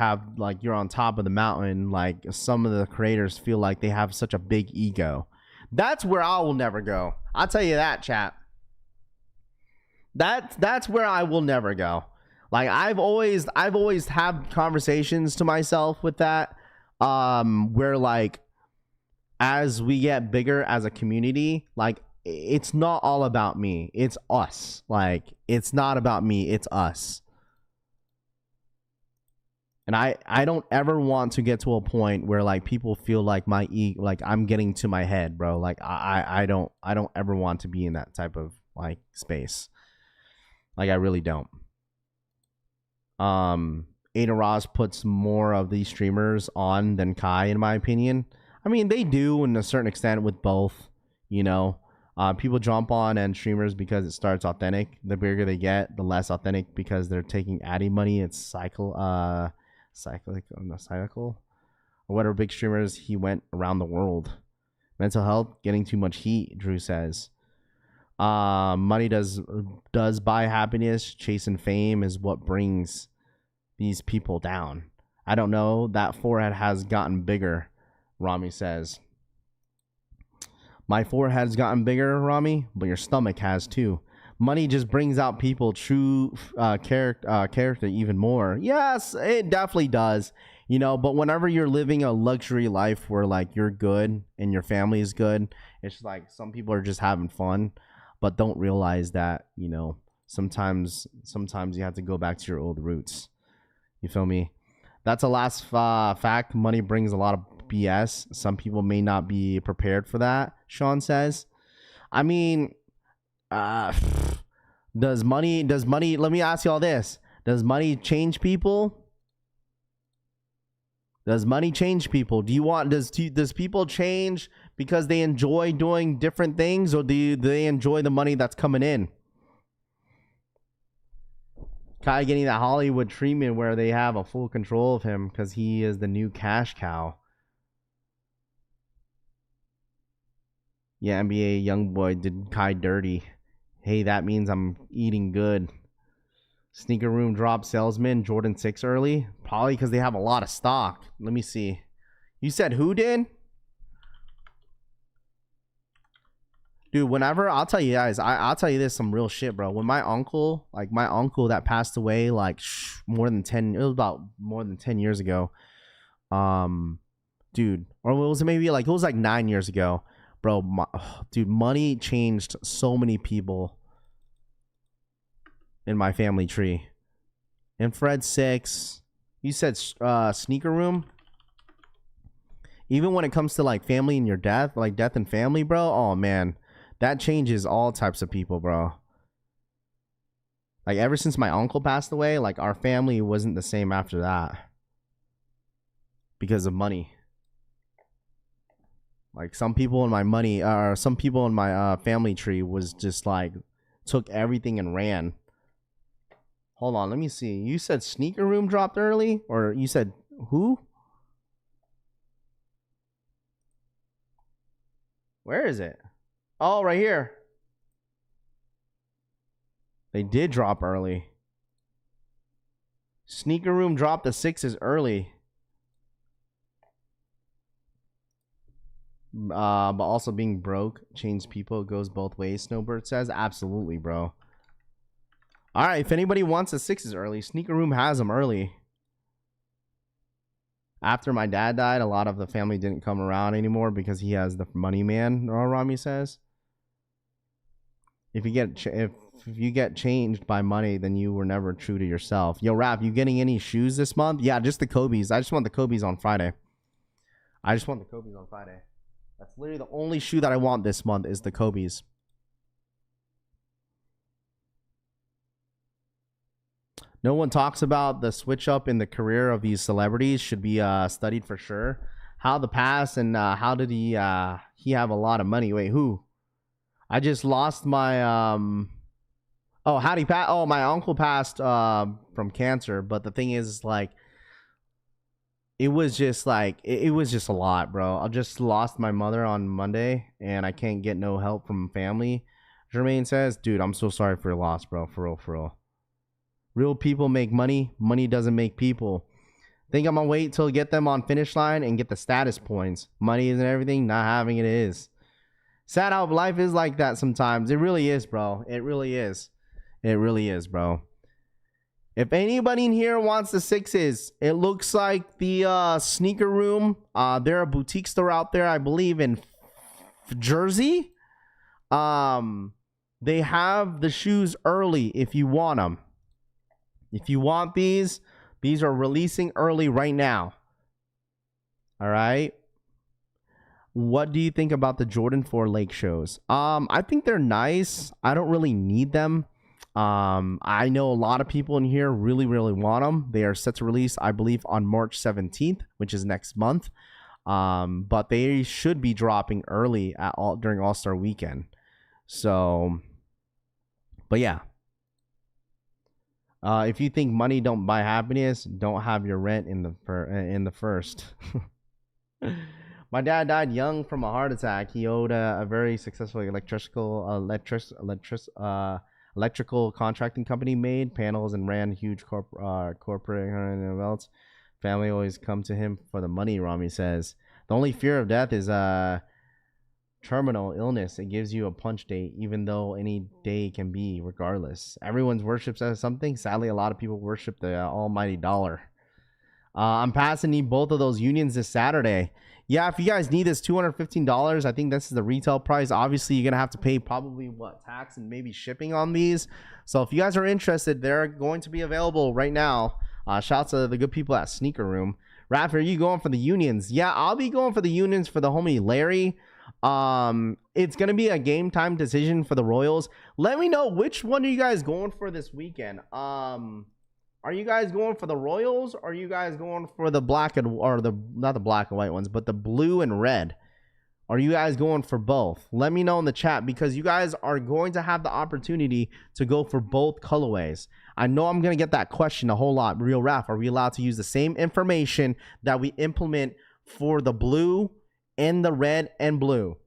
on top of the mountain, like some of the creators feel like they have such a big ego. That's where I will never go. I'll tell you that, chat. That's where I will never go. Like I've always had conversations to myself with that, where like as we get bigger as a community, like it's not all about me, it's us. Like it's not about me, it's us. And I don't ever want to get to a point where like people feel like like I'm getting to my head, bro. Like I don't ever want to be in that type of like space. Like I really don't. Ada Ross puts more of these streamers on than Kai, in my opinion. I mean, they do in a certain extent with both, you know. People jump on and streamers because it starts authentic. The bigger they get, the less authentic because they're taking addy money. It's cyclical. Or whatever big streamers, he went around the world. Mental health, getting too much heat, Drew says. Money does buy happiness. Chasing fame is what brings these people down. I don't know. That forehead has gotten bigger, Rami says. My forehead's gotten bigger, Rami, but your stomach has too. Money just brings out people true character even more. Yes, it definitely does. You know, but whenever you're living a luxury life where like you're good and your family is good, it's like some people are just having fun, but don't realize that, you know, sometimes you have to go back to your old roots. You feel me? That's a last fact. Money brings a lot of BS. Some people may not be prepared for that, Sean says. I mean, does money, let me ask you all this. Does money change people? Does money change people? Does people change because they enjoy doing different things, or do they enjoy the money that's coming in? Kai getting that Hollywood treatment where they have a full control of him because he is the new cash cow. Yeah, NBA YoungBoy did Kai dirty. Hey, that means I'm eating good. Sneaker Room drop salesman, Jordan 6 early. Probably because they have a lot of stock. Let me see. You said who did? Dude, whenever, I'll tell you guys, I'll tell you this, some real shit, bro. When my uncle that passed away, like more than 10, it was about more than 10 years ago. Dude, or was it maybe like, it was like 9 years ago. Bro, dude, money changed so many people in my family tree. And Fred 6, you said Sneaker Room. Even when it comes to like family and your death, like death and family, bro. Oh man, that changes all types of people, bro. Like ever since my uncle passed away, like our family wasn't the same after that because of money. Like some people in my family tree was just like took everything and ran. Hold on, let me see. You said Sneaker Room dropped early, or you said who? Where is it? Oh, right here. They did drop early. Sneaker Room dropped the 6s early. But also being broke changes people. It goes both ways, Snowbird says. Absolutely, bro. All right, if anybody wants the 6s early, Sneaker Room has them early. After my dad died, a lot of the family didn't come around anymore because he has the money man, Rami says. If you get changed by money, then you were never true to yourself. Yo, Rap, you getting any shoes this month? Yeah, just the Kobe's. I just want the Kobe's on Friday. That's literally the only shoe that I want this month is the Kobe's. No one talks about the switch up in the career of these celebrities. Should be studied for sure. How the past and how did he have a lot of money? Wait, who? I just lost my oh, how'd he pass? Oh, my uncle passed from cancer, but the thing is, like, it was just a lot, bro. I just lost my mother on Monday and I can't get no help from family. Jermaine says, dude, I'm so sorry for your loss, bro. For real, for real. Real people make money. Money doesn't make people. Think I'm gonna wait till get them on finish line and get the status points. Money isn't everything. Not having it is. Sad how life is like that sometimes. It really is, bro. It really is. It really is, bro. If anybody in here wants the 6s, it looks like the Sneaker Room. There are boutique store out there, I believe, in Jersey. They have the shoes early if you want them. If you want these are releasing early right now. All right. What do you think about the Jordan 4 Lake shows? I think they're nice. I don't really need them. I know a lot of people in here really, really want them. They are set to release, I believe, on March 17th, which is next month. But they should be dropping early during All-Star Weekend. So, but yeah. If you think money don't buy happiness, don't have your rent in the first. My dad died young from a heart attack. He owed a very successful electrical contracting company, made panels and ran huge corporate and else. Family always come to him for the money, Rami says. The only fear of death is terminal illness. It gives you a punch date, even though any day can be regardless. Everyone's worships as something. Sadly, a lot of people worship the almighty dollar. I'm passing both of those unions this Saturday. Yeah, if you guys need this $215, I think this is the retail price. Obviously, you're going to have to pay probably, tax and maybe shipping on these. So if you guys are interested, they're going to be available right now. Shouts to the good people at Sneaker Room. Raph, are you going for the unions? Yeah, I'll be going for the unions for the homie Larry. It's going to be a game time decision for the Royals. Let me know which one are you guys going for this weekend. Are you guys going for the Royals, or are you guys going for the black and not the black and white ones, but the blue and red? Are you guys going for both? Let me know in the chat, because you guys are going to have the opportunity to go for both colorways. I know I'm going to get that question a whole lot. Real Raph, are we allowed to use the same information that we implement for the blue and the red and blue?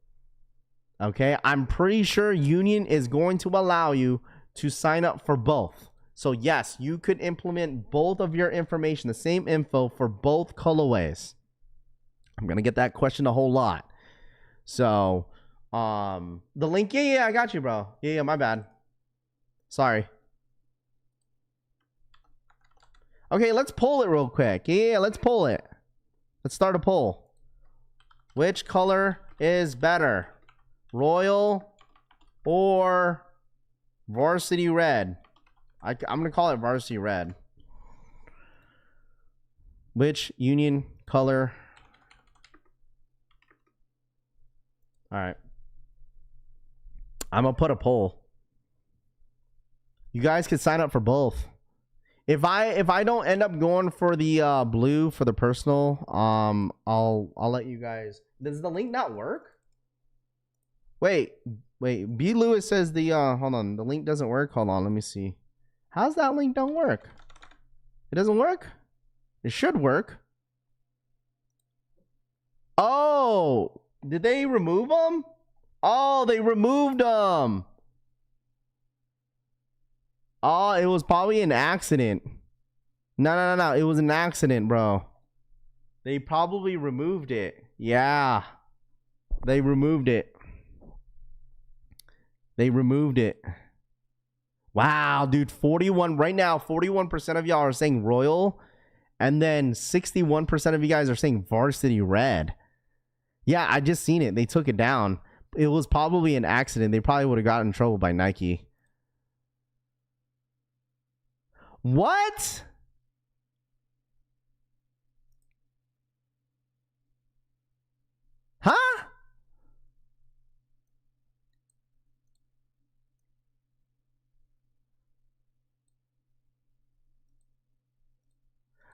Okay, I'm pretty sure Union is going to allow you to sign up for both. So yes, you could implement both of your information, the same info for both colorways. I'm going to get that question a whole lot. So, the link, yeah, I got you, bro. Yeah, my bad. Sorry. Okay, let's poll it real quick. Yeah, let's poll it. Let's start a poll. Which color is better? Royal or Varsity Red? I'm going to call it Varsity Red. Which Union color? All right. I'm going to put a poll. You guys can sign up for both. If I don't end up going for the blue for the personal, I'll let you guys. Does the link not work? Wait. B Lewis says the hold on, the link doesn't work. Hold on, let me see. How's that link don't work? It doesn't work? It should work. Oh, did they remove them? Oh, they removed them. Oh, it was probably an accident. No. It was an accident, bro. They probably removed it. Yeah. They removed it. They removed it. Wow, dude. 41 right now. 41% of y'all are saying Royal. And then 61% of you guys are saying Varsity Red. Yeah, I just seen it. They took it down. It was probably an accident. They probably would have gotten in trouble by Nike. What? Huh?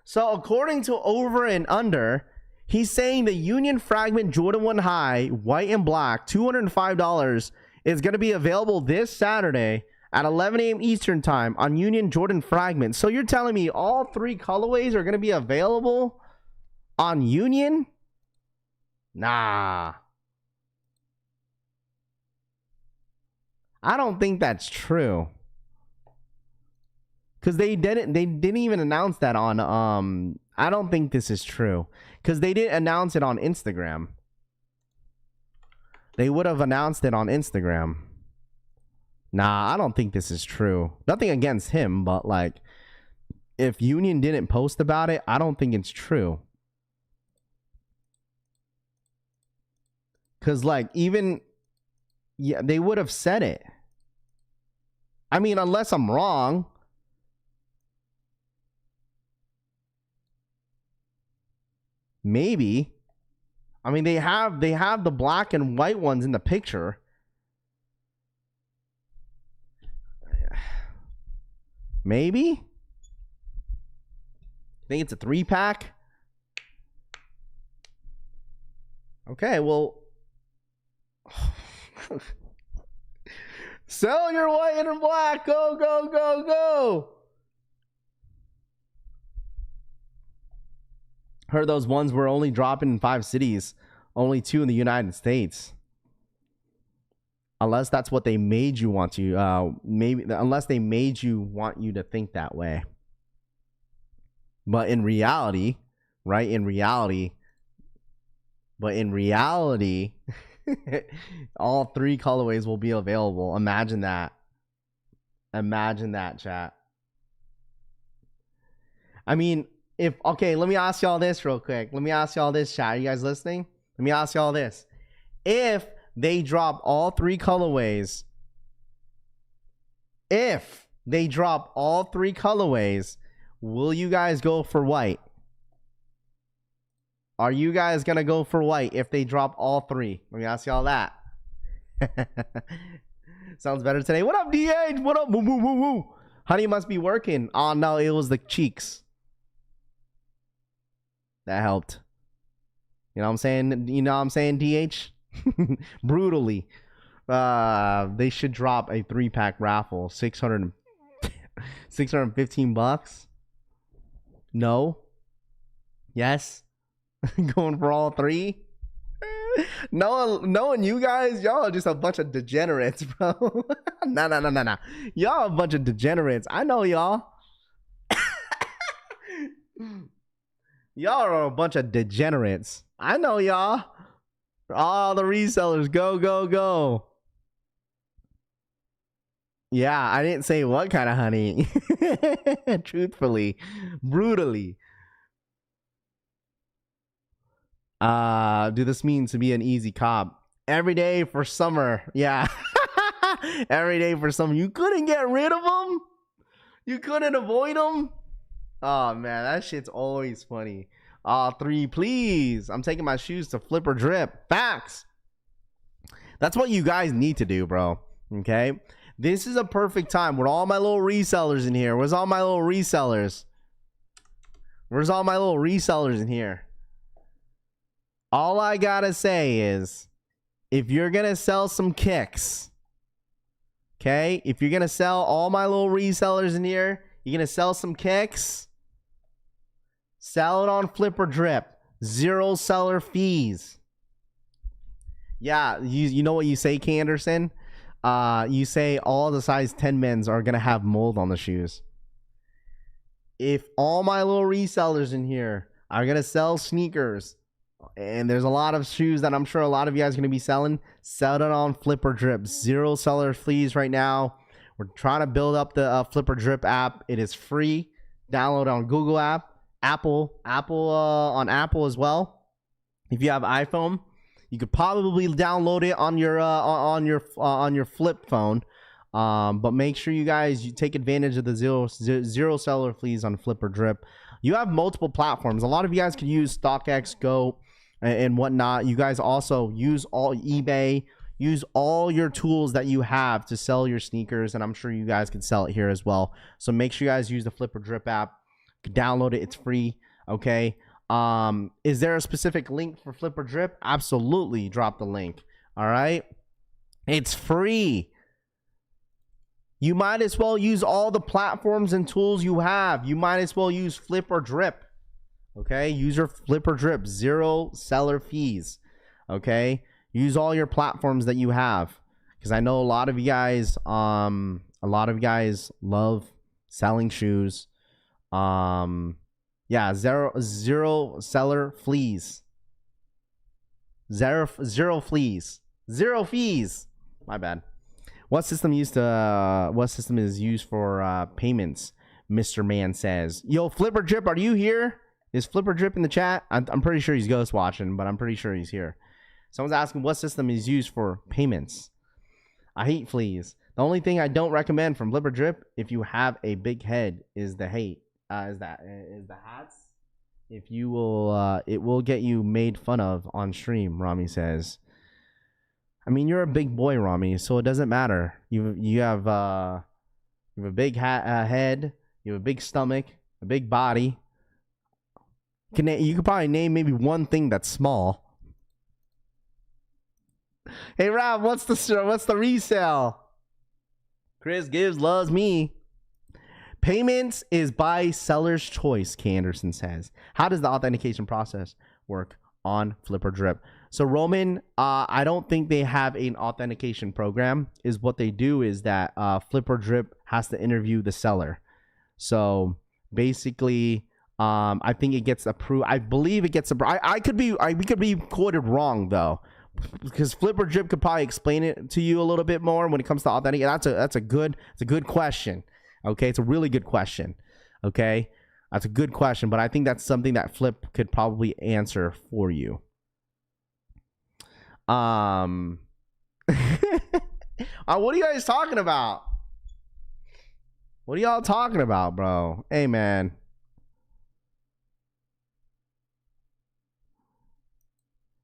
So according to Over and Under, he's saying the Union Fragment Jordan 1 High, white and black, $205 is going to be available this Saturday at 11 a.m. Eastern time on Union Jordan Fragment. So you're telling me all 3 colorways are going to be available on Union? Nah. I don't think that's true. Because they didn't even announce that on I don't think this is true. Because they didn't announce it on Instagram. They would have announced it on Instagram. Nah, I don't think this is true. Nothing against him, but like, if Union didn't post about it, I don't think it's true. Because like, even, yeah, they would have said it. I mean, unless I'm wrong. Maybe. I mean, they have the black and white ones in the picture. Maybe. Think it's a 3-pack. Okay, well. Sell your white and black. Go, go, go, go. Heard those ones were only dropping in 5 cities, only 2 in the United States. Unless that's what they made you want to, unless they made you want you to think that way. But in reality, right? But in reality, all 3 colorways will be available. Imagine that. Imagine that, chat. I mean, okay, let me ask y'all this real quick. Let me ask y'all this, chat. Are you guys listening? Let me ask y'all this. If they drop all 3 colorways, will you guys go for white? Are you guys going to go for white if they drop all 3? Let me ask y'all that. Sounds better today. What up, DH? What up? Woo, woo, woo, woo. Honey must be working. Oh, no, it was the cheeks. That helped. You know what I'm saying? You know what I'm saying, DH? Brutally. They should drop a 3-pack raffle. $615? No? Yes? Going for all 3? Knowing you guys, y'all are just a bunch of degenerates, bro. Nah. Y'all a bunch of degenerates. I know y'all. Y'all are a bunch of degenerates. I know y'all. All the resellers, go, go, go. Yeah, I didn't say what kind of honey. Truthfully. Brutally. Do this mean to be an easy cop? Every day for summer. Yeah. Every day for summer. You couldn't get rid of them? You couldn't avoid them? Oh, man, that shit's always funny. 3, please. I'm taking my shoes to flip or drip. Facts. That's what you guys need to do, bro. Okay? This is a perfect time. Where all my little resellers in here? Where's all my little resellers? Where's all my little resellers in here? All I gotta say is, if you're gonna sell some kicks, okay? If you're gonna sell all my little resellers in here, you're gonna sell some kicks. Sell it on Flip or Drip. 0 seller fees. Yeah, you know what you say, K. Anderson? You say all the size 10 men's are gonna have mold on the shoes. If all my little resellers in here are gonna sell sneakers, and there's a lot of shoes that I'm sure a lot of you guys are gonna be selling, sell it on Flipper Drip. 0 seller fees right now. We're trying to build up the Flipper Drip app. It is free. Download on Google app, Apple on Apple as well. If you have iPhone, you could probably download it on your flip phone. But make sure you guys take advantage of the zero seller fees on Flipper Drip. You have multiple platforms. A lot of you guys can use StockX, Go, and whatnot. You guys also use all eBay. Use all your tools that you have to sell your sneakers, and I'm sure you guys can sell it here as well. So make sure you guys use the Flipper Drip app. Download it. It's free. Okay. Is there a specific link for Flipper Drip? Absolutely. Drop the link. All right. It's free. You might as well use all the platforms and tools you have. You might as well use Flipper Drip. Okay. Use your Flipper Drip. 0 seller fees. Okay. Use all your platforms that you have. Because I know a lot of you guys love selling shoes. Yeah, zero seller fees. Zero fees. 0 fees. My bad. What system is used for payments? Mr. Man says. Yo, Flipper Drip, are you here? Is Flipper Drip in the chat? I'm pretty sure he's ghost watching, but I'm pretty sure he's here. Someone's asking what system is used for payments. I hate fleas. The only thing I don't recommend from Flipper Drip, if you have a big head, is the hats. If you will, it will get you made fun of on stream. Rami says. I mean, you're a big boy, Rami, so it doesn't matter. You have a big head. You have a big stomach, a big body. You could probably name maybe one thing that's small. Hey Rob, what's the resale? Chris Gibbs loves me. Payments is by seller's choice, K. Anderson says. How does the authentication process work on Flipper Drip? So Roman, I don't think they have an authentication program. Is what they do is that Flipper Drip has to interview the seller. So basically, I think it gets approved. I believe it gets approved. We could be quoted wrong though, because Flipper Drip could probably explain it to you a little bit more when it comes to authentication. That's a good question. Okay, it's a really good question. Okay, that's a good question, but I think that's something that Flip could probably answer for you. What are you guys talking about? What are y'all talking about, bro? Hey, man.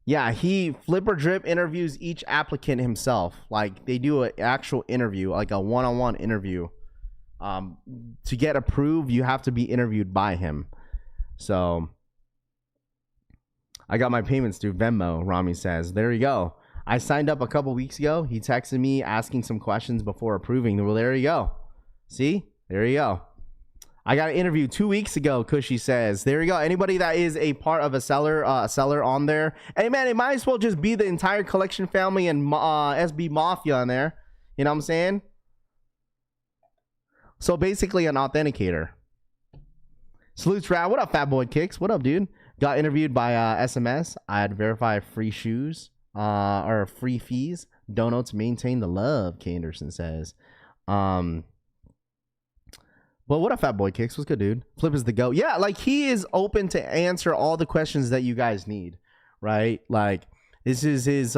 Yeah, Flipper Drip interviews each applicant himself. Like, they do an actual interview, like a one-on-one interview. To get approved, you have to be interviewed by him. So, I got my payments through Venmo, Rami says. There you go. I signed up a couple weeks ago. He texted me asking some questions before approving. Well, there you go. See? There you go. I got an interview 2 weeks ago, Cushy says. There you go. Anybody that is a part of a seller on there. Hey, man, it might as well just be the entire Collection family and SB Mafia on there. You know what I'm saying? So, basically, an authenticator. Salutes, Rad. What up, Fat Boy Kicks? What up, dude? Got interviewed by SMS. I had to verify free shoes or free fees. Donuts maintain the love, K. Anderson says. Well, what up, Fat Boy Kicks? What's good, dude? Flip is the GOAT. Yeah, like, he is open to answer all the questions that you guys need, right? Like, this is his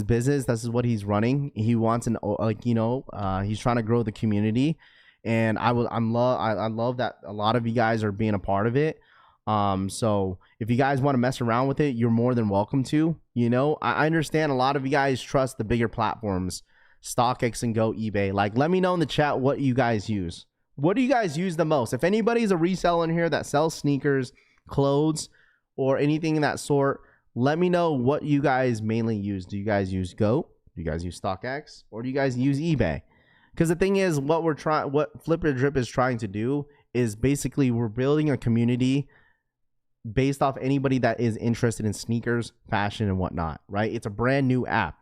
business. This is what he's running. He wants he's trying to grow the community, and I love that a lot of you guys are being a part of it. So if you guys want to mess around with it, you're more than welcome to. You know, I understand a lot of you guys trust the bigger platforms, StockX and Go, eBay. Like, let me know in the chat what you guys use. What do you guys use the most? If anybody's a reseller in here that sells sneakers, clothes, or anything in that sort, let me know what you guys mainly use. Do you guys use Go? Do you guys use StockX? Or do you guys use eBay? Because the thing is, what Flipper Drip is trying to do is basically we're building a community based off anybody that is interested in sneakers, fashion, and whatnot, right? It's a brand new app.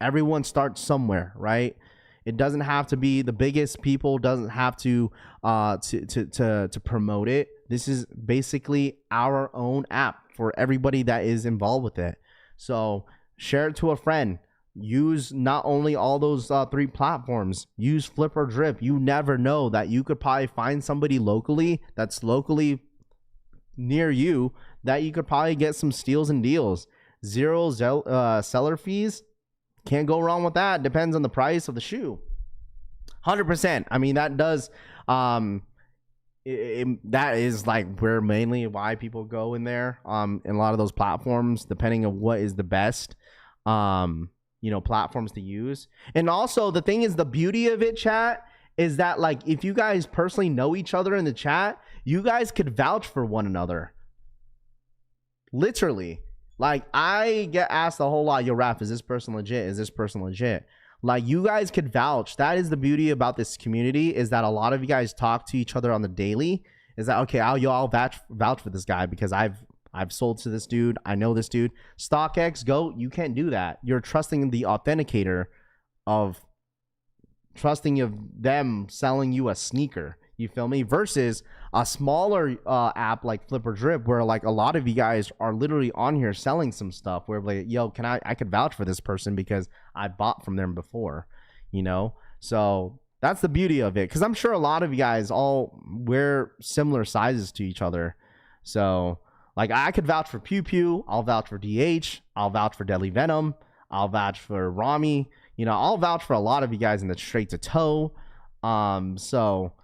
Everyone starts somewhere, right? It doesn't have to be the biggest people, doesn't have to promote it. This is basically our own app for everybody that is involved with it. So share it to a friend. Use not only all those 3 platforms, use Flip or Drip. You never know that you could probably find somebody locally that's locally near you that you could probably get some steals and deals. Zero seller fees. Can't go wrong with that. Depends on the price of the shoe. 100%. I mean, that does that is like where mainly why people go in there in a lot of those platforms, depending on what is the best platforms to use. And also the thing is, the beauty of it, chat, is that like if you guys personally know each other in the chat, you guys could vouch for one another. Literally. Like, I get asked a whole lot, yo, Raph, is this person legit? Is this person legit? Like, you guys could vouch. That is the beauty about this community, is that a lot of you guys talk to each other on the daily. Is that, okay, I'll vouch for this guy because I've sold to this dude. I know this dude. StockX, GOAT, you can't do that. You're trusting the authenticator of trusting of them selling you a sneaker. You feel me? Versus a smaller app like Flip or Drip, where like a lot of you guys are literally on here selling some stuff where like, yo, I could vouch for this person because I bought from them before, So that's the beauty of it, because I'm sure a lot of you guys all wear similar sizes to each other. So like I could vouch for Pew Pew, I'll vouch for DH, I'll vouch for Deadly Venom, I'll vouch for Rami, I'll vouch for a lot of you guys in the straight to toe. So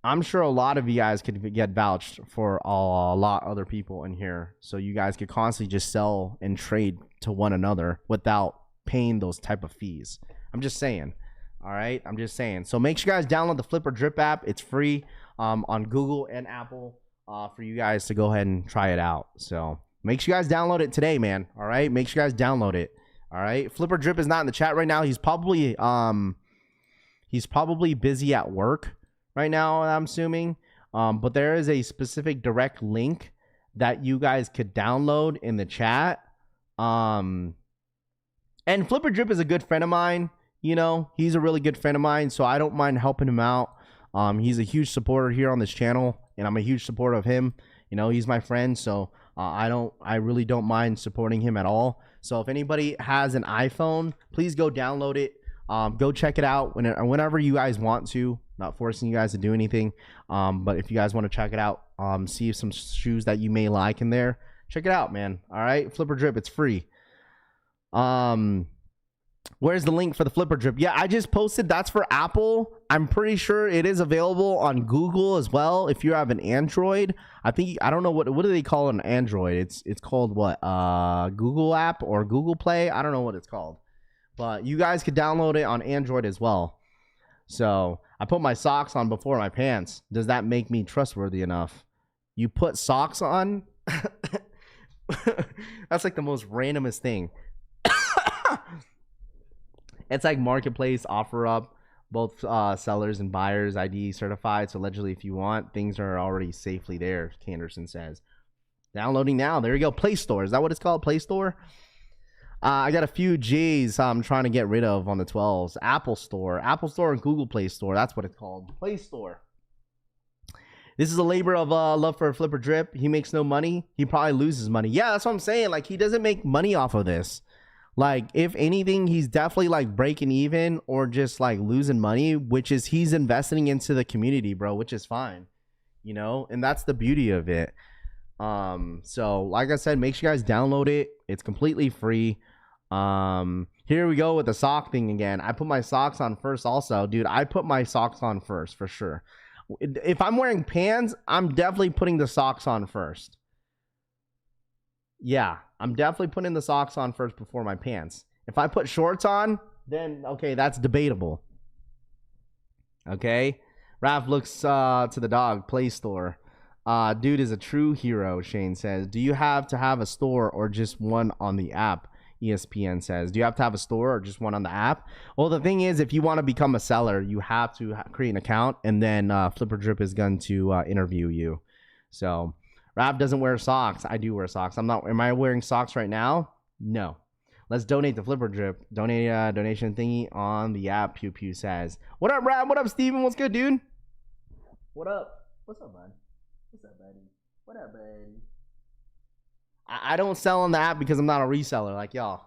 I'm sure a lot of you guys could get vouched for a lot of other people in here. So you guys could constantly just sell and trade to one another without paying those type of fees. I'm just saying. All right. I'm just saying. So make sure you guys download the Flip or Drip app. It's free on Google and Apple for you guys to go ahead and try it out. So make sure you guys download it today, man. All right. Make sure you guys download it. All right. Flip or Drip is not in the chat right now. He's probably busy at work right now, I'm assuming. But there is a specific direct link that you guys could download in the chat. And Flip or Drip is a good friend of mine. He's a really good friend of mine, so I don't mind helping him out. He's a huge supporter here on this channel, and I'm a huge supporter of him. He's my friend, so I really don't mind supporting him at all. So if anybody has an iPhone, please go download it. Go check it out whenever you guys want to. Not forcing you guys to do anything, but if you guys want to check it out, see some shoes that you may like in there, check it out, man. All right, Flip or Drip, it's free. Where's the link for the Flip or Drip? Yeah, I just posted. That's for Apple. I'm pretty sure it is available on Google as well if you have an Android. I don't know what do they call an Android. It's called what? Google app or Google Play. I don't know what it's called, but you guys could download it on Android as well. So I put my socks on before my pants. Does that make me trustworthy enough? You put socks on? That's like the most randomest thing. It's like Marketplace, OfferUp, both sellers and buyers ID certified. So allegedly, if you want, things are already safely there, Canderson says. Downloading now. There you go. Play Store. Is that what it's called? Play Store? I got a few G's I'm trying to get rid of on the 12s. Apple Store and Google Play Store. That's what it's called. Play Store. This is a labor of love for a Flip or Drip. He makes no money. He probably loses money. Yeah, that's what I'm saying. Like, he doesn't make money off of this. Like, if anything, he's definitely like breaking even or just like losing money, which is he's investing into the community, bro, which is fine, and that's the beauty of it. So like I said, make sure you guys download it. It's completely free. Here we go with the sock thing again. I put my socks on first also. Dude, I put my socks on first for sure. If I'm wearing pants, I'm definitely putting the socks on first. Yeah, I'm definitely putting the socks on first before my pants. If I put shorts on, then okay, that's debatable. Okay. Raph looks to the dog. Play Store. Dude is a true hero, Shane says. Do you have to have a store or just one on the app? ESPN says. Do you have to have a store or just one on the app? Well, the thing is, if you want to become a seller, you have to create an account, and then Flip or Drip is going to interview you. So Rav doesn't wear socks. I do wear socks. I'm not. Am I wearing socks right now? No. Let's donate to Flipper Drip. Donate donation thingy on the app. Pew Pew says. What up, Rav? What up, Steven? What's good, dude? What up? What's up, bud? What's up, buddy? What up, buddy? I don't sell on the app because I'm not a reseller like y'all.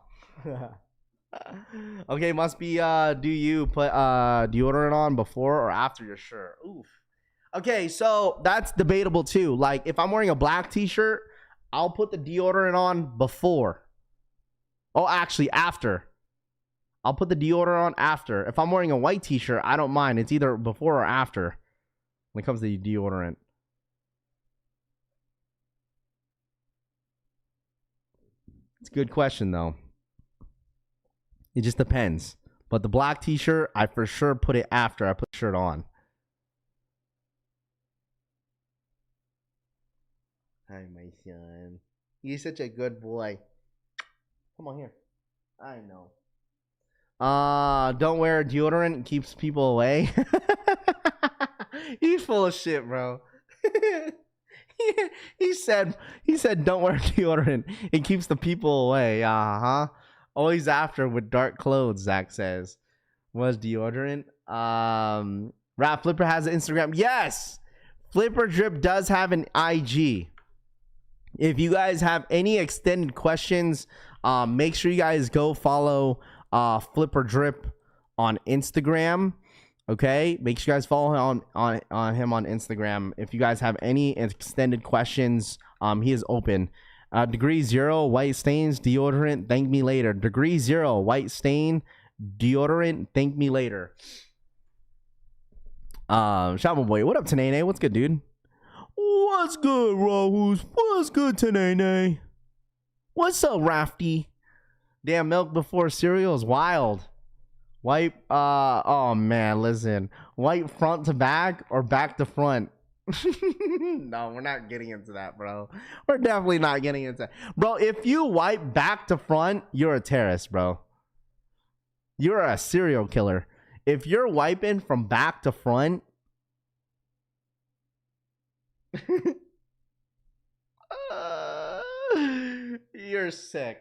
Okay, must be do you put deodorant on before or after your shirt? Oof. Okay, so that's debatable too. Like if I'm wearing a black t-shirt, I'll put the deodorant on before. Oh, actually after. I'll put the deodorant on after. If I'm wearing a white t-shirt, I don't mind. It's either before or after when it comes to the deodorant. It's a good question though. It just depends. But the black t-shirt, I for sure put it after I put the shirt on. Hi, my son. You're such a good boy. Come on here. I know. Don't wear deodorant. It keeps people away. He's full of shit, bro. he said don't wear deodorant. It keeps the people away. Always after with dark clothes, Zach says. Was deodorant. Rap Flipper has an Instagram. Yes! Flipper Drip does have an IG. If you guys have any extended questions, make sure you guys go follow Flipper Drip on Instagram. Okay, make sure you guys follow him on him on Instagram. If you guys have any extended questions, he is open. Degree 0 white stains deodorant. Thank me later. Degree 0 white stain deodorant. Thank me later. Shaman boy, what up, Tanene? What's good, dude? What's good, Rahus? What's good, Tanene? What's up, Rafty? Damn, milk before cereal is wild. White, oh man, listen. White front to back or back to front? No, we're not getting into that, bro. We're definitely not getting into that. Bro, if you wipe back to front, you're a terrorist, bro. You're a serial killer. If you're wiping from back to front, you're sick.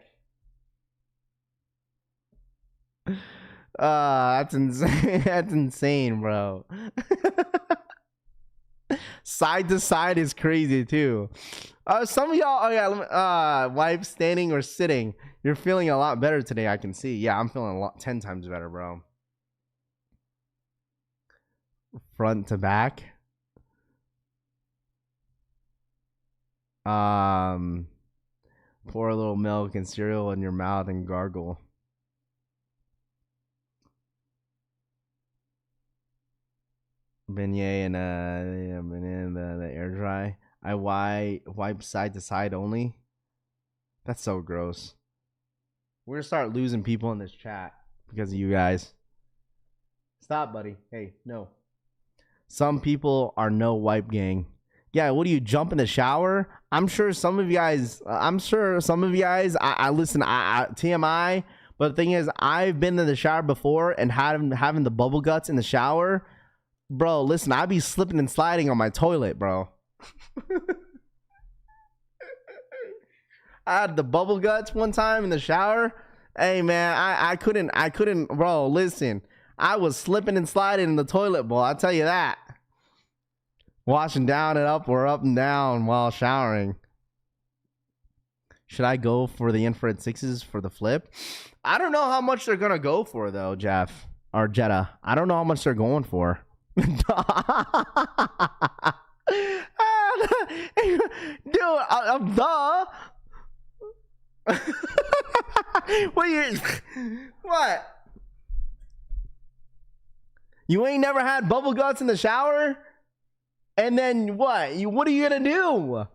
That's insane. That's insane, bro. Side to side is crazy too. Some of y'all, oh yeah, wife standing or sitting. You're feeling a lot better today, I can see. Yeah, I'm feeling a lot 10 times better, bro. Front to back. Pour a little milk and cereal in your mouth and gargle. Beignet and the air dry. I wipe side to side only. That's so gross. We're gonna start losing people in this chat because of you guys. Stop, buddy. Hey, no. Some people are no wipe gang. Yeah, what do you jump in the shower? I'm sure some of you guys. I listen. I TMI. But the thing is, I've been in the shower before and having the bubble guts in the shower. Bro, listen, I be slipping and sliding on my toilet, bro. I had the bubble guts one time in the shower. Hey, man, I couldn't, bro, listen. I was slipping and sliding in the toilet bowl, I'll tell you that. Washing down and up or up and down while showering. Should I go for the infrared 6s for the flip? I don't know how much they're going to go for, though, Jeff. Or Jetta. I don't know how much they're going for. Dude, duh. What? You ain't never had bubble guts in the shower? And then what? What are you gonna do?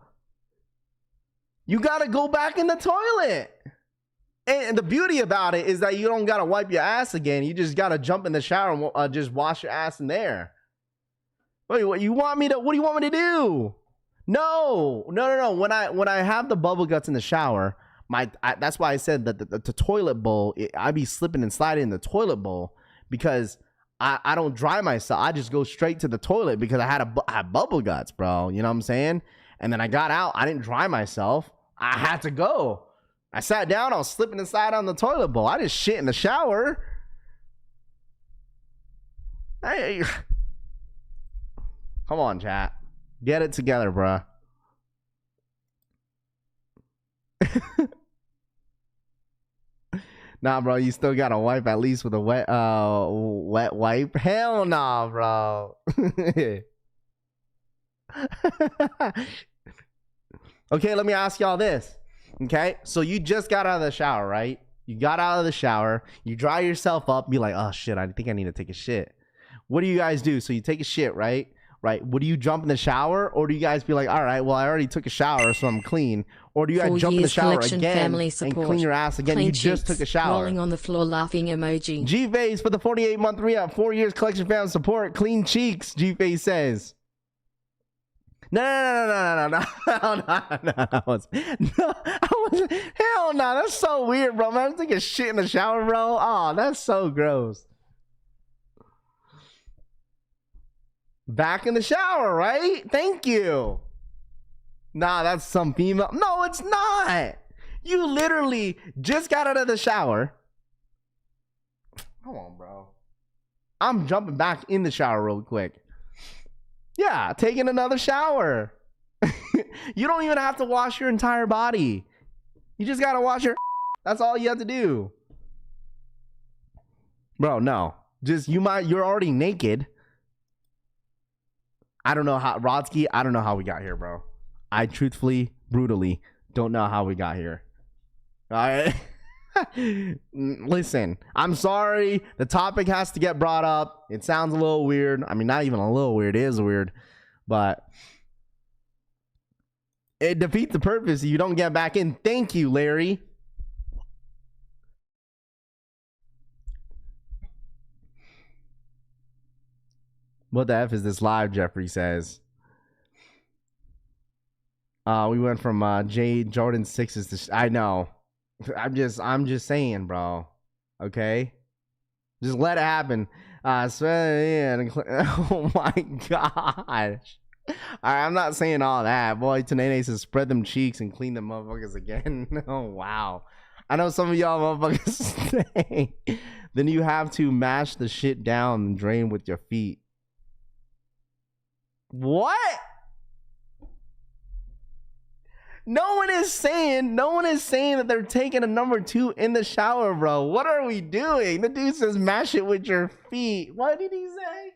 You gotta go back in the toilet. And the beauty about it is that you don't gotta wipe your ass again. You just gotta jump in the shower and just wash your ass in there. Wait, what do you want me to do? No. When I have the bubble guts in the shower, that's why I said that the toilet bowl, I be slipping and sliding in the toilet bowl because I don't dry myself. I just go straight to the toilet because I had bubble guts, bro. You know what I'm saying? And then I got out. I didn't dry myself. I had to go. I sat down. I was slipping aside on the toilet bowl. I just shit in the shower. Hey, come on, chat. Get it together, bruh. Nah, bro, you still gotta wipe at least with a wet wipe. Hell nah, bro. Okay, let me ask y'all this. Okay, so you just got out of the shower, right? You got out of the shower, you dry yourself up, be like, oh shit, I think I need to take a shit. What do you guys do? So you take a shit, right? Right. Would you jump in the shower, or do you guys be like, all right, well, I already took a shower, so I'm clean? Or do you guys jump in the shower again and clean your ass again? You just took a shower.
Rolling on the floor laughing emoji.
G-Face for the 48-month re-up, 4 years collection family support. Clean cheeks, G-Face says. No. Hell no, that's so weird, bro. Man, I'm taking shit in the shower, bro. Oh, that's so gross. Back in the shower, right? Thank you. Nah, that's some female. No, it's not. You literally just got out of the shower. Come on, bro. I'm jumping back in the shower real quick. Yeah, taking another shower. You don't even have to wash your entire body. You just gotta wash your. That's all you have to do. Bro, no. Just you're already naked. I don't know how, Rodsky, I don't know how we got here, bro. I truthfully, brutally don't know how we got here. All right? Listen, I'm sorry. The topic has to get brought up. It sounds a little weird. I mean, not even a little weird. It is weird. But it defeats the purpose if you don't get back in. Thank you, Larry. What the F is this live, Jeffrey says. We went from J Jordan 6s to I know. I'm just saying, bro. Okay? Just let it happen. Oh my gosh. I'm not saying all that. Boy, Tanene says spread them cheeks and clean them motherfuckers again. Oh wow. I know some of y'all motherfuckers say. Then you have to mash the shit down and drain with your feet. What? No one is saying that they're taking a number 2 in the shower, bro. What are we doing? The dude says mash it with your feet. What did he say?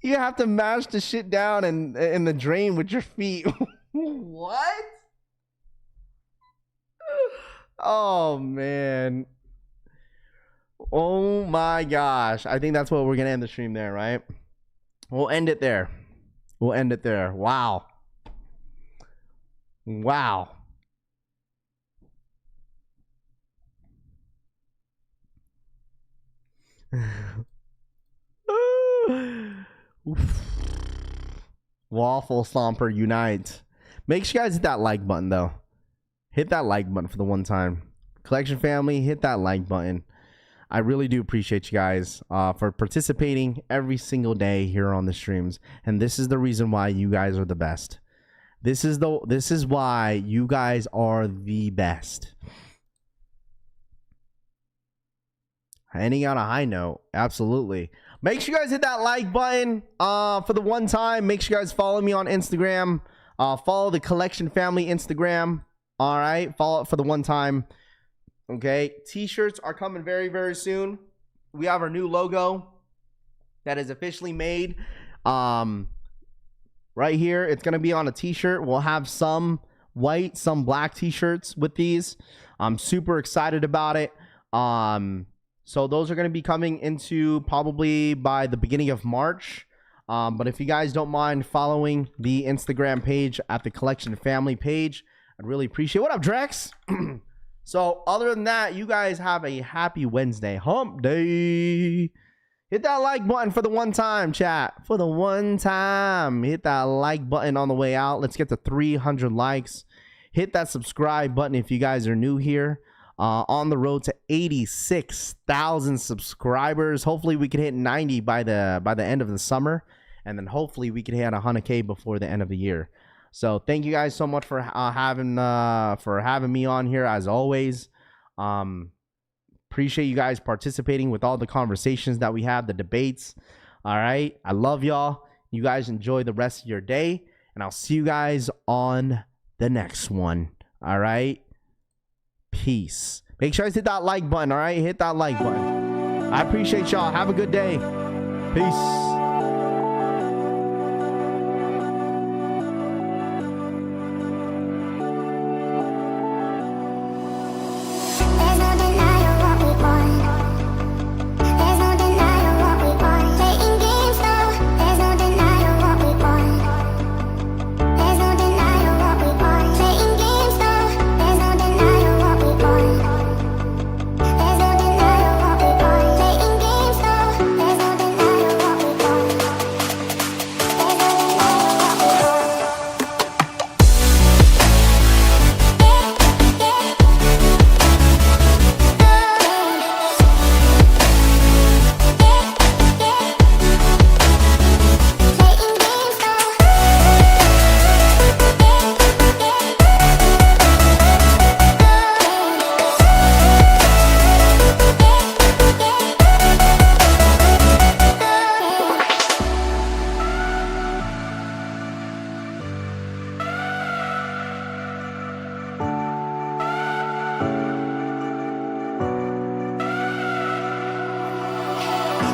You have to mash the shit down and in the drain with your feet. What? Oh man. Oh my gosh. I think that's what we're gonna end the stream there, right? We'll end it there. We'll end it there. Wow. Wow. Waffle Stomper unite. Make sure you guys hit that like button though. Hit that like button for the one time. Collection family, hit that like button. I really do appreciate you guys for participating every single day here on the streams. And this is the reason why you guys are the best. This is why you guys are the best. Ending on a high note, absolutely. Make sure you guys hit that like button for the one time. Make sure you guys follow me on Instagram. Follow the Collection Family Instagram. All right, follow it for the one time. Okay, t-shirts are coming very, very soon. We have our new logo that is officially made. Right here, it's gonna be on a t-shirt. We'll have some white, some black t-shirts with these. I'm super excited about it. So those are gonna be coming into probably by the beginning of March. But if you guys don't mind following the Instagram page at the Collection Family page, I'd really appreciate it. What up, Drex? So other than that, you guys have a happy Wednesday, hump day. Hit that like button for the one time, chat. For the one time, hit that like button on the way out. Let's get to 300 likes. Hit that subscribe button if you guys are new here. On the road to 86,000 subscribers. Hopefully we can hit 90 by the end of the summer, and then hopefully we can hit 100K before the end of the year. So thank you guys so much for having me on here as always. Appreciate you guys participating with all the conversations that we have, the debates. All right. I love y'all. You guys enjoy the rest of your day, and I'll see you guys on the next one. All right. Peace. Make sure you hit that like button. All right. Hit that like button. I appreciate y'all. Have a good day. Peace.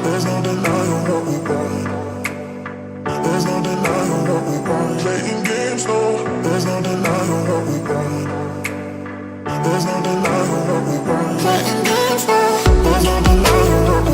There's no denying what we want. There's no denying what we want. Playing games, no. There's no denying what we want. There's no denying what we want. Playing games, no. There's no denying what we want.